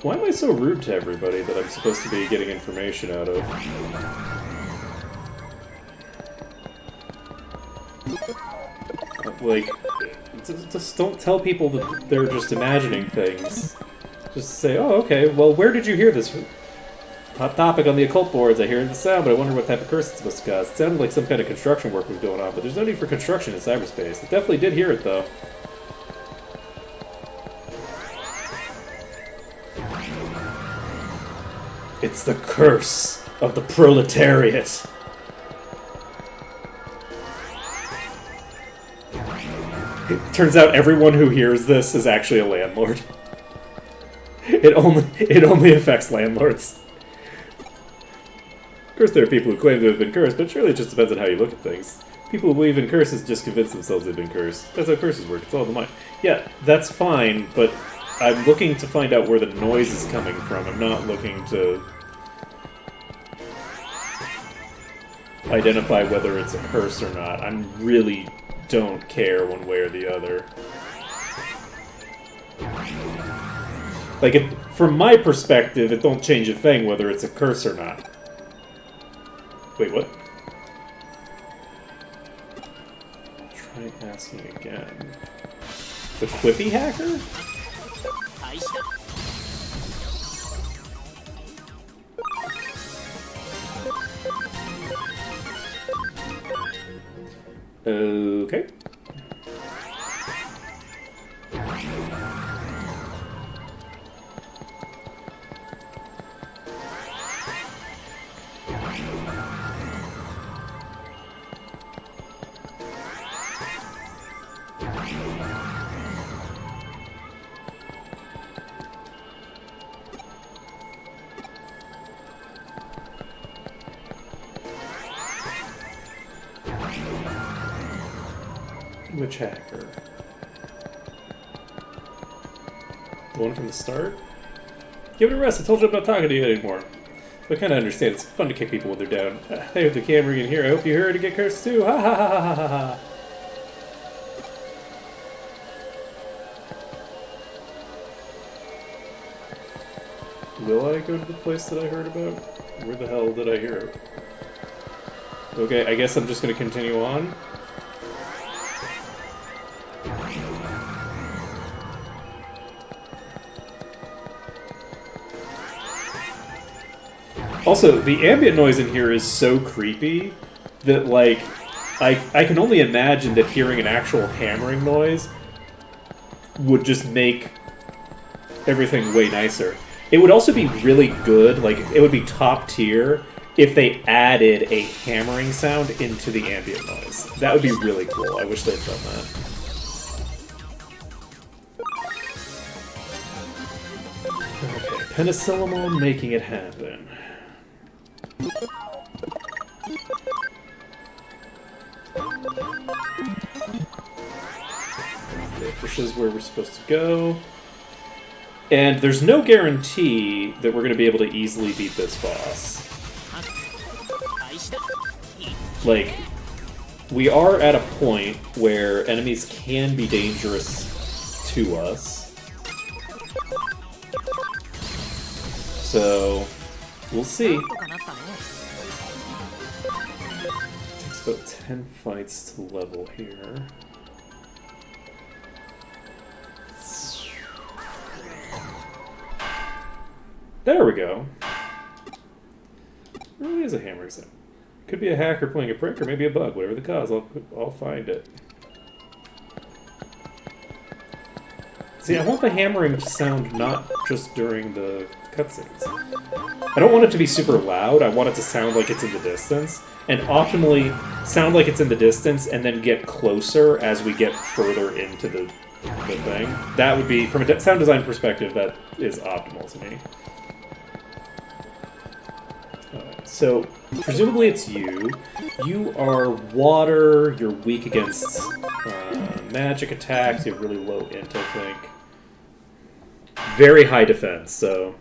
Why am I so rude to everybody that I'm supposed to be getting information out of? Like, just don't tell people that they're just imagining things. Just say, oh, okay, well, where did you hear this? Hot topic on the occult boards. I hear the sound, but I wonder what type of curse it's supposed to cause. It sounded like some kind of construction work was going on, but there's no need for construction in cyberspace. I definitely did hear it, though. It's the curse of the proletariat. It turns out everyone who hears this is actually a landlord. It only affects landlords. Of course, there are people who claim to have been cursed, but surely it just depends on how you look at things. People who believe in curses just convince themselves they've been cursed. That's how curses work. It's all in the mind. Yeah, that's fine, but I'm looking to find out where the noise is coming from. I'm not looking to identify whether it's a curse or not. I really don't care one way or the other. Like, from my perspective, it don't change a thing whether it's a curse or not. Wait, what? Try asking again. The Quippy hacker? Okay. Which hacker? The one from the start? Give it a rest. I told you I'm not talking to you anymore. So I kind of understand. It's fun to kick people when they're down. Hey, with the camera in here. I hope you heard to get cursed too. Ha ha ha ha ha ha. Will I go to the place that I heard about? Where the hell did I hear it? Okay, I guess I'm just going to continue on. Also, the ambient noise in here is so creepy that, like, I can only imagine that hearing an actual hammering noise would just make everything way nicer. It would also be really good, like, it would be top tier if they added a hammering sound into the ambient noise. That would be really cool. I wish they'd done that. Okay, Penicillamon making it happen. Okay, this is where we're supposed to go. And there's no guarantee that we're going to be able to easily beat this boss. Like, we are at a point where enemies can be dangerous to us. So, we'll see. Takes about 10 fights to level here. There we go. It really is a hammering sound. Could be a hacker playing a prank, or maybe a bug. Whatever the cause, I'll find it. See, I want the hammering to sound not just during the cutscenes. I don't want it to be super loud. I want it to sound like it's in the distance, and optimally sound like it's in the distance, and then get closer as we get further into the thing. That would be, from a sound design perspective, that is optimal to me. So, presumably it's you. You are water, you're weak against magic attacks, you have really low int, I think. Very high defense, so...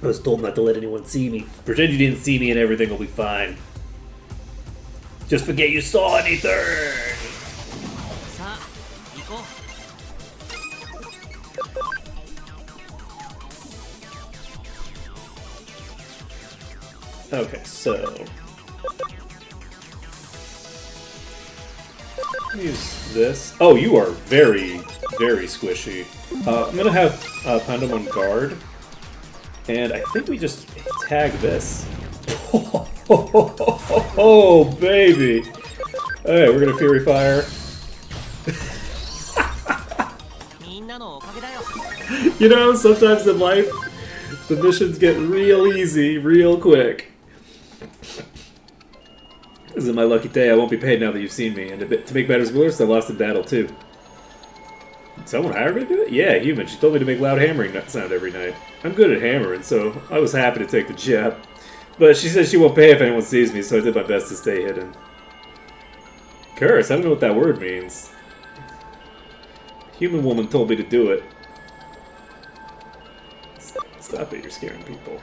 I was told not to let anyone see me. Pretend you didn't see me and everything will be fine. Just forget you saw anything! Okay, so... use this. Oh, you are very, very squishy. I'm gonna have Pandom on guard. And I think we just tag this. Oh, baby! Alright, we're gonna Fury Fire. You know, sometimes in life, the missions get real easy, real quick. This is my lucky day. I won't be paid now that you've seen me. And to make matters worse, I lost in battle, too. Did someone hire me to do it? Yeah, a human. She told me to make loud hammering sound every night. I'm good at hammering, so I was happy to take the job. But she says she won't pay if anyone sees me, so I did my best to stay hidden. Curse? I don't know what that word means. Human woman told me to do it. Stop it, you're scaring people.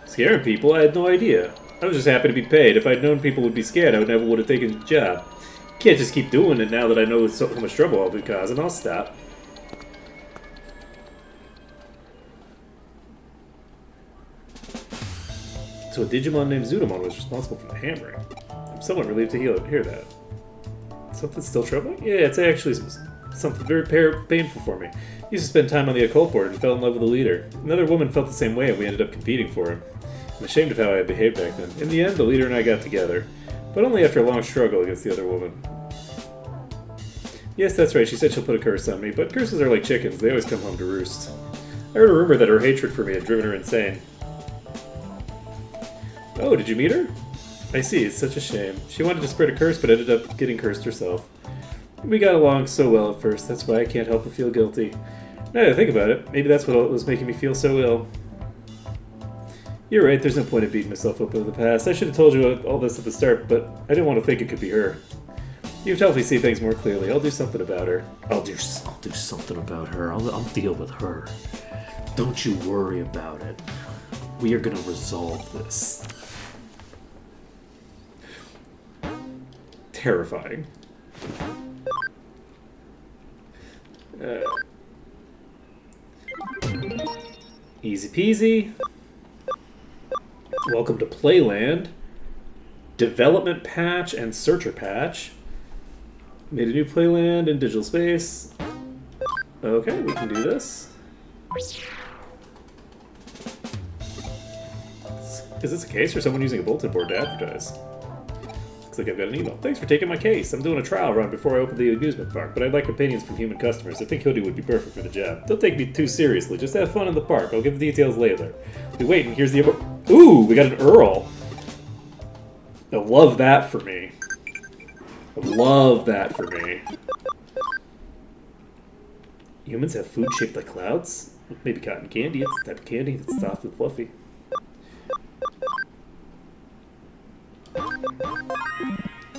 Scaring people? I had no idea. I was just happy to be paid. If I'd known people would be scared, I never would have taken the job. Can't just keep doing it now that I know how much trouble I'll be causing. I'll stop. So a Digimon named Zudamon was responsible for the hammering. I'm somewhat relieved to hear that. Something still troubling? Yeah, it's actually something very painful for me. Used to spend time on the occult board and fell in love with the leader. Another woman felt the same way and we ended up competing for him. I'm ashamed of how I had behaved back then. In the end, the leader and I got together. But only after a long struggle against the other woman. Yes, that's right, she said she'll put a curse on me, but curses are like chickens, they always come home to roost. I heard a rumor that her hatred for me had driven her insane. Oh, did you meet her? I see, it's such a shame. She wanted to spread a curse, but ended up getting cursed herself. We got along so well at first, that's why I can't help but feel guilty. Now that I think about it, maybe that's what was making me feel so ill. You're right, there's no point in beating myself up over the past. I should have told you all this at the start, but I didn't want to think it could be her. You've helped me see things more clearly. I'll do something about her. I'll do something about her. I'll deal with her. Don't you worry about it. We are gonna resolve this. Terrifying. Easy peasy. Welcome to Playland. Development patch and searcher patch. Made a new Playland in digital space. Okay, we can do this. Is this a case or someone using a bulletin board to advertise? Looks like I've got an email. Thanks for taking my case. I'm doing a trial run before I open the amusement park, but I'd like opinions from human customers. I think Hoodie would be perfect for the job. Don't take me too seriously. Just have fun in the park. I'll give the details later. Be waiting. Here's the... Ooh, we got an Earl. I love that for me. I love that for me. Humans have food shaped like clouds? Maybe cotton candy. It's the type of candy that's soft and fluffy.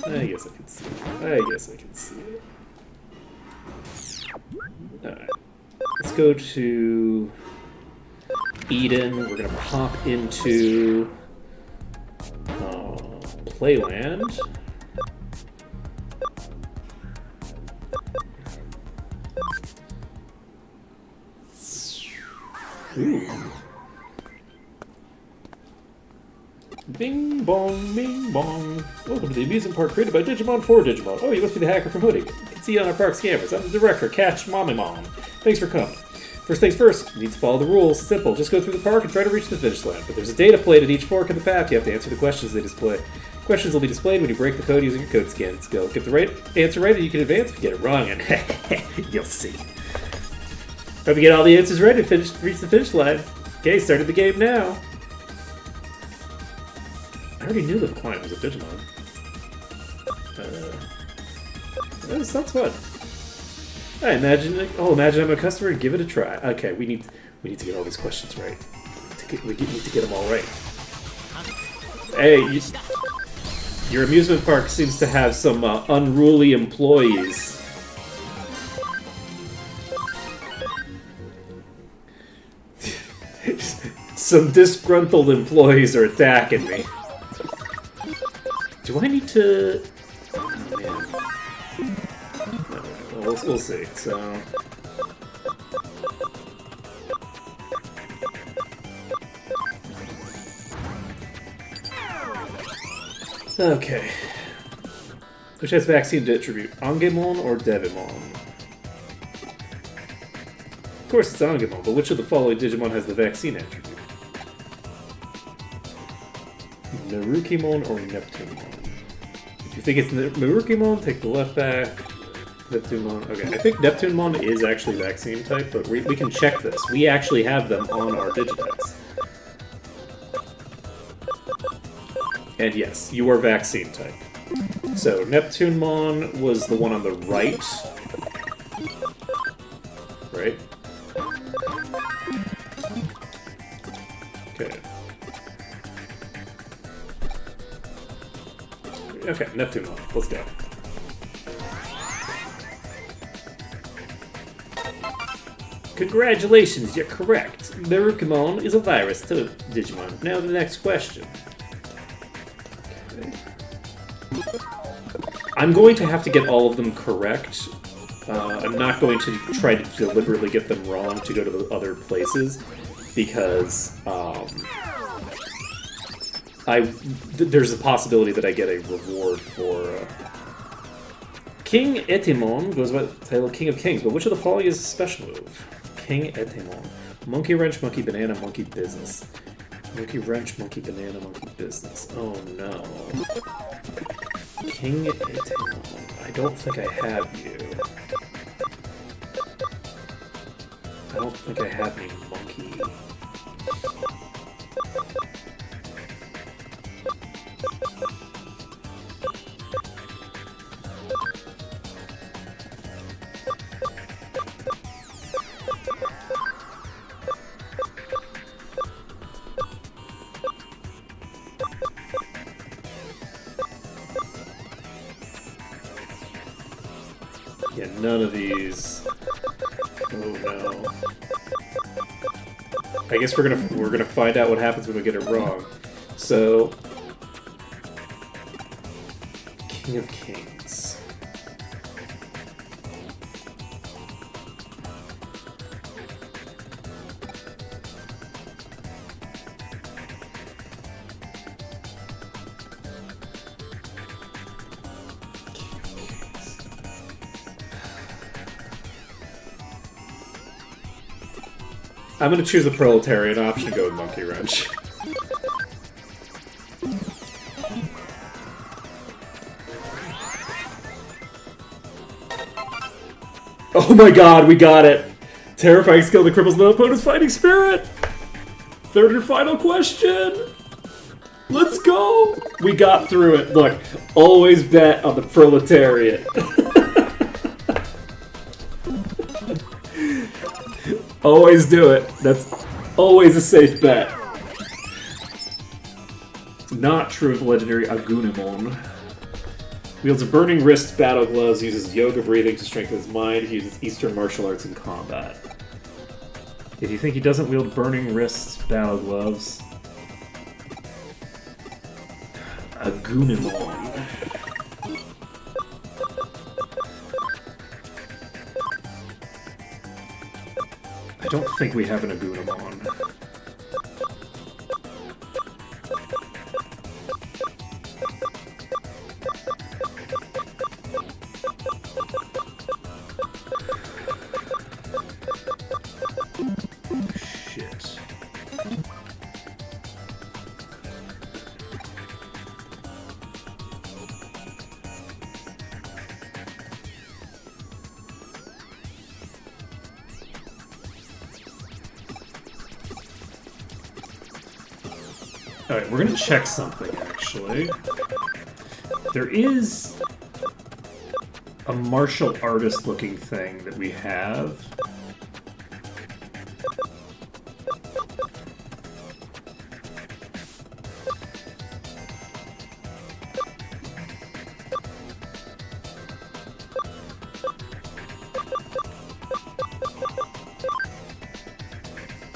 I guess I can see it. Alright. Let's go to Eden. We're gonna pop into Playland. Ooh. Bing bong, bing bong. Welcome to the amusement park created by Digimon for Digimon. Oh, you must be the hacker from Hoodie. You can see you on our park's cameras. I'm the director, Catch Mommy Mom. Thanks for coming. First things first, you need to follow the rules. Simple. Just go through the park and try to reach the finish line. But there's a data plate at each fork in the path. You have to answer the questions they display. Questions will be displayed when you break the code using your code scan skill. Get the right answer right and you can advance. If you get it wrong, and you'll see. Hope you get all the answers right and reach the finish line. Okay, started the game now. I already knew that the client was a Digimon. That sounds fun. Imagine I'm a customer and give it a try. Okay, we need to get all these questions right. We need to get them all right. Hey, your amusement park seems to have some unruly employees. Some disgruntled employees are attacking me. Do I need to... Oh, man. We'll see, so... Okay. Which has vaccine to attribute? Angemon or Devimon? Of course it's Angemon, but which of the following Digimon has the vaccine attribute? Narukimon or Neptunemon? If you think it's Narukimon, take the left back. Neptunemon. Okay, I think Neptunemon is actually vaccine type, but we can check this. We actually have them on our Digitex. And yes, you are vaccine type. So, Neptunemon was the one on the right. Right? Okay. Okay, Neptunemon. Let's go. Congratulations, you're correct. Narukimon is a virus to Digimon. Now the next question. Okay. I'm going to have to get all of them correct. I'm not going to try to deliberately get them wrong to go to the other places, because there's a possibility that I get a reward for... King Etemon goes by the title King of Kings, but which of the following is a special move? King Etemon. Monkey Wrench, Monkey Banana, Monkey Business. Monkey Wrench, Monkey Banana, Monkey Business. Oh no. King Etemon. I don't think I have you. I don't think I have any monkey. None of these. Oh no. I guess we're gonna find out what happens when we get it wrong. So, King of Kings. I'm gonna choose the proletarian option and go with Monkey Wrench. Oh my god, we got it! Terrifying skill that cripples no opponent's fighting spirit! Third and final question! Let's go! We got through it. Look, always bet on the proletariat. Always do it. That's always a safe bet. Not true of the legendary Agunimon. Wields a burning wrist battle gloves, uses yoga breathing to strengthen his mind, he uses Eastern martial arts in combat. If you think he doesn't wield burning wrist battle gloves... Agunimon. I don't think we have an Agunimon. Shit. Alright, we're gonna check something, actually. There is a martial artist looking thing that we have.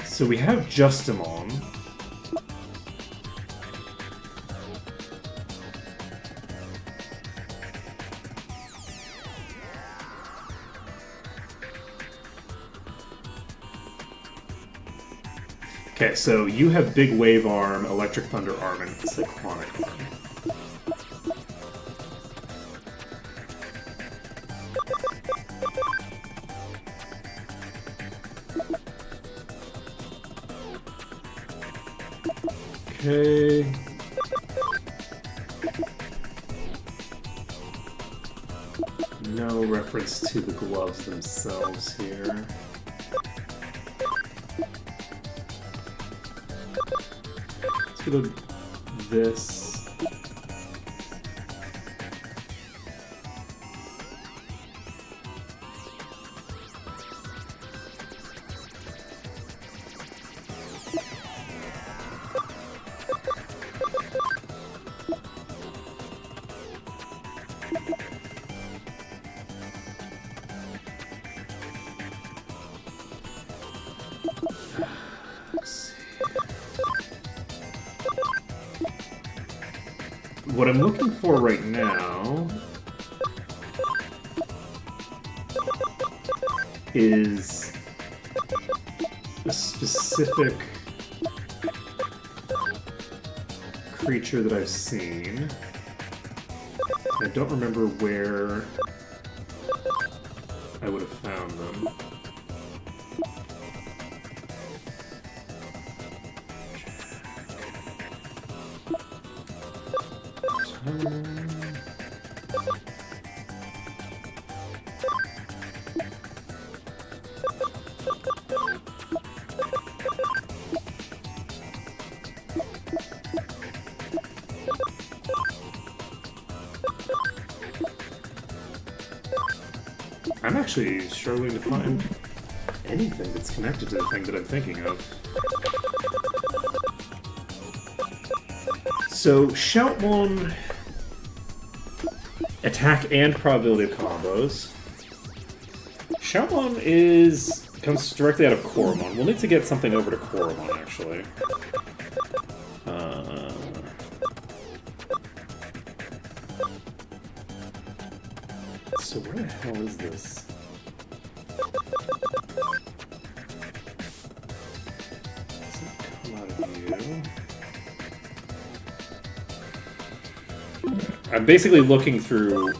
So we have Justimon. Okay, so you have Big Wave Arm, Electric Thunder Arm, and Cyclonic Arm. Okay. No reference to the gloves themselves here. Let's go to this. What I'm looking for right now is a specific creature that I've seen. I don't remember where I would have found them. I'm actually struggling to find anything that's connected to the thing that I'm thinking of. So, Shoutmon, attack and probability of combos. Xiaomon comes directly out of Koromon. We'll need to get something over to Koromon, actually. So where the hell is this? Doesn't come out of you. I'm basically looking through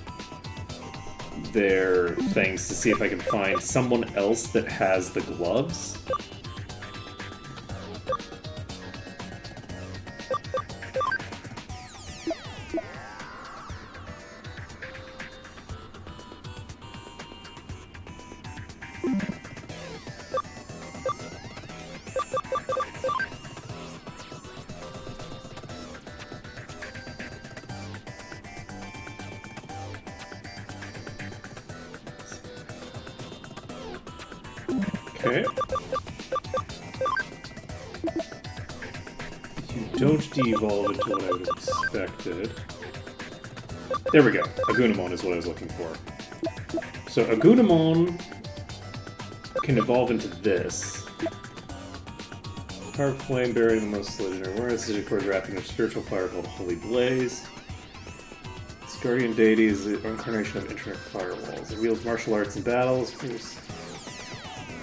their things to see if I can find someone else that has the gloves. Okay. You don't de-evolve into what I would have expected. There we go. Agunamon is what I was looking for. So Agunamon can evolve into this. Carved flame buried in the most legendary words. This is cord wrapping of spiritual fire called Holy Blaze. This guardian deity is the incarnation of internet firewalls. It wields martial arts and battles.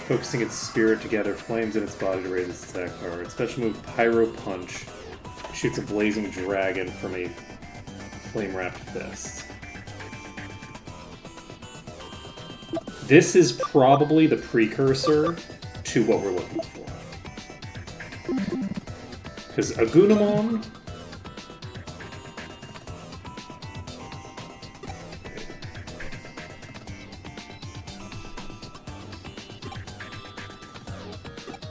Focusing its spirit to gather flames in its body to raise its attack power. Its special move, Pyro Punch, shoots a blazing dragon from a flame-wrapped fist. This is probably the precursor to what we're looking for. Because Agunamon...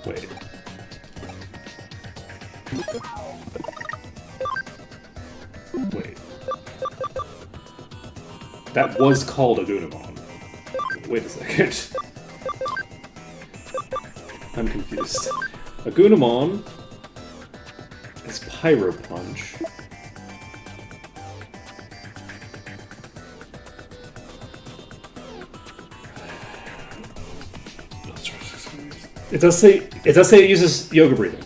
Wait. Wait. That was called Agunamon. Wait a second. I'm confused. Agunamon is Pyro Punch. It does say it uses yoga breathing.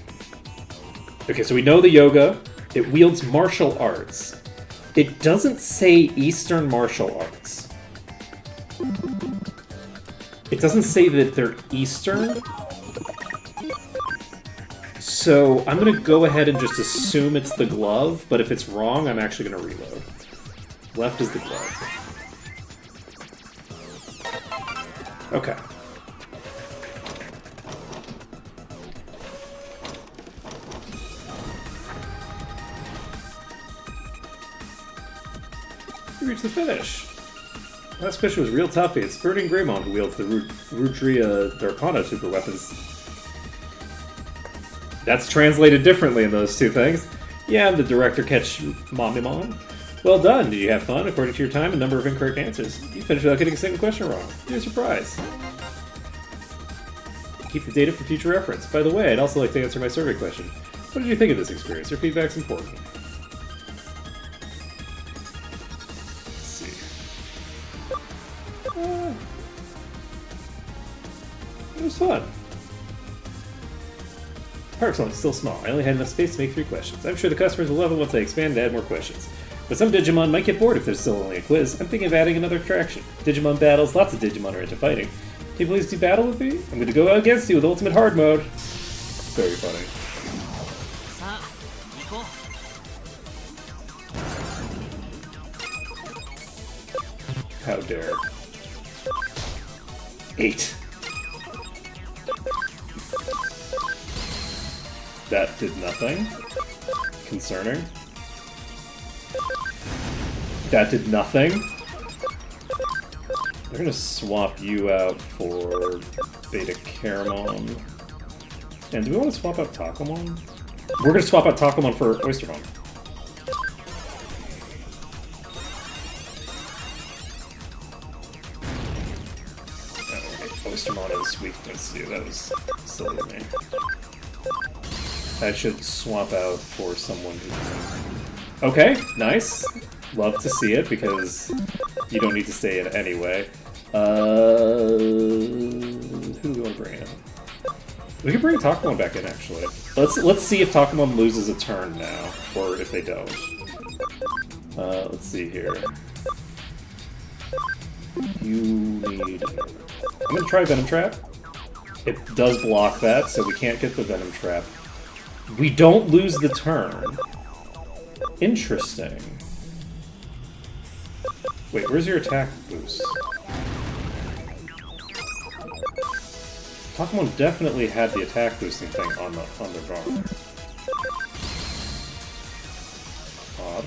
Okay, so we know the yoga. It wields martial arts. It doesn't say Eastern martial arts. It doesn't say that they're Eastern. So I'm gonna go ahead and just assume it's the glove, but if it's wrong, I'm actually gonna reload. Left is the glove. Okay. We reached the finish. Last question was real toughy. It's Burning Greymon who wields the Rudria Darpana super weapons. That's translated differently in those two things. Yeah, I'm the director catch Momimon. Well done. Did you have fun? According to your time and number of incorrect answers, you finished without getting a single question wrong. Here's your prize. Keep the data for future reference. By the way, I'd also like to answer my survey question. What did you think of this experience? Your feedback's important. It was fun. Park Zone's still small. I only had enough space to make 3 questions. I'm sure the customers will love it once I expand and add more questions. But some Digimon might get bored if there's still only a quiz. I'm thinking of adding another attraction. Digimon battles. Lots of Digimon are into fighting. Can you please do battle with me? I'm going to go out against you with Ultimate Hard Mode. Very funny. How dare. 8. That did nothing. Concerning. That did nothing. We're gonna swap you out for Beta Caramon. And do we want to swap out Takomon? We're gonna swap out Takomon for Oystermon. Oystermon is weakness, dude. That was silly of me. I should swap out for someone who can... Okay, nice. Love to see it, because you don't need to stay in anyway. We can bring Takomon back in, actually. Let's see if Takomon loses a turn now, or if they don't. Let's see here. You need... I'm gonna try Venom Trap. It does block that, so we can't get the Venom Trap. We don't lose the turn. Interesting. Wait, where's your attack boost? Takomon definitely had the attack boosting thing on their bar. Odd.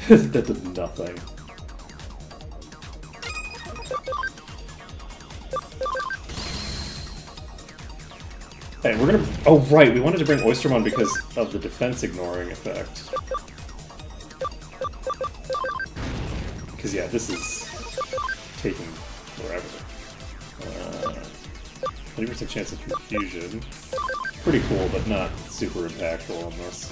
That did nothing. Hey, we're gonna... Oh, right, we wanted to bring Oystermon because of the defense ignoring effect. Because, yeah, this is taking forever. 20% chance of confusion. Pretty cool, but not super impactful on this.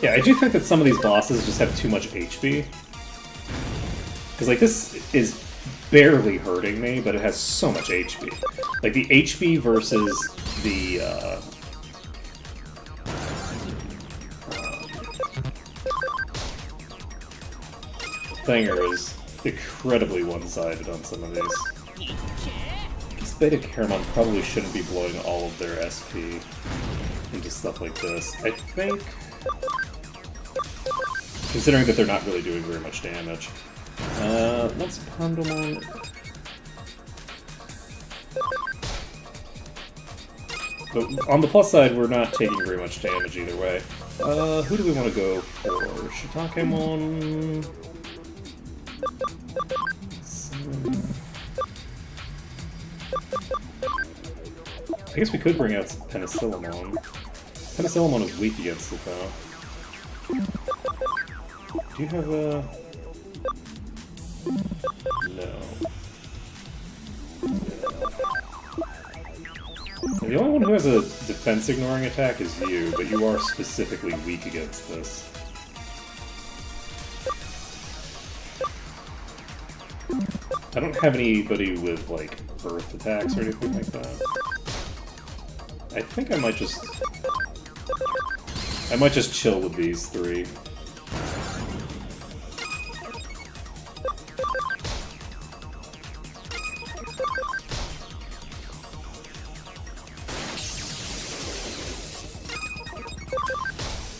Yeah, I do think that some of these bosses just have too much HP. Because, like, this is barely hurting me, but it has so much HP. Like, the HP versus the, Thinger is incredibly one-sided on some of these. This Beta Caramon probably shouldn't be blowing all of their SP into stuff like this. I think... Considering that they're not really doing very much damage. Let's Pandomon. But on the plus side, we're not taking very much damage either way. Who do we want to go for? Takomon. I guess we could bring out Penicillamon. Penicillamon is weak against it, though. Do you have a... No. And the only one who has a defense-ignoring attack is you, but you are specifically weak against this. I don't have anybody with, like, earth attacks or anything like that. I think I might just... I might just chill with these three.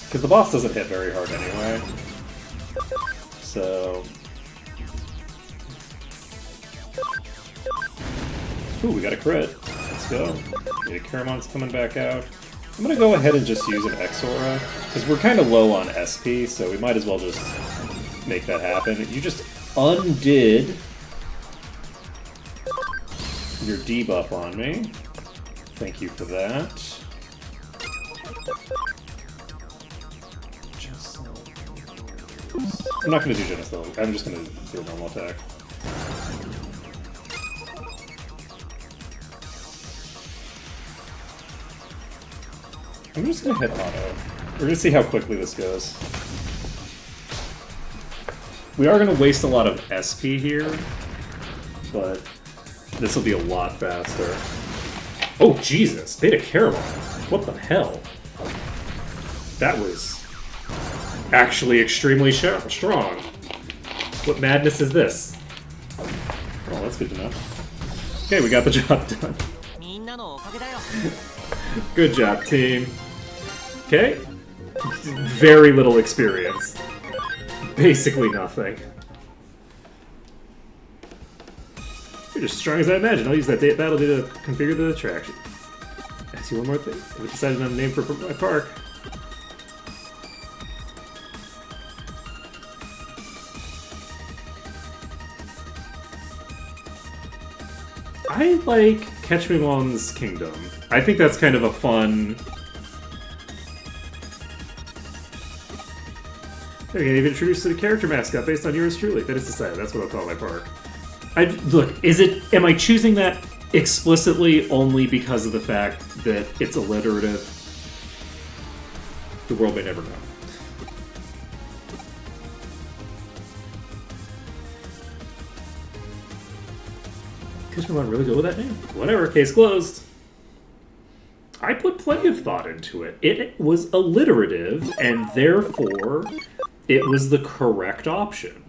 Because the boss doesn't hit very hard anyway. So... Ooh, we got a crit. Let's go. Yeah, Caramon's coming back out. I'm gonna go ahead and just use an Exora, because we're kind of low on SP, so we might as well just make that happen. You just undid your debuff on me. Thank you for that. I'm not gonna do Genesis. I'm just gonna do a normal attack. I'm just gonna hit auto. We're gonna see how quickly this goes. We are gonna waste a lot of SP here, but this will be a lot faster. Oh, Jesus! Beta Caramon! What the hell? That was actually extremely strong. What madness is this? Oh, that's good to know. Okay, we got the job done. Good job, team. Okay. Very little experience. Basically nothing. You're just as strong as I imagined. I'll use that battle data to configure the attraction. Ask you one more thing. We decided on a name for my park. I like Catch Me One's Kingdom. I think that's kind of a fun... Okay, they've introduced a character mascot based on yours truly. That is decided. That's what I'll call my park. Look, am I choosing that explicitly only because of the fact that it's alliterative? The world may never know. Could someone really go with that name? Whatever, case closed. I put plenty of thought into it. It was alliterative, and therefore, it was the correct option.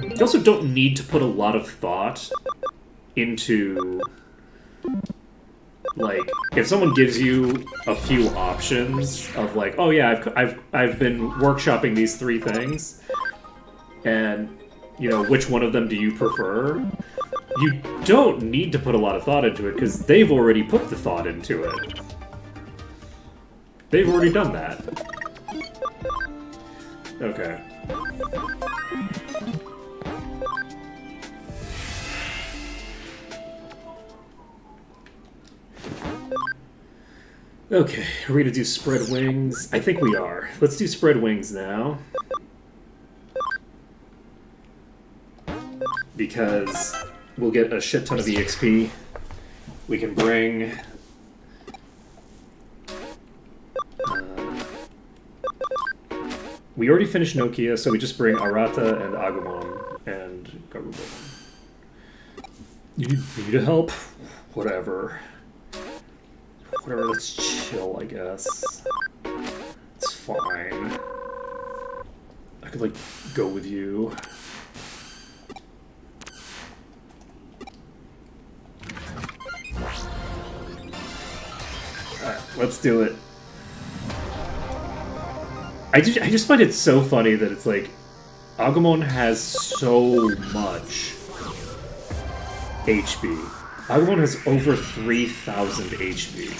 You also don't need to put a lot of thought into, like, if someone gives you a few options of like, oh yeah, I've been workshopping these 3 things, and you know, which one of them do you prefer? You don't need to put a lot of thought into it because they've already put the thought into it. They've already done that. Okay. Okay, are we gonna do spread wings? I think we are. Let's do spread wings now. Because we'll get a shit ton of EXP. We can bring... we already finished Nokia, so we just bring Arata and Agumon and Garuba. You need help? Whatever. Whatever, let's chill, I guess. It's fine. I could, like, go with you. Alright, let's do it. I just find it so funny that it's like, Agumon has so much HP. Agumon has over 3,000 HP.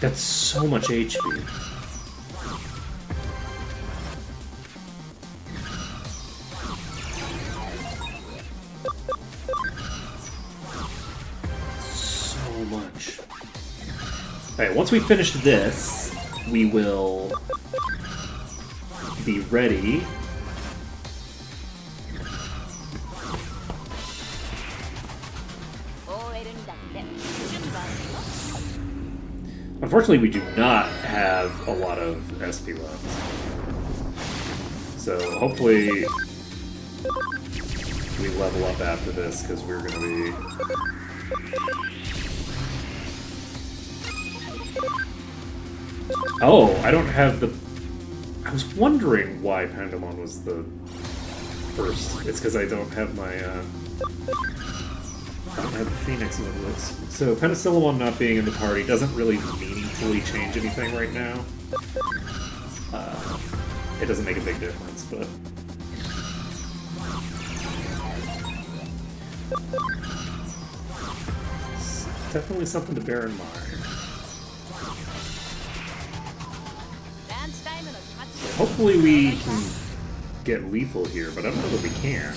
That's so much HP. So much. Alright, once we finish this, we will be ready. Unfortunately, we do not have a lot of SP left. So hopefully we level up after this, because we're going to be... Oh, I don't have the... I was wondering why Pandemon was the first. It's because I don't have my... I don't have the Phoenix Liblets. So Penicillamon not being in the party doesn't really meaningfully change anything right now. It doesn't make a big difference, but... It's definitely something to bear in mind. So hopefully we can get lethal here, but I don't know that we can.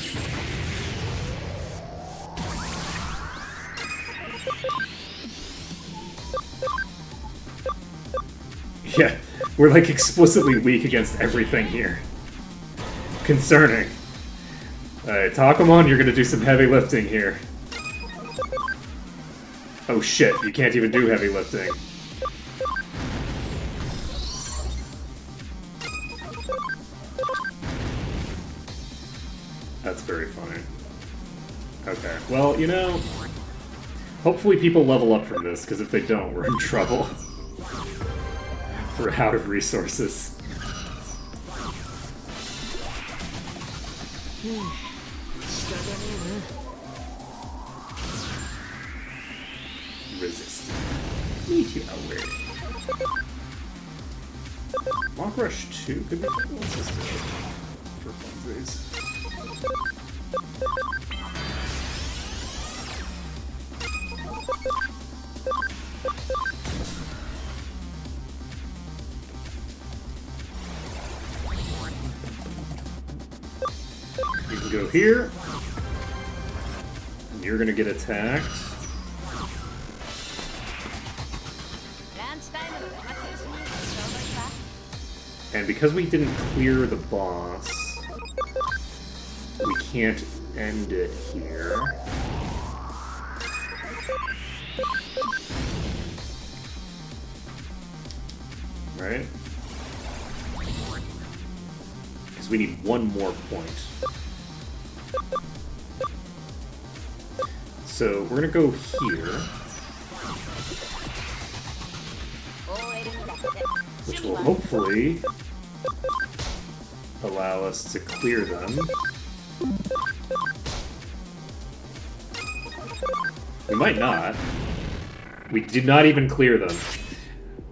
Yeah, we're like explicitly weak against everything here. Concerning. Alright, Takomon, you're gonna do some heavy lifting here. Oh shit, you can't even do heavy lifting. That's very funny. Okay, well, you know, hopefully people level up from this, because if they don't, we're in trouble. We're out of resources. Resist. Meet you outward. Mock Rush 2 could be cool. Let's just do it for funsies. You can go here, and you're gonna get attacked. And because we didn't clear the boss, we can't end it here. Right? Because we need one more point. So we're gonna go here, which will hopefully allow us to clear them. We might not. We did not even clear them.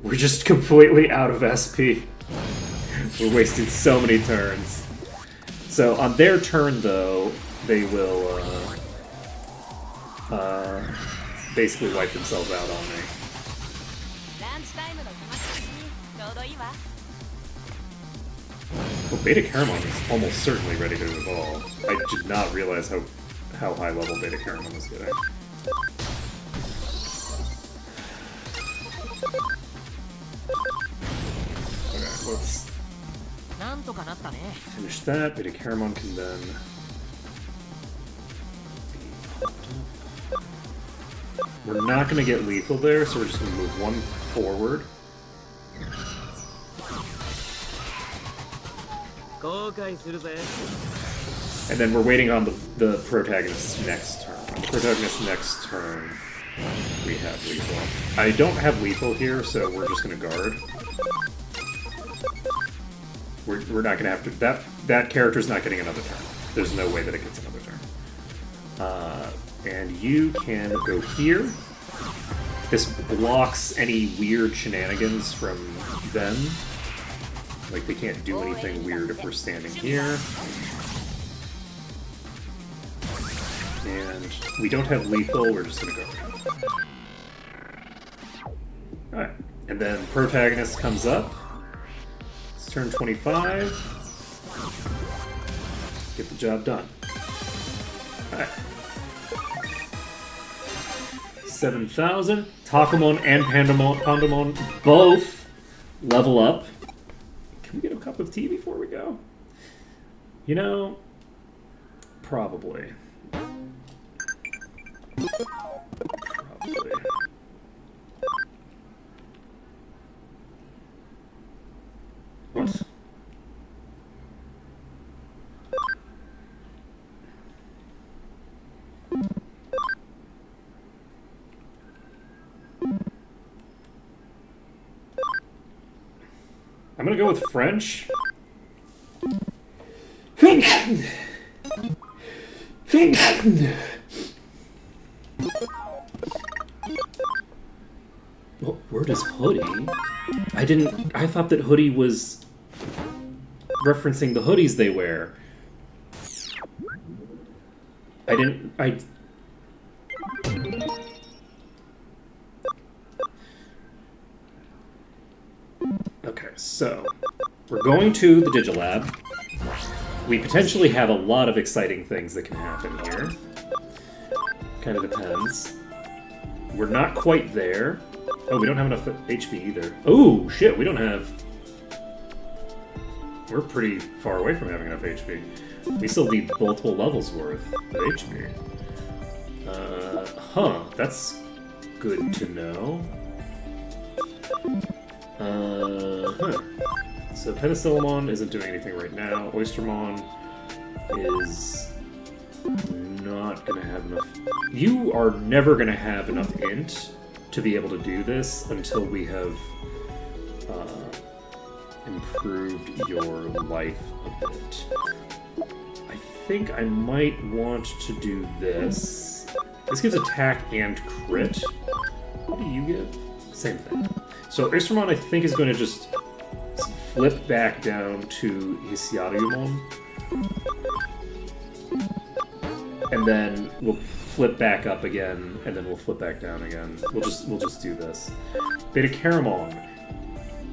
We're just completely out of SP. We're wasting so many turns. So on their turn, though, they will basically wipe themselves out on me. Well, Beta Caramon is almost certainly ready to evolve. I did not realize how high level Beta Caramon was getting. Okay, let's finish that. Beta Caramon can then be popped up. We're not going to get lethal there, so we're just going to move one forward. And then we're waiting on the protagonist's next turn. On the protagonist's next turn, we have lethal. I don't have lethal here, so we're just going to guard. We're not going to have to... That character's not getting another turn. There's no way that it gets another turn. And you can go here. This blocks any weird shenanigans from them. Like, they can't do anything weird if we're standing here. And we don't have lethal, we're just gonna go. Alright, and then protagonist comes up. It's turn 25. Get the job done. Alright. 7,000. Takomon and Pandemon both level up. Can we get a cup of tea before we go? You know, probably. What? I'm gonna go with French. What word is hoodie? I thought that hoodie was referencing the hoodies they wear. Okay, so we're going to the Digilab. We potentially have a lot of exciting things that can happen here. Kind of depends. We're not quite there. Oh, we don't have enough HP either. Oh, shit, we don't have... We're pretty far away from having enough HP. We still need multiple levels worth of HP. That's good to know. So Penicillamon isn't doing anything right now. Oystermon is not gonna have enough... You are never gonna have enough int to be able to do this until we have improved your life a bit. I think I might want to do this. This gives attack and crit. What do you give? Same thing. So Oystermon, I think, is going to just flip back down to Hisiarumon. And then we'll flip back up again, and then we'll flip back down again. We'll just do this. Beta Caramon.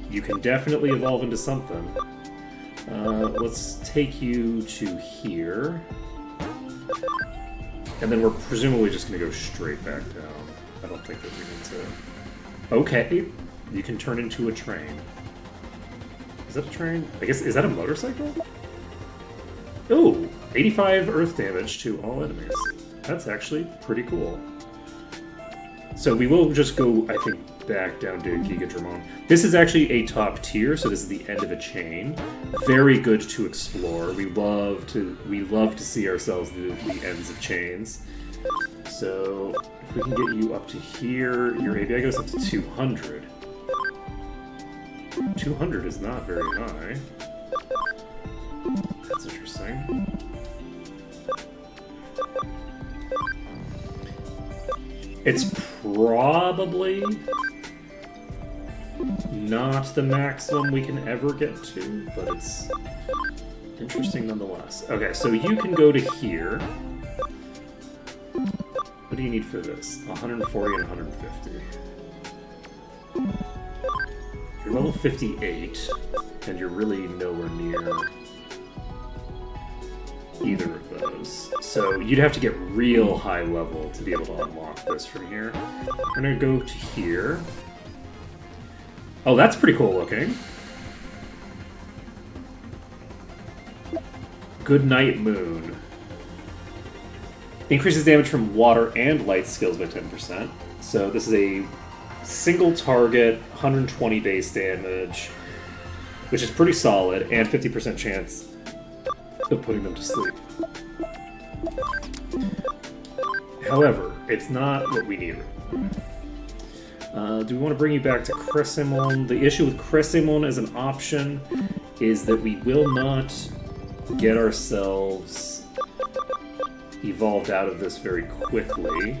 You can definitely evolve into something. Let's take you to here. And then we're presumably just going to go straight back down. I don't think that we need to... Okay, you can turn into a train. Is that a train? I guess, is that a motorcycle? Oh, 85 earth damage to all enemies. That's actually pretty cool. So we will just go, I think, back down to Gigadramon. This is actually a top tier, so this is the end of a chain. Very good to explore. We love to see ourselves do the ends of chains. So if we can get you up to here, your ABI goes up to 200. 200 is not very high. That's interesting. It's probably not the maximum we can ever get to, but it's interesting nonetheless. Okay, so you can go to here. What do you need for this? 140 and 150. You're level 58, and you're really nowhere near either of those. So you'd have to get real high level to be able to unlock this from here. I'm gonna go to here. Oh, that's pretty cool looking. Good Night Moon. Increases damage from water and light skills by 10%. So this is a single target, 120 base damage, which is pretty solid, and 50% chance of putting them to sleep. However, it's not what we need. Do we want to bring you back to Cressimon? The issue with Cressimon as an option is that we will not get ourselves evolved out of this very quickly.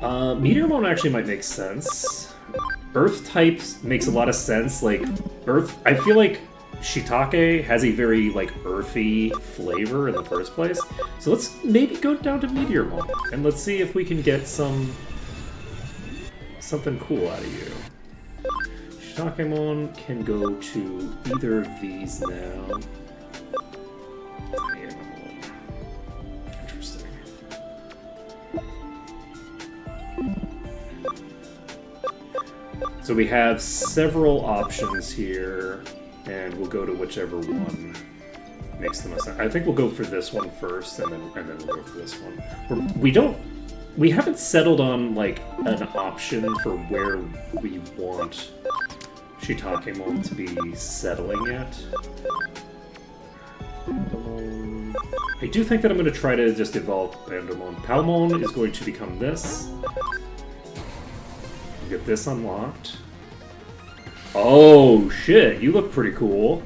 Meteormon actually might make sense. Earth types makes a lot of sense. Like, Earth... I feel like Shiitake has a very, like, earthy flavor in the first place. So let's maybe go down to Meteormon, and let's see if we can get something cool out of you. Takomon can go to either of these now. Interesting. So we have several options here, and we'll go to whichever one makes the most sense. I think we'll go for this one first, and then we'll go for this one. We haven't settled on like an option for where we want Shiitakemon to be settling yet. I do think that I'm going to try to just evolve Bandamon. Palmon is going to become this. We'll get this unlocked. Oh shit, you look pretty cool.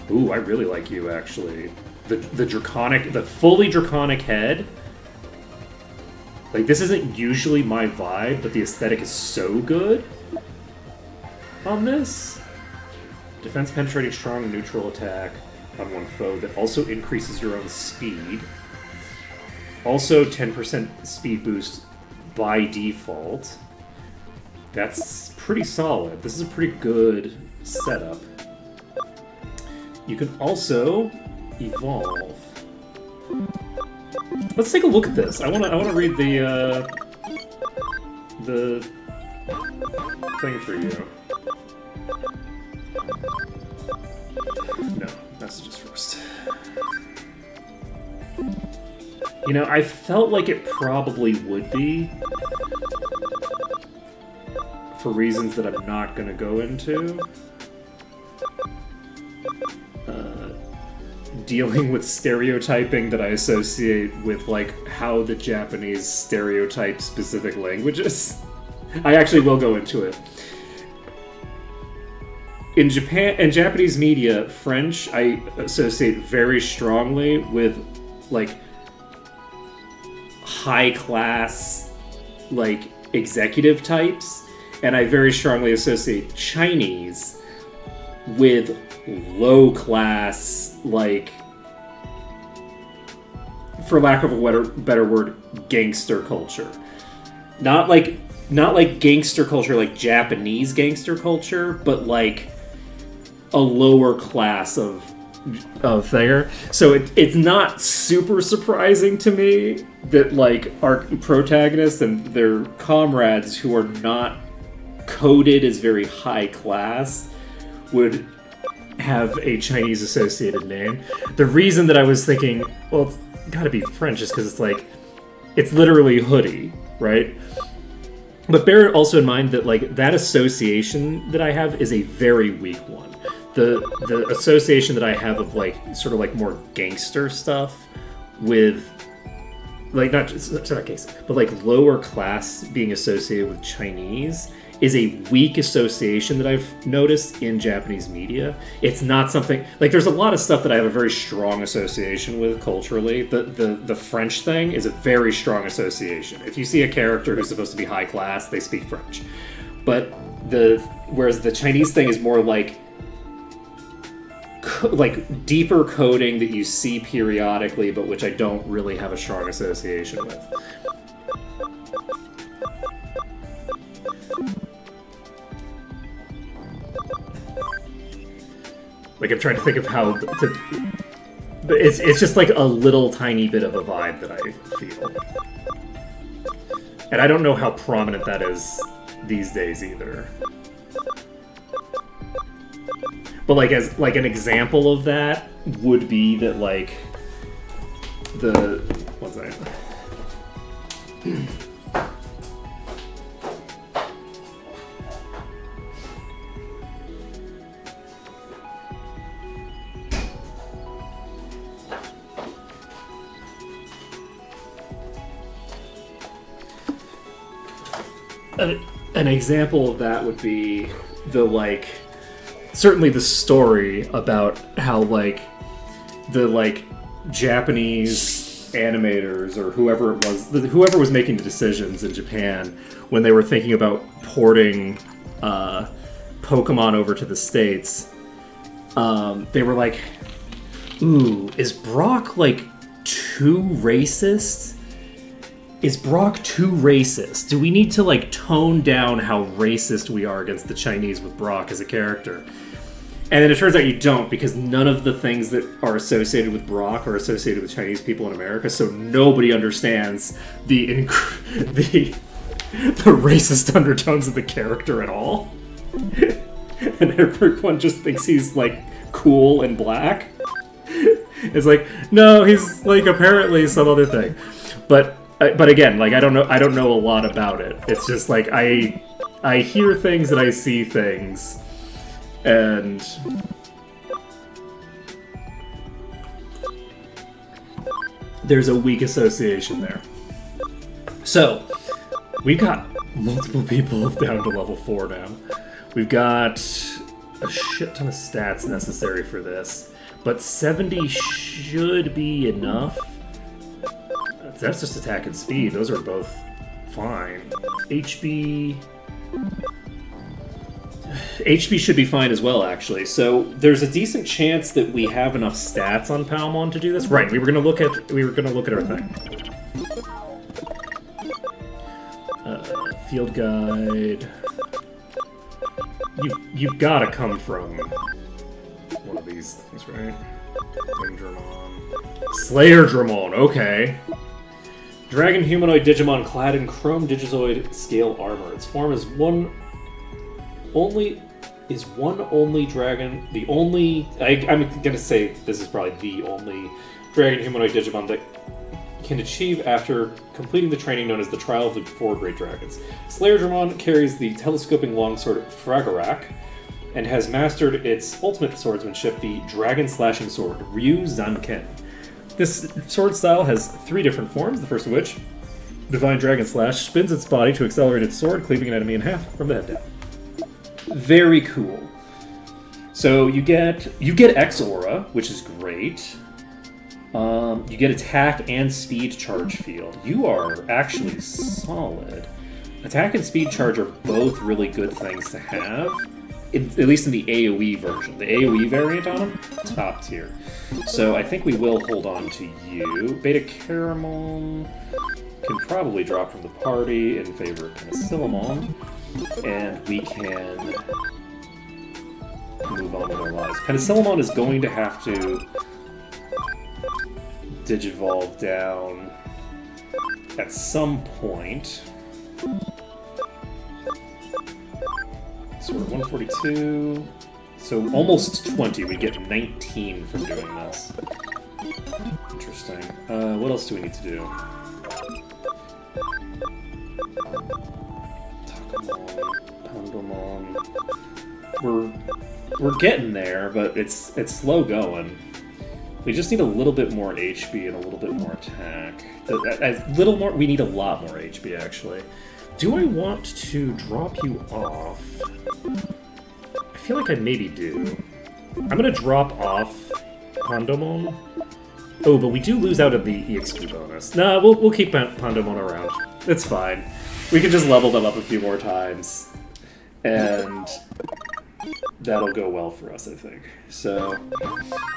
Ooh, I really like you actually. The fully draconic head. Like, this isn't usually my vibe, but the aesthetic is so good on this. Defense penetrating strong neutral attack on one foe that also increases your own speed. Also 10% speed boost by default. That's pretty solid. This is a pretty good setup. You can also evolve. Let's take a look at this. I wanna read the thing for you. No, messages first. You know, I felt like it probably would be, for reasons that I'm not gonna go into. Dealing with stereotyping that I associate with, like, how the Japanese stereotype specific languages. I actually will go into it. In Japan and Japanese media, French I associate very strongly with, like, high class, like, executive types, and I very strongly associate Chinese with low class, like, for lack of a better word, gangster culture. Not like gangster culture like Japanese gangster culture, but like a lower class of there. So it's not super surprising to me that, like, our protagonists and their comrades who are not coded as very high class would have a Chinese associated name. The reason that I was thinking, well, it's gotta be French, is because it's like, it's literally hoodie, right? But bear also in mind that like that association that I have is a very weak one. The association that I have of like sort of like more gangster stuff with like not gangster, but like lower class being associated with Chinese is a weak association that I've noticed in Japanese media. It's not something like there's a lot of stuff that I have a very strong association with culturally. The French thing is a very strong association. If you see a character who's supposed to be high class, they speak French. But whereas the Chinese thing is more like deeper coding that you see periodically, but which I don't really have a strong association with. Like, I'm trying to think of how to... But it's just like a little tiny bit of a vibe that I feel. And I don't know how prominent that is these days either. But like as like an example of that would be that like the... What's that? An example of that would be the like certainly the story about how like the like Japanese animators or whoever was making the decisions in Japan when they were thinking about porting Pokemon over to the States, they were like, ooh, is Brock like too racist? Is Brock too racist? Do we need to, like, tone down how racist we are against the Chinese with Brock as a character? And then it turns out you don't, because none of the things that are associated with Brock are associated with Chinese people in America, so nobody understands the racist undertones of the character at all. And everyone just thinks he's, like, cool and black. It's like, no, he's, like, apparently some other thing. But again, like I don't know a lot about it. It's just like I hear things and I see things, and there's a weak association there. So we've got multiple people down to level 4 now. We've got a shit ton of stats necessary for this, but 70 should be enough. That's just attack and speed. Those are both fine. HB should be fine as well, actually. So there's a decent chance that we have enough stats on Palmon to do this. Right. We were gonna look at our thing. Field guide. You've got to come from one of these things, right? Slayer Dramon. Okay. Dragon humanoid Digimon clad in chrome Digizoid scale armor. Its form is one only dragon. The only I'm gonna say this is probably the only dragon humanoid Digimon that can achieve after completing the training known as the Trial of the Four Great Dragons. Slayer Dramon carries the telescoping longsword Fragarak and has mastered its ultimate swordsmanship, the dragon slashing sword Ryu Zanken. This sword style has 3 different forms, the first of which, Divine Dragon Slash, spins its body to accelerate its sword, cleaving an enemy in half from the head down. Very cool. So you get X Aura, which is great. You get attack and speed charge field. You are actually solid. Attack and speed charge are both really good things to have. At least in the AoE version. The AoE variant on them, top tier. So I think we will hold on to you. Beta Caramel can probably drop from the party in favor of Penicillamon. And we can move on with our lives. Penicillamon is going to have to Digivolve down at some point. So we're 142. So almost 20. We get 19 from doing this. Interesting. What else do we need to do? Takomon. We're getting there, but it's slow going. We just need a little bit more HP and a little bit more attack. A little more. We need a lot more HP, actually. Do I want to drop you off? I feel like I maybe do. I'm gonna drop off Pandomon. Oh, but we do lose out of the EXP bonus. Nah, we'll keep Pandomon around. It's fine. We can just level them up a few more times, and that'll go well for us, I think. So,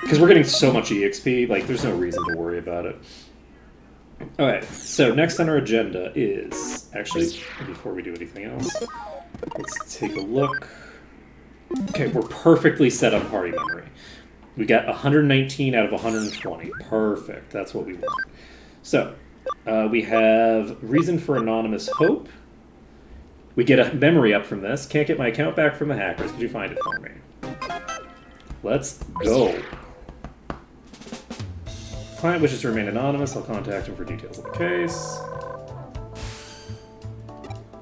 because we're getting so much EXP, like, there's no reason to worry about it. Alright, so next on our agenda is... Actually, before we do anything else, let's take a look. Okay, we're perfectly set on party memory. We got 119 out of 120. Perfect, that's what we want. So, we have Reason for Anonymous Hope. We get a memory up from this. Can't get my account back from the hackers. Could you find it for me? Let's go. Client wishes to remain anonymous. I'll contact him for details of the case.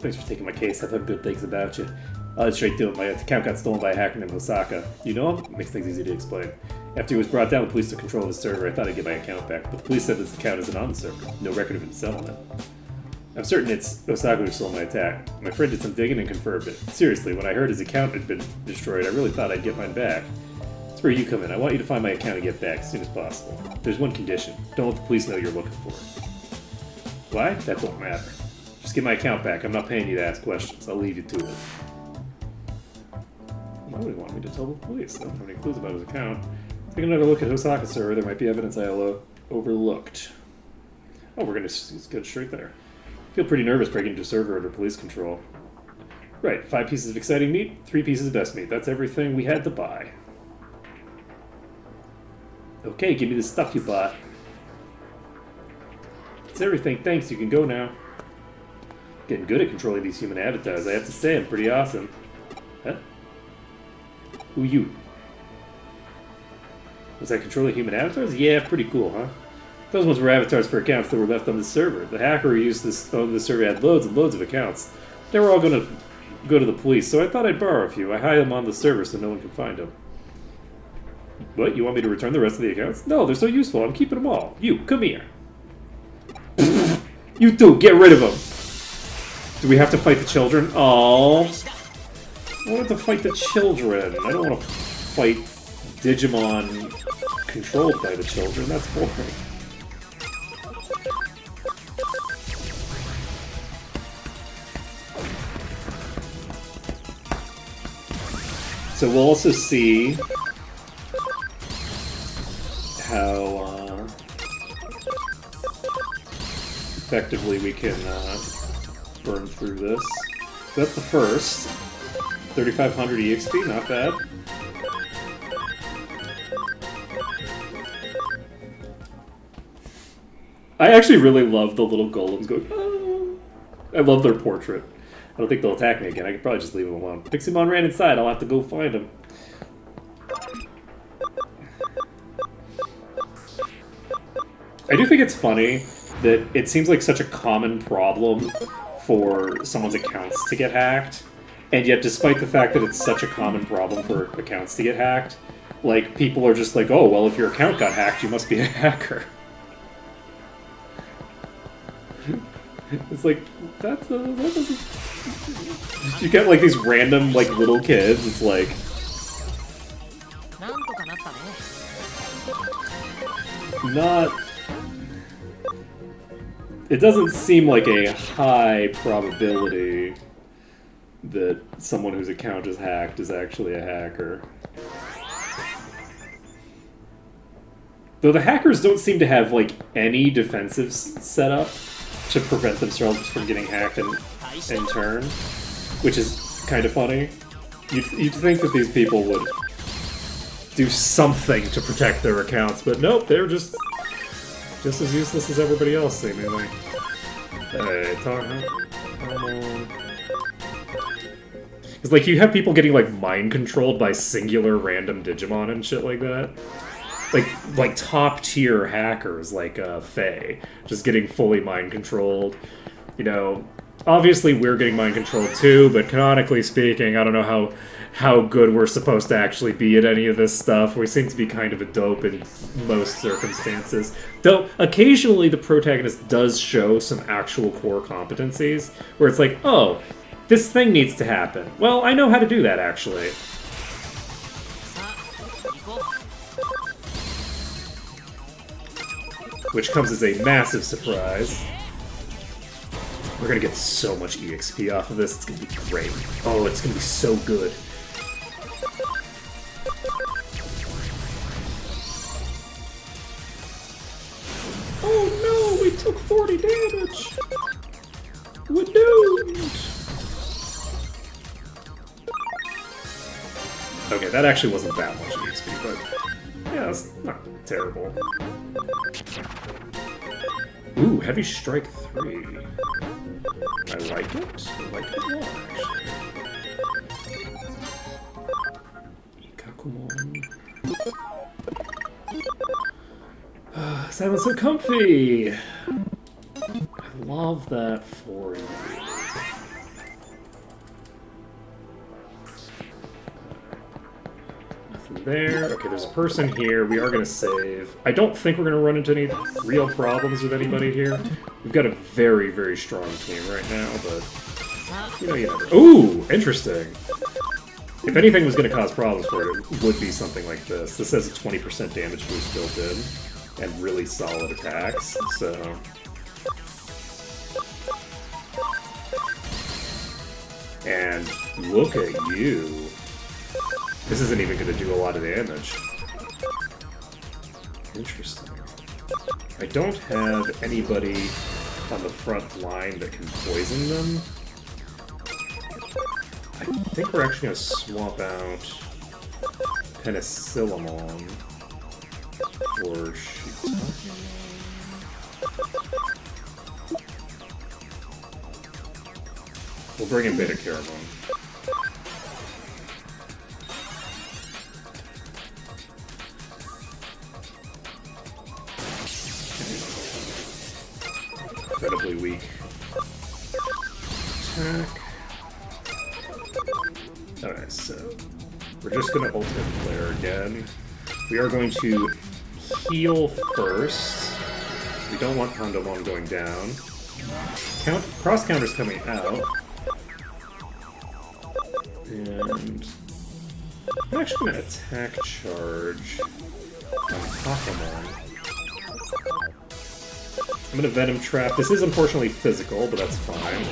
Thanks for taking my case. I've heard good things about you. I'll head straight to it. My account got stolen by a hacker named Osaka. You know him? Makes things easy to explain. After he was brought down, the police took control of the server. I thought I'd get my account back, but the police said this account isn't on the server. No record of him selling it. I'm certain it's Osaka who stole my attack. My friend did some digging and confirmed it. Seriously, when I heard his account had been destroyed, I really thought I'd get mine back. That's where you come in. I want you to find my account and get back as soon as possible. There's one condition. Don't let the police know you're looking for it. Why? That don't matter. Just get my account back. I'm not paying you to ask questions. I'll leave you to it. Why would he want me to tell the police? I don't have any clues about his account. Take another look at Osaka's server. There might be evidence I overlooked. Oh, we're gonna go straight there. I feel pretty nervous breaking into a server under police control. Right, 5 pieces of exciting meat, 3 pieces of best meat. That's everything we had to buy. Okay, give me the stuff you bought. It's everything, thanks, you can go now. Getting good at controlling these human avatars, I have to say, I'm pretty awesome. Huh? Who you? Was I controlling human avatars? Yeah, pretty cool, huh? Those ones were avatars for accounts that were left on the server. The hacker who used this on the server had loads and loads of accounts. They were all going to go to the police, so I thought I'd borrow a few. I hide them on the server so no one can find them. What? You want me to return the rest of the accounts? No, they're so useful. I'm keeping them all. You, come here. You two, get rid of them. Do we have to fight the children? Oh, I wanted to fight the children. I don't want to fight Digimon controlled by the children. That's boring. So we'll also see how effectively we can burn through this. So that's the first. 3,500 EXP, not bad. I actually really love the little golems going, ah. I love their portrait. I don't think they'll attack me again. I could probably just leave them alone. Piximon ran inside. I'll have to go find him. I do think it's funny that it seems like such a common problem for someone's accounts to get hacked, and yet despite the fact that it's such a common problem for accounts to get hacked, like, people are just like, oh, well, if your account got hacked, you must be a hacker. It's like, that doesn't... You get, like, these random, like, little kids, it's like... Not... It doesn't seem like a high probability that someone whose account is hacked is actually a hacker. Though the hackers don't seem to have, like, any defensives set up to prevent themselves from getting hacked in turn, which is kind of funny. You'd think that these people would do something to protect their accounts, but nope, they're just as useless as everybody else, seemingly. Hey, It's like you have people getting like mind controlled by singular random Digimon and shit like that. Like top tier hackers like Faye, just getting fully mind controlled. You know, obviously we're getting mind controlled too, but canonically speaking, I don't know how good we're supposed to actually be at any of this stuff. We seem to be kind of a dope in most circumstances. Though occasionally the protagonist does show some actual core competencies, where it's like, oh, this thing needs to happen. Well, I know how to do that actually. Which comes as a massive surprise. We're gonna get so much EXP off of this, it's gonna be great. Oh, it's gonna be so good. Oh no, we took 40 damage! We're doomed! Okay, that actually wasn't that much EXP, but yeah, it's not terrible. Ooh, Heavy Strike 3. I like it. I like it a lot, actually. Takomon. Sounds so comfy! I love that for you. Nothing there. Okay, there's a person here. We are going to save. I don't think we're going to run into any real problems with anybody here. We've got a very, very strong team right now, but you know, you never. Ooh, interesting. If anything was going to cause problems for it, it would be something like this. This has a 20% damage boost built in, and really solid attacks, so... And look at you. This isn't even going to do a lot of damage. Interesting. I don't have anybody on the front line that can poison them. I think we're actually going to swap out Penicillamon for Shiitake. We'll bring in Beta Caramon. Incredibly weak attack. Alright, so we're just going to Ultimate Flare again. We are going to heal first. We don't want Pandomon going down. Cross counter's coming out. And I'm actually going to attack charge on Takomon. I'm going to Venom Trap. This is unfortunately physical, but that's fine.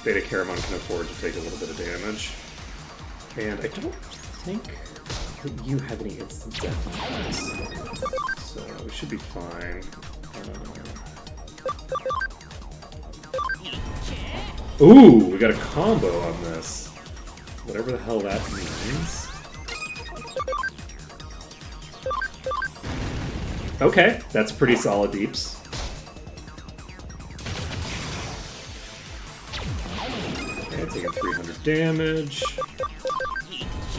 Beta Caramon can afford to take a little bit of damage. And I don't think that you have any instant death on this. So we should be fine. Ooh, we got a combo on this. Whatever the hell that means. Okay, that's pretty solid deeps. Okay, taking 300 damage.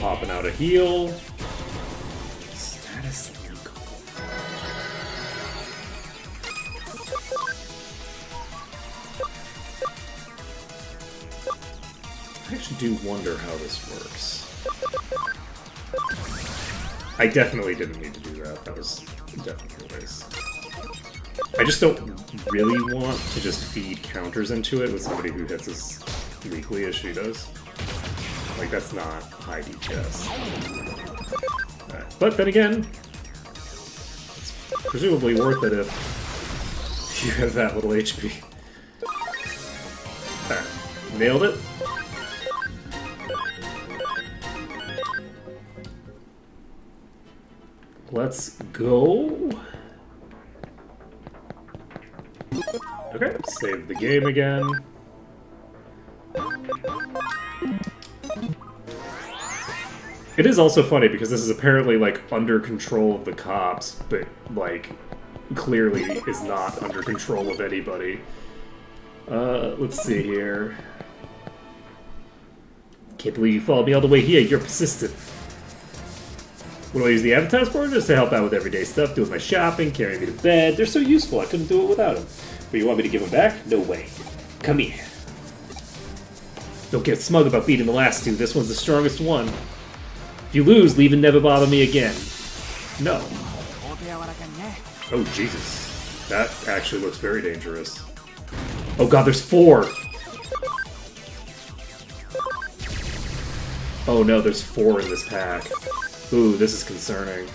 Popping out a heal. Status legal. I actually do wonder how this works. I definitely didn't need to do that. That was definitely a waste. I just don't really want to just feed counters into it with somebody who hits as weakly as she does. Like, that's not high DPS. Right. But then again, it's presumably worth it if you have that little HP. Alright, nailed it. Let's go. Okay, save the game again. It is also funny because this is apparently like under control of the cops, but like clearly is not under control of anybody. Let's see here. Can't believe you followed me all the way here. You're persistent. What do I use the avatars for? Just to help out with everyday stuff, doing my shopping, carrying me to bed. They're so useful, I couldn't do it without them. But you want me to give them back? No way. Come here. Don't get smug about beating the last two. This one's the strongest one. If you lose, leave and never bother me again. No. Oh, Jesus. That actually looks very dangerous. Oh god, there's 4! Oh no, there's 4 in this pack. Ooh, this is concerning.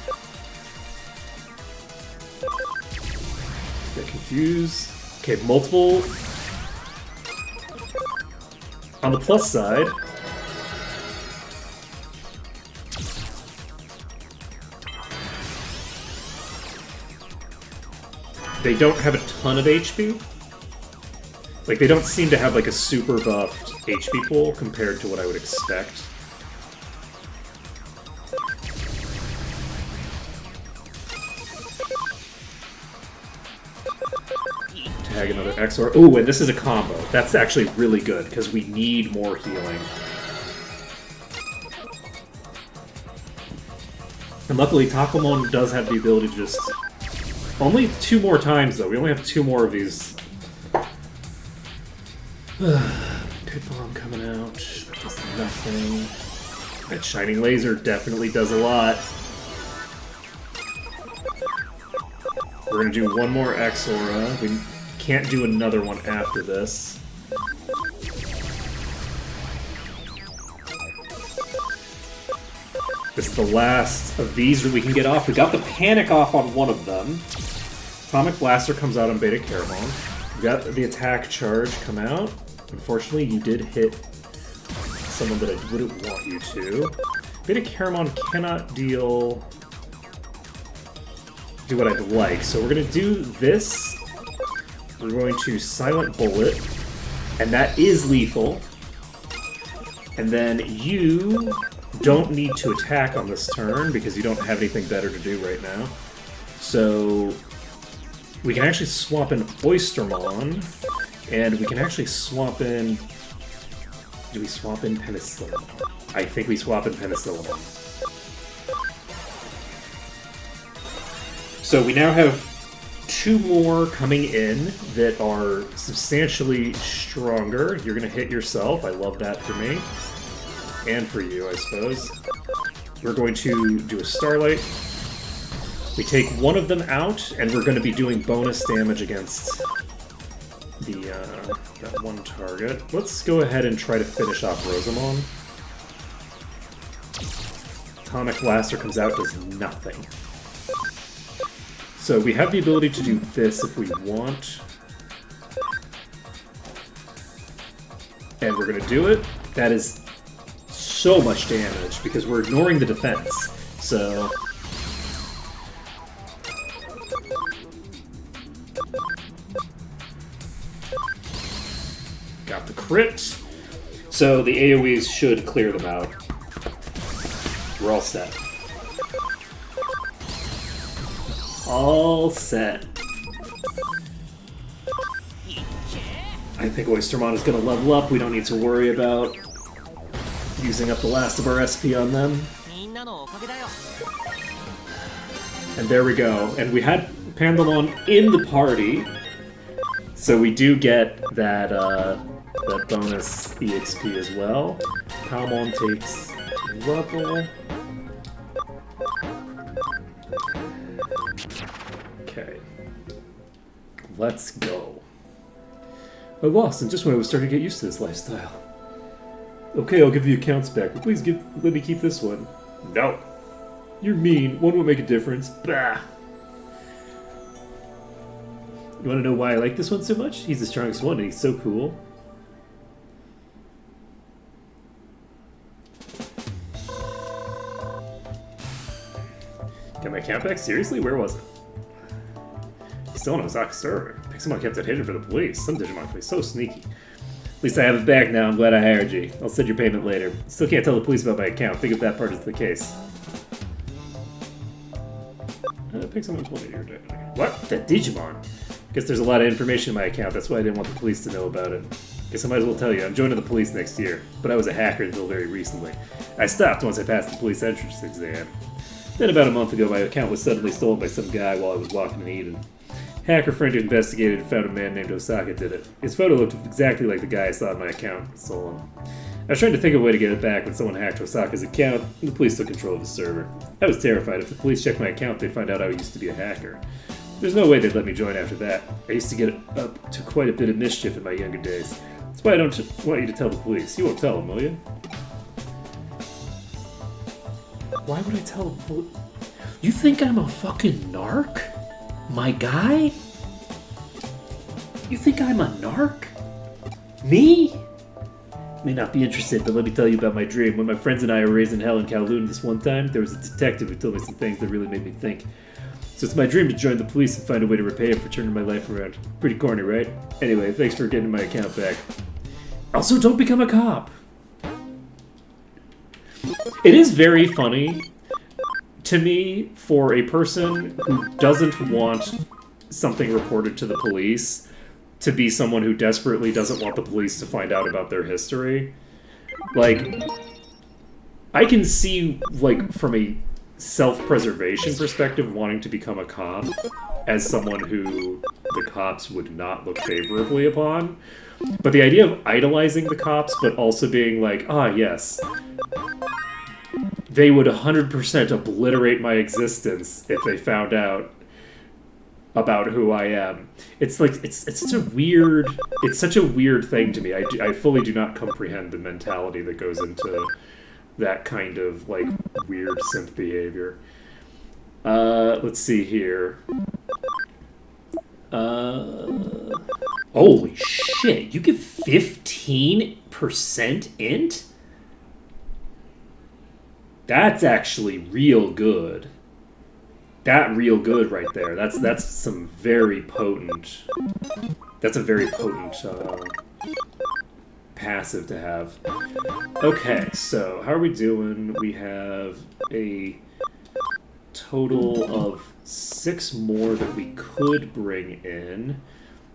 Get confused. Okay, multiple. On the plus side, they don't have a ton of HP. Like, they don't seem to have like a super buffed HP pool compared to what I would expect. Tag another XOR. Ooh, and this is a combo. That's actually really good, because we need more healing. And luckily, Takomon does have the ability to just... Only 2 more times, though. We only have 2 more of these. Pit Bomb coming out. That does nothing. That Shining Laser definitely does a lot. We're gonna do one more X-Aura. We can't do another one after this. This is the last of these that we can get off. We got the Panic off on one of them. Atomic Blaster comes out on Beta Caramon. We got the Attack Charge come out. Unfortunately, you did hit someone that I wouldn't want you to. Beta Caramon cannot do what I'd like, so we're going to do this. We're going to Silent Bullet, and that is lethal. And then you don't need to attack on this turn because you don't have anything better to do right now. So we can actually swap in Oystermon, and we can actually swap in... Do we swap in Penicillin? I think we swap in Penicillin. So we now have 2 more coming in that are substantially stronger. You're going to hit yourself. I love that for me. And for you, I suppose. We're going to do a Starlight. We take one of them out, and we're going to be doing bonus damage against that one target. Let's go ahead and try to finish off Rosamon. Atomic Blaster comes out, does nothing. So we have the ability to do this if we want. And we're going to do it. That is so much damage because we're ignoring the defense. So... Got the crit. So the AoEs should clear them out. We're all set. All set. I think Oystermon is going to level up. We don't need to worry about using up the last of our SP on them. And there we go. And we had Pandalon in the party, so we do get that that bonus EXP as well. Takomon takes level. Okay. Let's go. I lost, and just when I was starting to get used to this lifestyle. Okay, I'll give the accounts back, but please let me keep this one. No. You're mean. One won't make a difference. Bah. You want to know why I like this one so much? He's the strongest one, and he's so cool. Got my account back? Seriously? Where was it? Still on Osaka server. Pixelmon kept it hidden for the police. Some Digimon can be so sneaky. At least I have it back now. I'm glad I hired you. I'll send your payment later. Still can't tell the police about my account. Think if that part is the case. Pixelmon told me you're doing it. What? That Digimon? Guess there's a lot of information in my account. That's why I didn't want the police to know about it. Guess I might as well tell you, I'm joining the police next year, but I was a hacker until very recently. I stopped once I passed the police entrance exam. Then about a month ago, my account was suddenly stolen by some guy while I was walking in Eden. Hacker friend investigated and found a man named Osaka did it. His photo looked exactly like the guy I saw in my account. Stolen. I was trying to think of a way to get it back when someone hacked Osaka's account, and the police took control of his server. I was terrified. If the police checked my account, they'd find out I used to be a hacker. There's no way they'd let me join after that. I used to get up to quite a bit of mischief in my younger days. That's why I don't want you to tell the police. You won't tell them, will you? Why would I tell the police? You think I'm a fucking narc? My guy? You think I'm a narc? Me? May not be interested, but let me tell you about my dream. When my friends and I were raising hell in Kowloon this one time, there was a detective who told me some things that really made me think. So it's my dream to join the police and find a way to repay him for turning my life around. Pretty corny, right? Anyway, thanks for getting my account back. Also, don't become a cop. It is very funny to me for a person who doesn't want something reported to the police to be someone who desperately doesn't want the police to find out about their history. Like, I can see, like, from a self-preservation perspective, wanting to become a cop as someone who the cops would not look favorably upon. But the idea of idolizing the cops, but also being like, ah, yes, they would 100% obliterate my existence if they found out about who I am. It's like, it's such a weird thing to me. I fully do not comprehend the mentality that goes into that kind of, like, weird synth behavior. Let's see here. Holy shit, you give 15% int? That's actually real good. That real good right there. That's some very potent. That's a very potent passive to have. Okay, so how are we doing? We have a total of 6 more that we could bring in.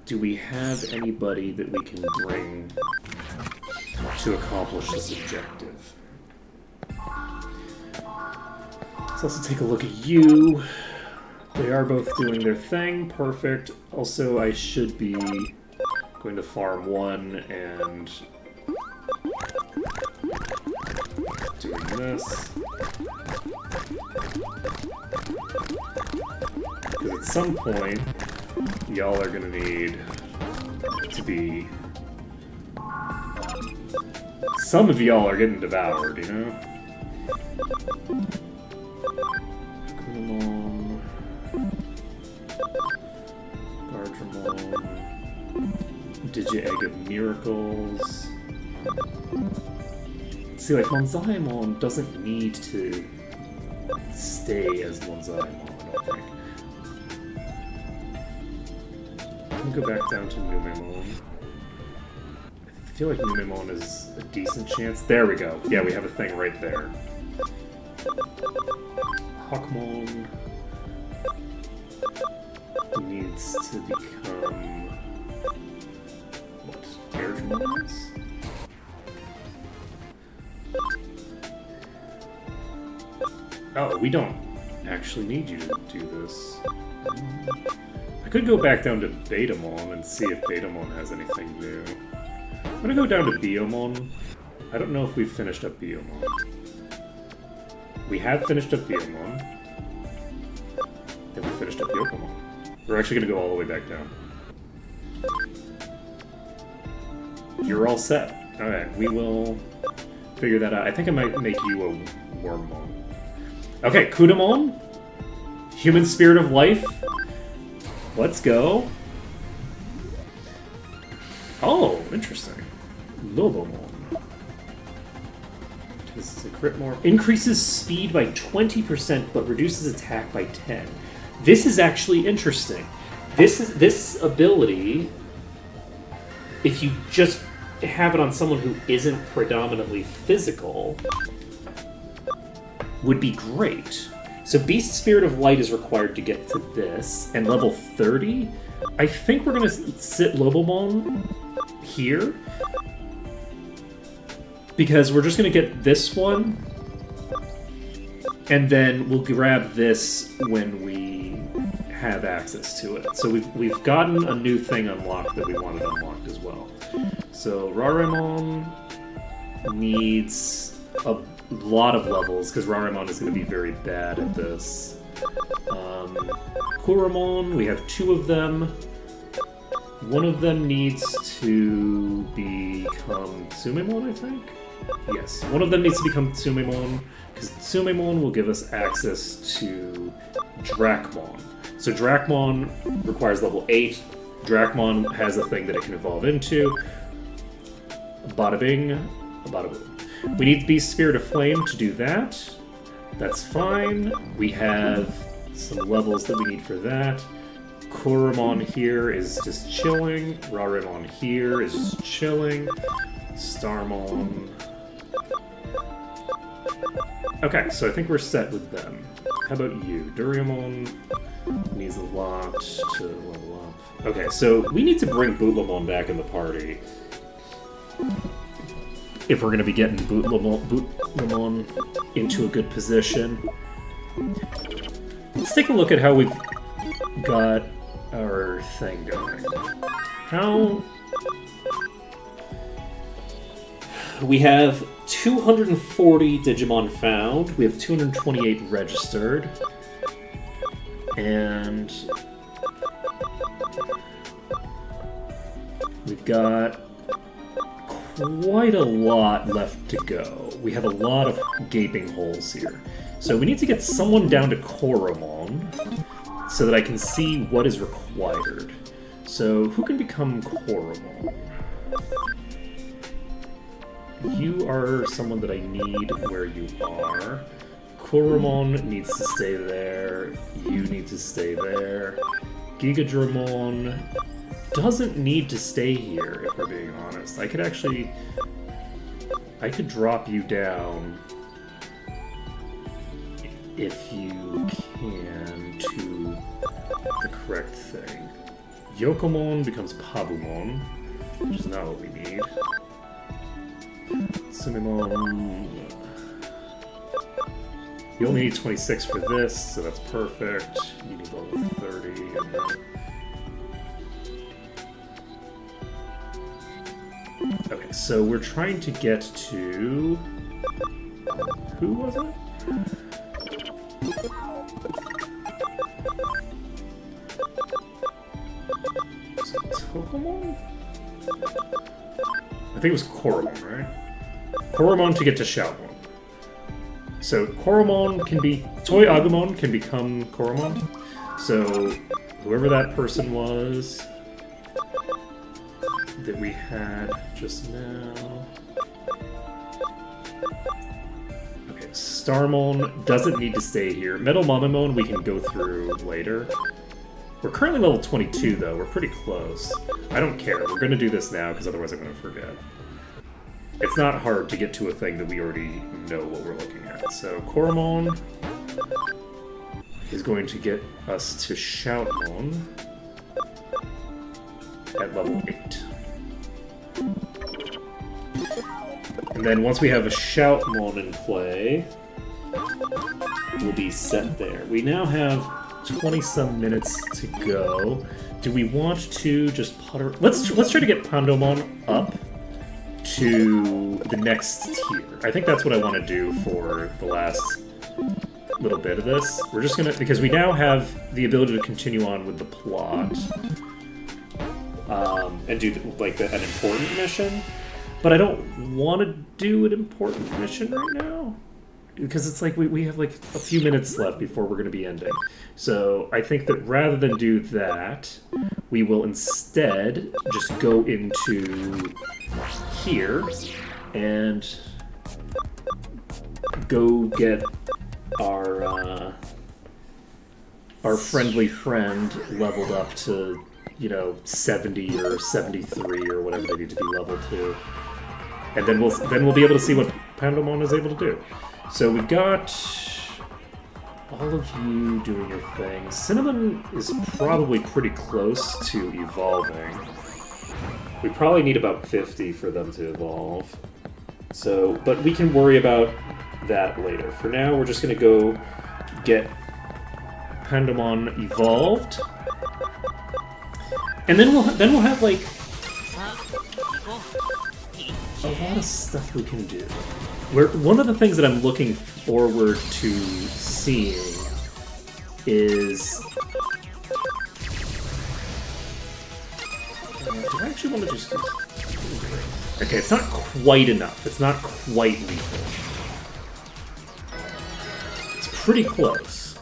Do we have anybody that we can bring to accomplish this objective? Let's also take a look at you. They are both doing their thing. Perfect. Also, I should be going to farm 1 and doing this. Because at some point, y'all are going to need to be... Some of y'all are getting devoured, you know? Takomon, Gardramon, Digi-Egg of Miracles. See, like, Monzaimon doesn't need to stay as Monzaimon, I don't think. Let me go back down to Numemon. I feel like Numemon is a decent chance. There we go. Yeah, we have a thing right there. Takomon needs to become what Airdramon is? Oh, we don't actually need you to do this. I could go back down to Betamon and see if Betamon has anything new. I'm gonna go down to Biomon. I don't know if we've finished up Biomon. We have finished up Biomon. Then we finished up Yokomon. We're actually going to go all the way back down. You're all set. Alright, we will figure that out. I think I might make you a Wormmon. Okay, Kudamon. Human Spirit of Life. Let's go. Oh, interesting. Lobomon. This is a crit more. Increases speed by 20%, but reduces attack by 10. This is actually interesting. This ability, if you just have it on someone who isn't predominantly physical, would be great. So Beast Spirit of Light is required to get to this, and level 30, I think we're going to sit Lobomon here. Because we're just going to get this one. And then we'll grab this when we have access to it. So we've gotten a new thing unlocked that we wanted unlocked as well. So Rarimon needs a lot of levels, because Rarimon is going to be very bad at this. Kuramon, we have 2 of them. One of them needs to become Tsumemon, I think? Yes, one of them needs to become Tsumemon, because Tsumemon will give us access to Dracmon. So Dracmon requires level 8. Dracmon has a thing that it can evolve into. Bada bing, bada boom. We need Beast Spirit of Flame to do that. That's fine. We have some levels that we need for that. Kuramon here is just chilling. Rarimon here is just chilling. Starmon. Okay, so I think we're set with them. How about you? Duriamon needs a lot to level up. Okay, so we need to bring Bootlemon back in the party. If we're going to be getting Bootlemon into a good position. Let's take a look at how we've got our thing going. How... We have 240 Digimon found. We have 228 registered. And... we've got quite a lot left to go. We have a lot of gaping holes here. So we need to get someone down to Koromon so that I can see what is required. So who can become Koromon? You are someone that I need where you are. Koromon needs to stay there. You need to stay there. Gigadramon doesn't need to stay here, if we're being honest. I could drop you down if you can to the correct thing. Yokomon becomes Pabumon, which is not what we need. Sumimon... You only need 26 for this, so that's perfect. You need level 30, and then... Okay, so we're trying to get to... Who was it? Was it Takomon? I think it was Koromon, right? Koromon to get to Shoutmon. So Koromon can be... Toy Agumon can become Koromon. So whoever that person was that we had just now... Okay, Starmon doesn't need to stay here. Metal Mamamon we can go through later. We're currently level 22 though, we're pretty close. I don't care, we're gonna do this now because otherwise I'm gonna forget. It's not hard to get to a thing that we already know what we're looking at. So Koromon is going to get us to Shoutmon at level 8. And then once we have a Shoutmon in play, we'll be set there. We now have 20-some minutes to go. Do we want to just putter... Let's try to get Pandomon up to the next tier. I think that's what I want to do for the last little bit of this. We're just gonna... Because we now have the ability to continue on with the plot. And do, like, an important mission. But I don't want to do an important mission right now. Because it's like we have like a few minutes left before we're going to be ending. So I think that rather than do that, we will instead just go into here and go get our friendly friend leveled up to, 70 or 73 or whatever they need to be leveled to. And then we'll be able to see what Pandomon is able to do. So we've got all of you doing your thing. Cinnamon is probably pretty close to evolving. We probably need about 50 for them to evolve. So, but we can worry about that later. For now, we're just gonna go get Pandemon evolved, and then we'll have like a lot of stuff we can do. One of the things that I'm looking forward to seeing is. Do I actually want to just do... Okay, it's not quite enough. It's not quite lethal. It's pretty close.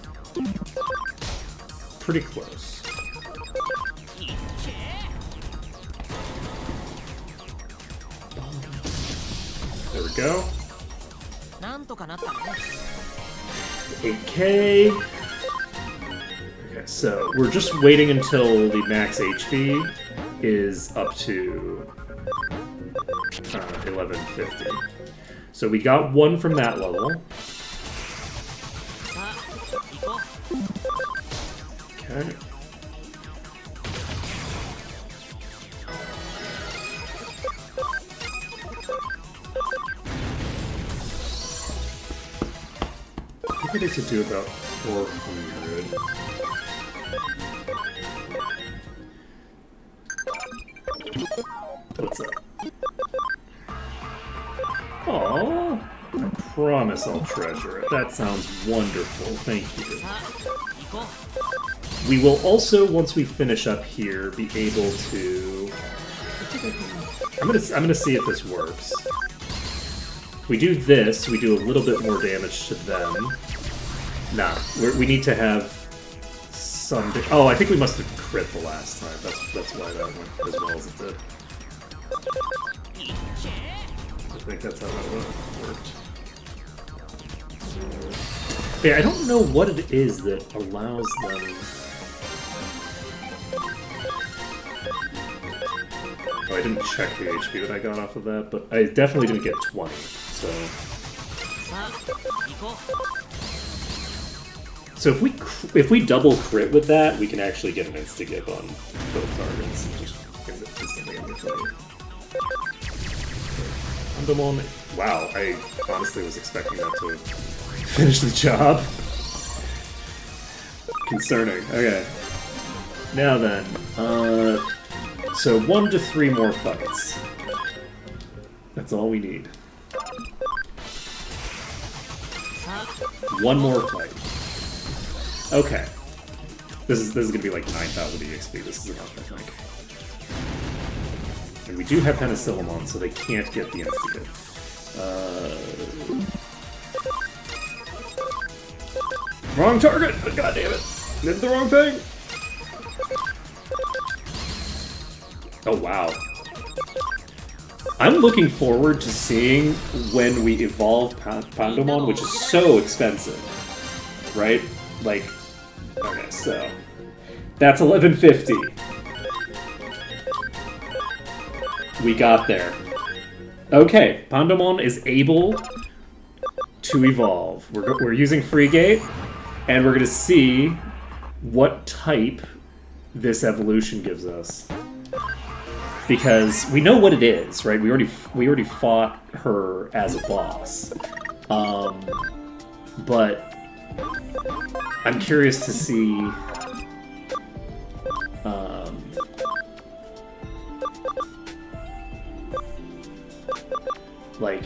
Pretty close. There we go. なんとかなったね。 8K. Okay, so we're just waiting until the max HP is up to 1150. So we got one from that level. さあ、行こう。 Okay. I think I need to do about 400. What's up? Aww. I promise I'll treasure it. That sounds wonderful. Thank you. さあ、行こう。 We will also, once we finish up here, be able to... I'm gonna see if this works. If we do this, we do a little bit more damage to them. Nah, we need to have some... Oh, I think we must have crit the last time. That's why that went as well as it did. I think that's how that worked. Yeah, I don't know what it is that allows them... Oh, I didn't check the HP that I got off of that, but I definitely didn't get 20, so... さあ、行こう。 So if we double crit with that, we can actually get an insta-give on both targets and just instantly end the fight. Pandemon. Wow, I honestly was expecting that to finish the job. Concerning. Okay. Now then, so 1 to 3 more fights. That's all we need. さあ、 One more fight. Okay. This is gonna be like 9,000 EXP. This is enough, I think. And we do have Penicillamon, so they can't get the insta-give. Wrong target! God damn it! Did the wrong thing! Oh wow. I'm looking forward to seeing when we evolve Pandemon, which is so expensive. Right? Like, okay, so that's 1150. We got there. Okay, Pandemon is able to evolve. We're using Freegate, and we're gonna see what type this evolution gives us. Because we know what it is, right? We already fought her as a boss. But I'm curious to see like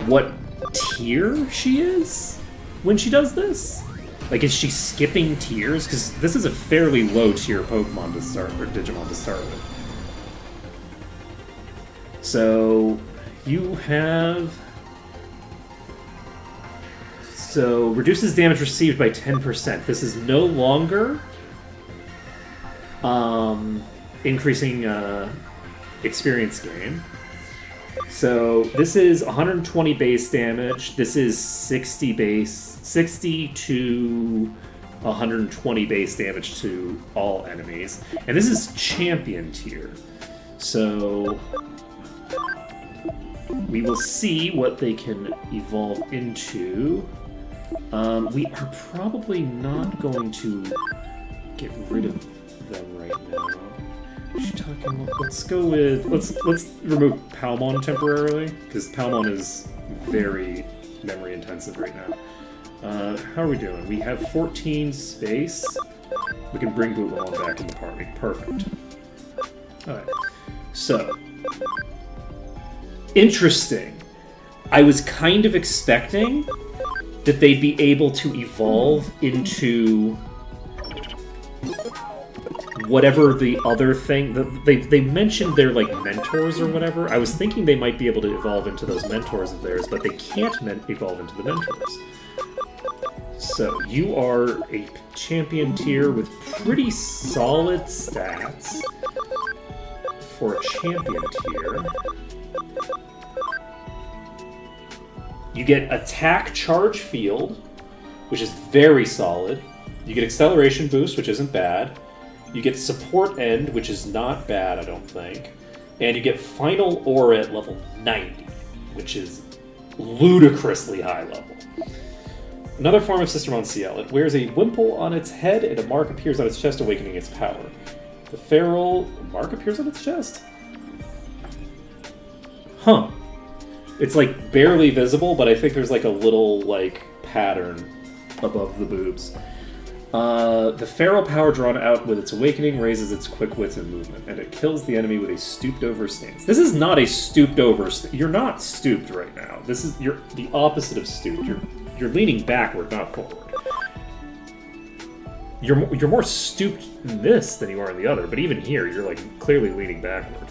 what tier she is when she does this. Like, is she skipping tiers? Because this is a fairly low tier Pokemon to start, or Digimon to start with. So you have... So, reduces damage received by 10%. This is no longer increasing experience gain. So, this is 120 base damage. This is 60 to 120 base damage to all enemies. And this is champion tier. So, we will see what they can evolve into. We are probably not going to get rid of them right now. Let's go with let's remove Palmon temporarily because Palmon is very memory intensive right now. How are we doing? We have 14 space. We can bring Bootlemon back in the party. Perfect. Alright. So interesting. I was kind of expecting that they'd be able to evolve into whatever the other thing they mentioned they're like mentors or whatever. I was thinking they might be able to evolve into those mentors of theirs, but they can't evolve into the mentors. So you are a champion tier with pretty solid stats for a champion tier. You get attack charge field, which is very solid. You get acceleration boost, which isn't bad. You get support end, which is not bad, I don't think. And you get final aura at level 90, which is ludicrously high level. Another form of Sistermon CL. It wears a wimple on its head and a mark appears on its chest, awakening its power. The feral mark appears on its chest? Huh. It's like barely visible, but I think there's like a little like pattern above the boobs. The feral power drawn out with its awakening raises its quick wits and movement, and it kills the enemy with a stooped over stance. This is not a stooped over you're not stooped right now. You're the opposite of stooped. You're leaning backward, not forward. You're more stooped in this than you are in the other, but even here, you're like clearly leaning backward.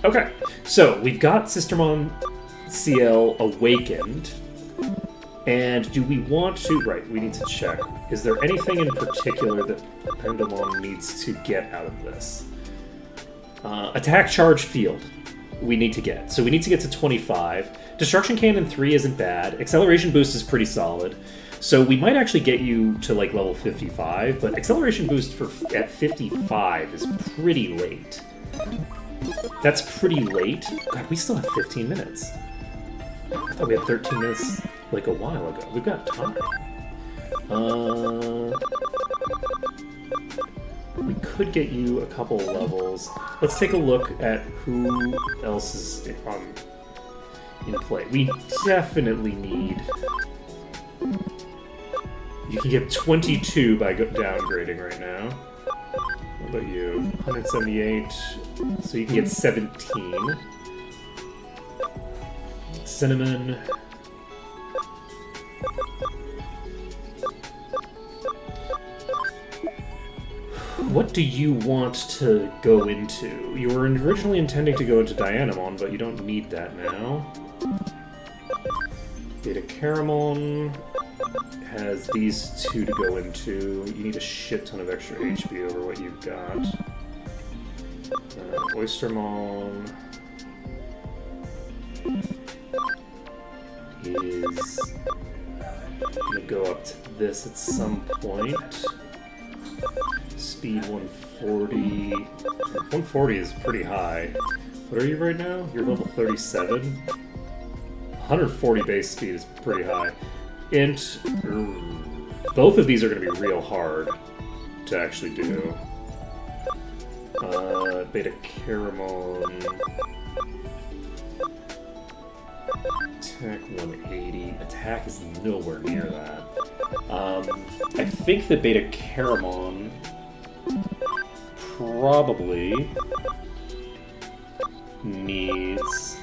Okay, so we've got Sistermon CL awakened. And do we want to... Right, we need to check. Is there anything in particular that Pendulum needs to get out of this? Attack charge field we need to get. So we need to get to 25. Destruction Cannon 3 isn't bad. Acceleration boost is pretty solid. So we might actually get you to like level 55, but acceleration boost at 55 is pretty late. That's pretty late. God, we still have 15 minutes. I thought we had 13 minutes like a while ago. We've got time. We could get you a couple levels. Let's take a look at who else is in play. We definitely need... You can get 22 by downgrading right now. What about you? 178. So you can get 17. Cinnamon. What do you want to go into? You were originally intending to go into Dianamon, but you don't need that now. Beta Caramon has these two to go into. You need a shit ton of extra HP over what you've got. Oystermon is gonna go up to this at some point. Speed 140. 140 is pretty high. What are you right now? You're level 37? 140 base speed is pretty high. Int. Both of these are going to be real hard to actually do. Beta Caramon. Attack 180. Attack is nowhere near that. I think that Beta Caramon probably needs...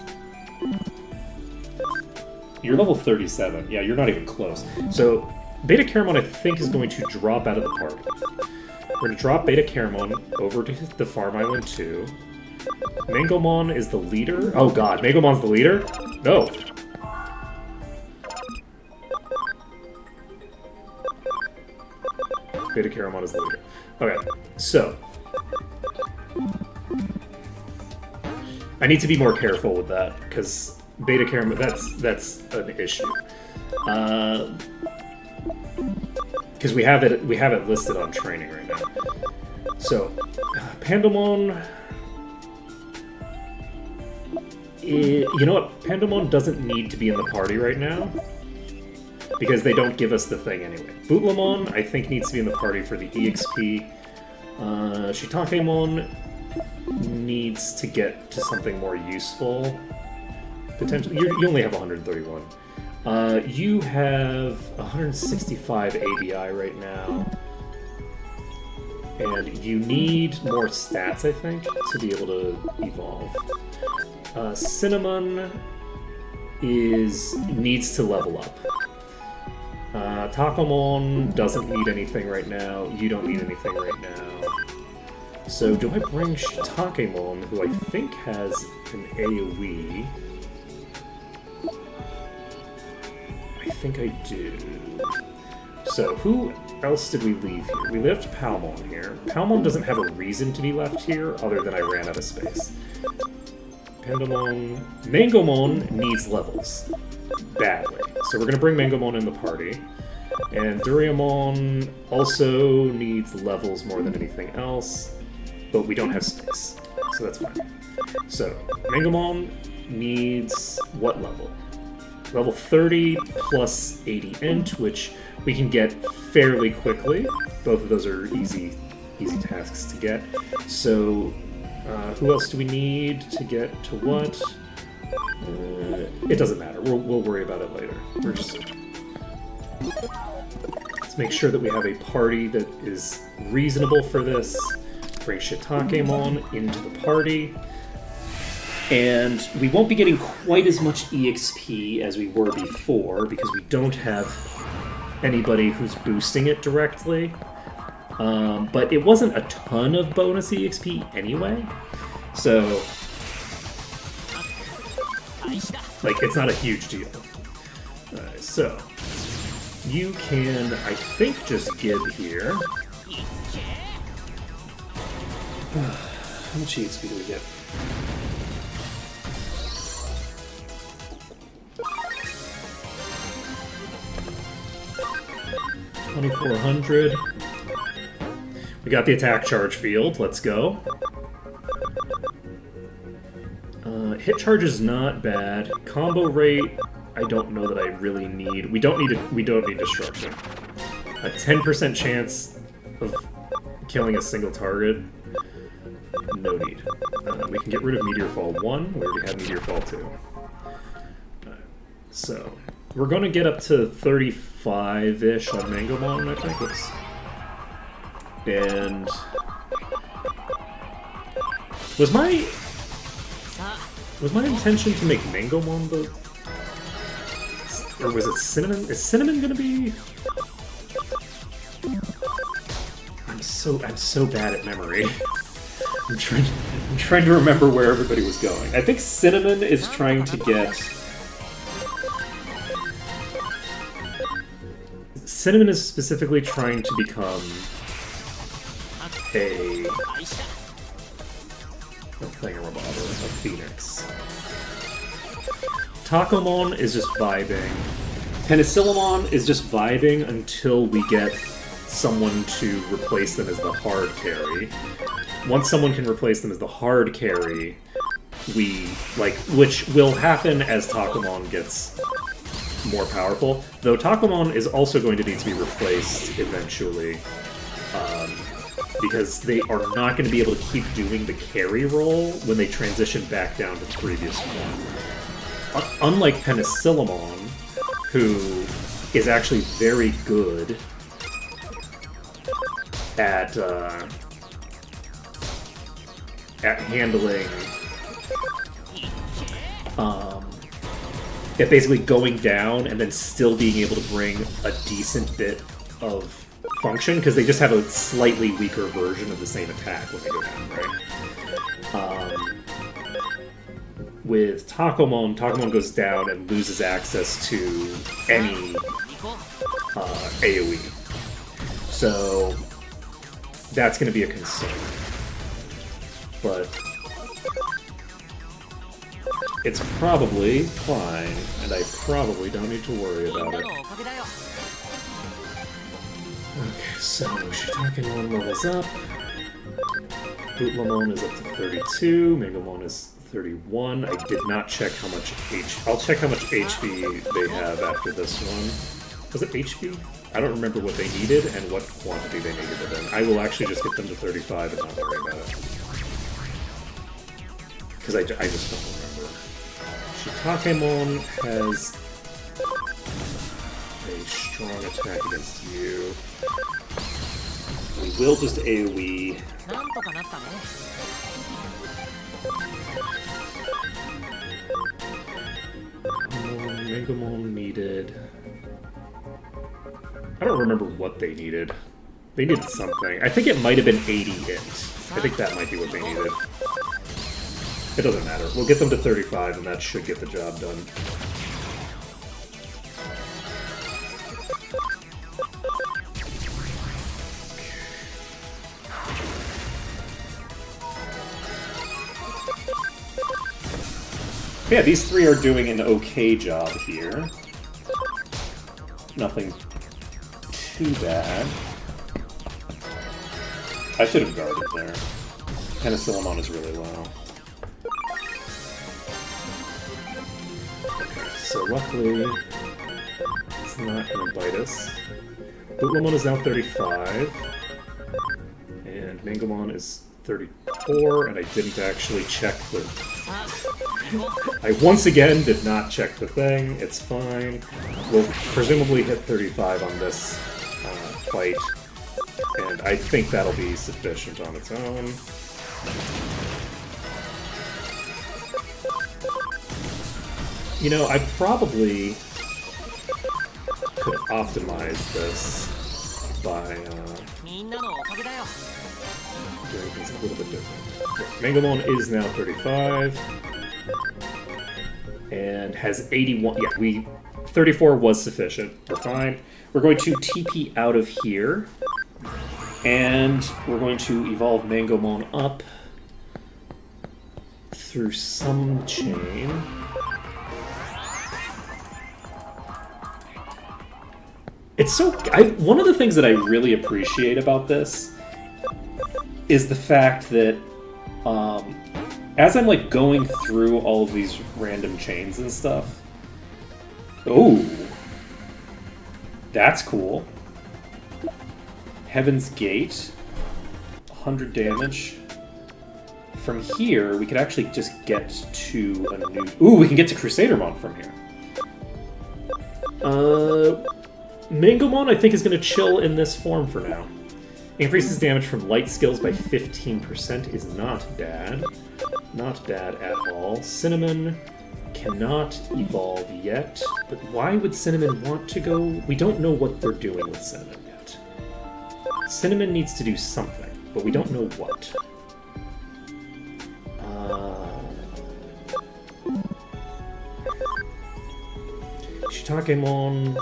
You're level 37. Yeah, you're not even close. So, Beta Caramon, I think, is going to drop out of the party. We're going to drop Beta Caramon over to the Farm Island 2. Mangomon is the leader. Oh god, Mangomon's the leader? No. Beta Caramon is the leader. Okay, so... I need to be more careful with that, because Beta Caramon, that's an issue. Because we have it listed on training right now. So, Pandemon... You know what? Pandemon doesn't need to be in the party right now. because they don't give us the thing anyway. Bootlemon, I think, needs to be in the party for the EXP. Shitakemon needs to get to something more useful. Potentially, you only have 131. You have 165 ABI right now. And you need more stats, I think, to be able to evolve. Cinnamon needs to level up. Takomon doesn't need anything right now. You don't need anything right now. So do I bring Shitakemon, who I think has an AoE? I think I do. So who else did we leave here? We left Palmon here. Palmon doesn't have a reason to be left here other than I ran out of space. Pandamon... Mangomon needs levels. Badly. So we're going to bring Mangomon in the party. And Duriamon also needs levels more than anything else. But we don't have space. So that's fine. So, Mangomon needs what level? Level 30 plus 80 int, which we can get fairly quickly. Both of those are easy tasks to get. So, who else do we need to get to what? It doesn't matter. We'll worry about it later. Let's make sure that we have a party that is reasonable for this. Bring Shitakemon into the party. And we won't be getting quite as much EXP as we were before because we don't have anybody who's boosting it directly. But it wasn't a ton of bonus EXP anyway. So, like, it's not a huge deal. Alright, so, you can, I think, just give here. How much EXP do we get? $2,400. We got the attack charge field. Let's go. Hit charge is not bad. Combo rate, I don't know that I really need. We don't need destruction. A 10% chance of killing a single target. No need. We can get rid of Meteor Fall 1. We already have Meteor Fall 2. So, we're going to get up to 35-ish on Mangomon, I think. Oops. And... Was my intention to make Mangomon the... Or was it Cinnamon? Is Cinnamon gonna be... I'm so bad at memory. I'm trying to remember where everybody was going. I think Cinnamon is trying to get... Cinnamon is specifically trying to become a phoenix. Takomon is just vibing. Penicillamon is just vibing until we get someone to replace them as the hard carry. Once someone can replace them as the hard carry, which will happen as Takomon gets more powerful. Though Takomon is also going to need to be replaced eventually, because they are not going to be able to keep doing the carry role when they transition back down to the previous one. Unlike Penicillamon, who is actually very good at handling, at basically going down and then still being able to bring a decent bit of function, because they just have a slightly weaker version of the same attack when they go down, right? With Takomon, Takomon goes down and loses access to any AoE. So that's going to be a concern. But it's probably fine, and I probably don't need to worry about it. Okay, so Shitakemon levels up. Bootlemon is up to 32. Mangomon is 31. I did not check how much I'll check how much HP they have after this one. Was it HP? I don't remember what they needed and what quantity they needed it in. I will actually just get them to 35 and not worry about it. Because I just don't remember. Shitakemon has a strong attack against you. We will just AoE. なんとかなったね。Megamon needed... I don't remember what they needed. They needed something. I think it might have been 80 int. I think that might be what they needed. It doesn't matter. We'll get them to 35 and that should get the job done. Yeah, these three are doing an okay job here. Nothing too bad. I should have guarded there. Penicillamon is really low. Okay, so luckily, it's not going to bite us. Bootlemon is now 35. And Mangamon is 34, and I didn't actually check the... さあ行こう。 I once again did not check the thing. It's fine. We'll presumably hit 35 on this fight, and I think that'll be sufficient on its own. You know, I probably could optimize this by みんなのおかげだよ。 doing things a little bit different. Mangamon is now 35 and has 81. Yeah, 34 was sufficient. We're fine. We're going to TP out of here, and we're going to evolve Mangamon up through some chain. It's so... one of the things that I really appreciate about this is the fact that as I'm like going through all of these random chains and stuff. Oh, that's cool. Heaven's Gate, 100 damage. From here, we could actually just get to a new... Ooh, we can get to Crusadermon from here. Mangamon, I think, is going to chill in this form for now. Increases damage from light skills by 15% is not bad. Not bad at all. Cinnamon cannot evolve yet, but why would Cinnamon want to go? We don't know what we're doing with Cinnamon yet. Cinnamon needs to do something, but we don't know what. Shitakemon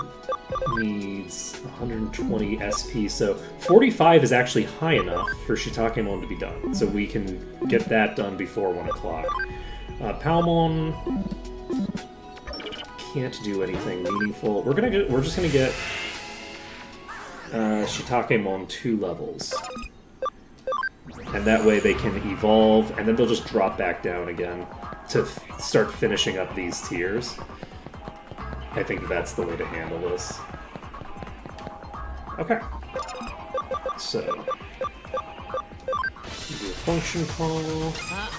needs 120 SP, so 45 is actually high enough for Shitakemon to be done, so we can get that done before 1 o'clock. Palmon can't do anything meaningful. We're just gonna get Shitakemon 2 levels, and that way they can evolve, and then they'll just drop back down again to start finishing up these tiers. I think that's the way to handle this. Okay. So, do a function call. さあ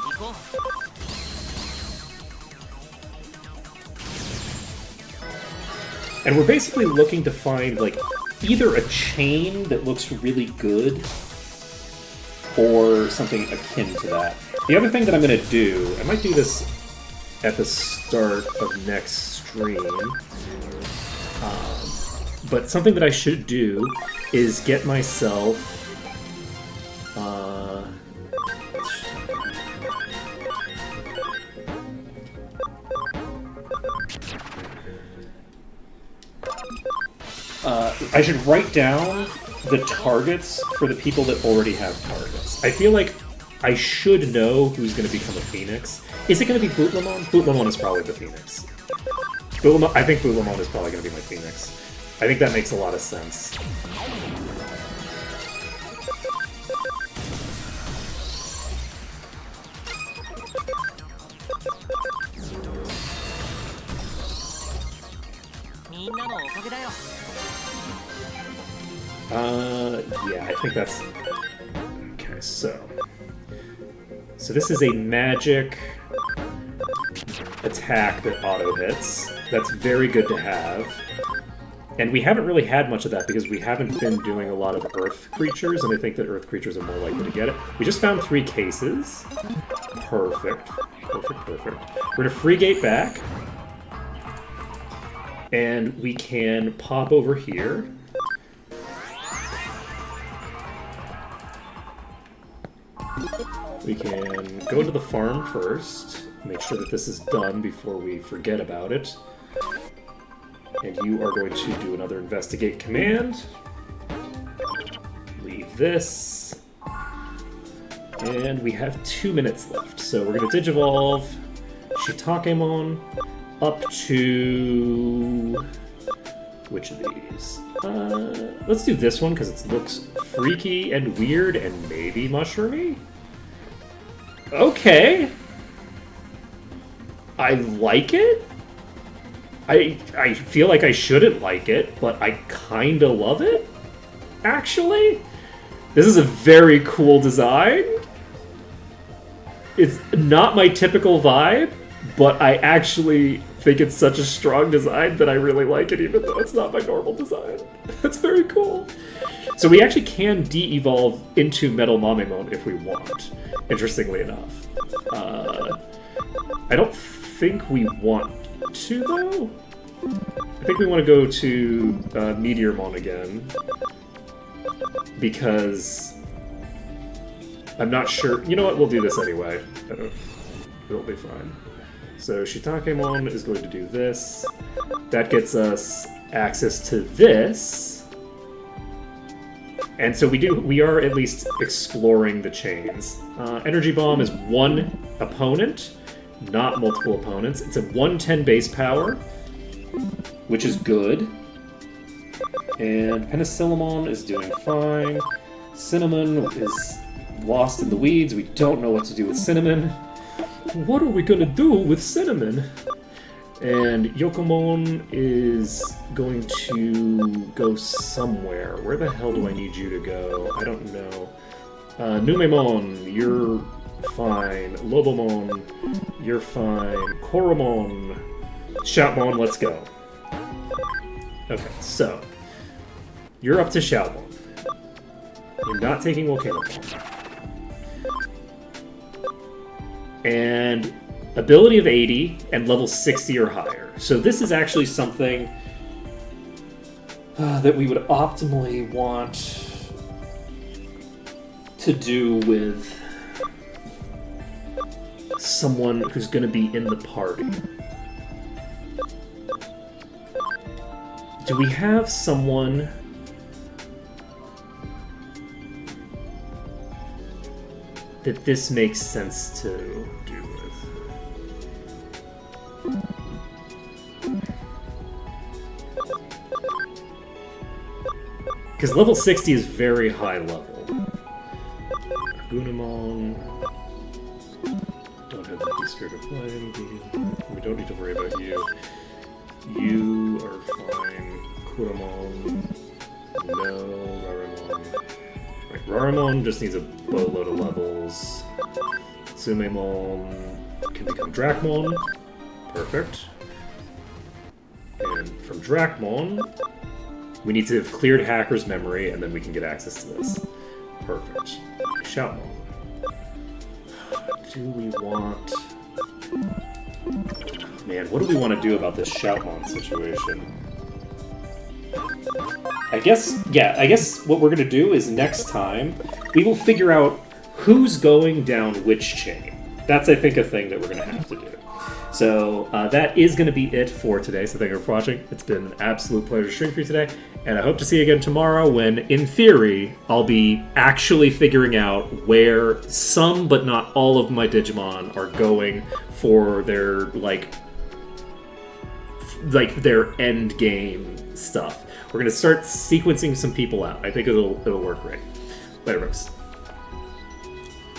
行こう。 And we're basically looking to find, like, either a chain that looks really good or something akin to that. The other thing that I'm going to do, I might do this at the start of next stream, but something that I should do is get myself I should write down the targets for the people that already have targets. I feel like I should know who's going to become a Phoenix. Is it going to be Bootlemon? Bootlemon is probably the Phoenix. I think Bootlemon is probably going to be my Phoenix. I think that makes a lot of sense. みんなのおかげだよ Yeah, I think that's... Okay, so this is a magic attack that auto-hits. That's very good to have. And we haven't really had much of that because we haven't been doing a lot of earth creatures, and I think that earth creatures are more likely to get it. We just found 3 cases. Perfect. Perfect. We're gonna free gate back. And we can pop over here. We can go to the farm first, make sure that this is done before we forget about it. And you are going to do another investigate command. Leave this. And we have 2 minutes left. So we're going to Digivolve Shitakemon up to... which of these? Let's do this one because it looks freaky and weird and maybe mushroomy. Okay. I like it. I feel like I shouldn't like it, but I kinda love it, actually. This is a very cool design. It's not my typical vibe, but I actually think it's such a strong design that I really like it, even though it's not my normal design. That's very cool. So we actually can de-evolve into Metal Mamemon if we want, interestingly enough. I don't think we want to, though. I think we want to go to Meteormon again, because I'm not sure. You know what? We'll do this anyway. It'll be fine. So Shitakemon is going to do this. That gets us access to this. And so we are at least exploring the chains. Energy Bomb is 1 opponent, not multiple opponents. It's a 110 base power, which is good. And Penicillamon is doing fine. Cinnamon is lost in the weeds. We don't know what to do with Cinnamon. What are we gonna do with Cinnamon? And Yokomon is going to go somewhere. Where the hell do I need you to go? I don't know. Numemon, you're fine. Lobomon, you're fine. Koromon, Shoutmon, let's go. Okay, so you're up to Shoutmon. You're not taking Volcanomon. And ability of 80 and level 60 or higher. So this is actually something that we would optimally want to do with someone who's going to be in the party. Do we have someone that this makes sense to do with? Because level 60 is very high level. Gunamon. Don't have the D-Spirit of Flame. We don't need to worry about you. You are fine. Kuramon. No. Rarimon. Right, Rarimon just needs a boatload of levels. Tsumemon can become Dracmon. Perfect. And from Dracmon, we need to have cleared Hacker's memory, and then we can get access to this. Perfect. Shoutmon. Do we want... Man, what do we want to do about this Shoutmon situation? I guess what we're going to do is next time, we will figure out who's going down which chain. That's, I think, a thing that we're going to have to do. So that is going to be it for today, so thank you for watching. It's been an absolute pleasure to stream for you today, and I hope to see you again tomorrow when, in theory, I'll be actually figuring out where some, but not all of my Digimon are going for their, like their end game stuff. We're going to start sequencing some people out. I think it'll work great. Later, folks.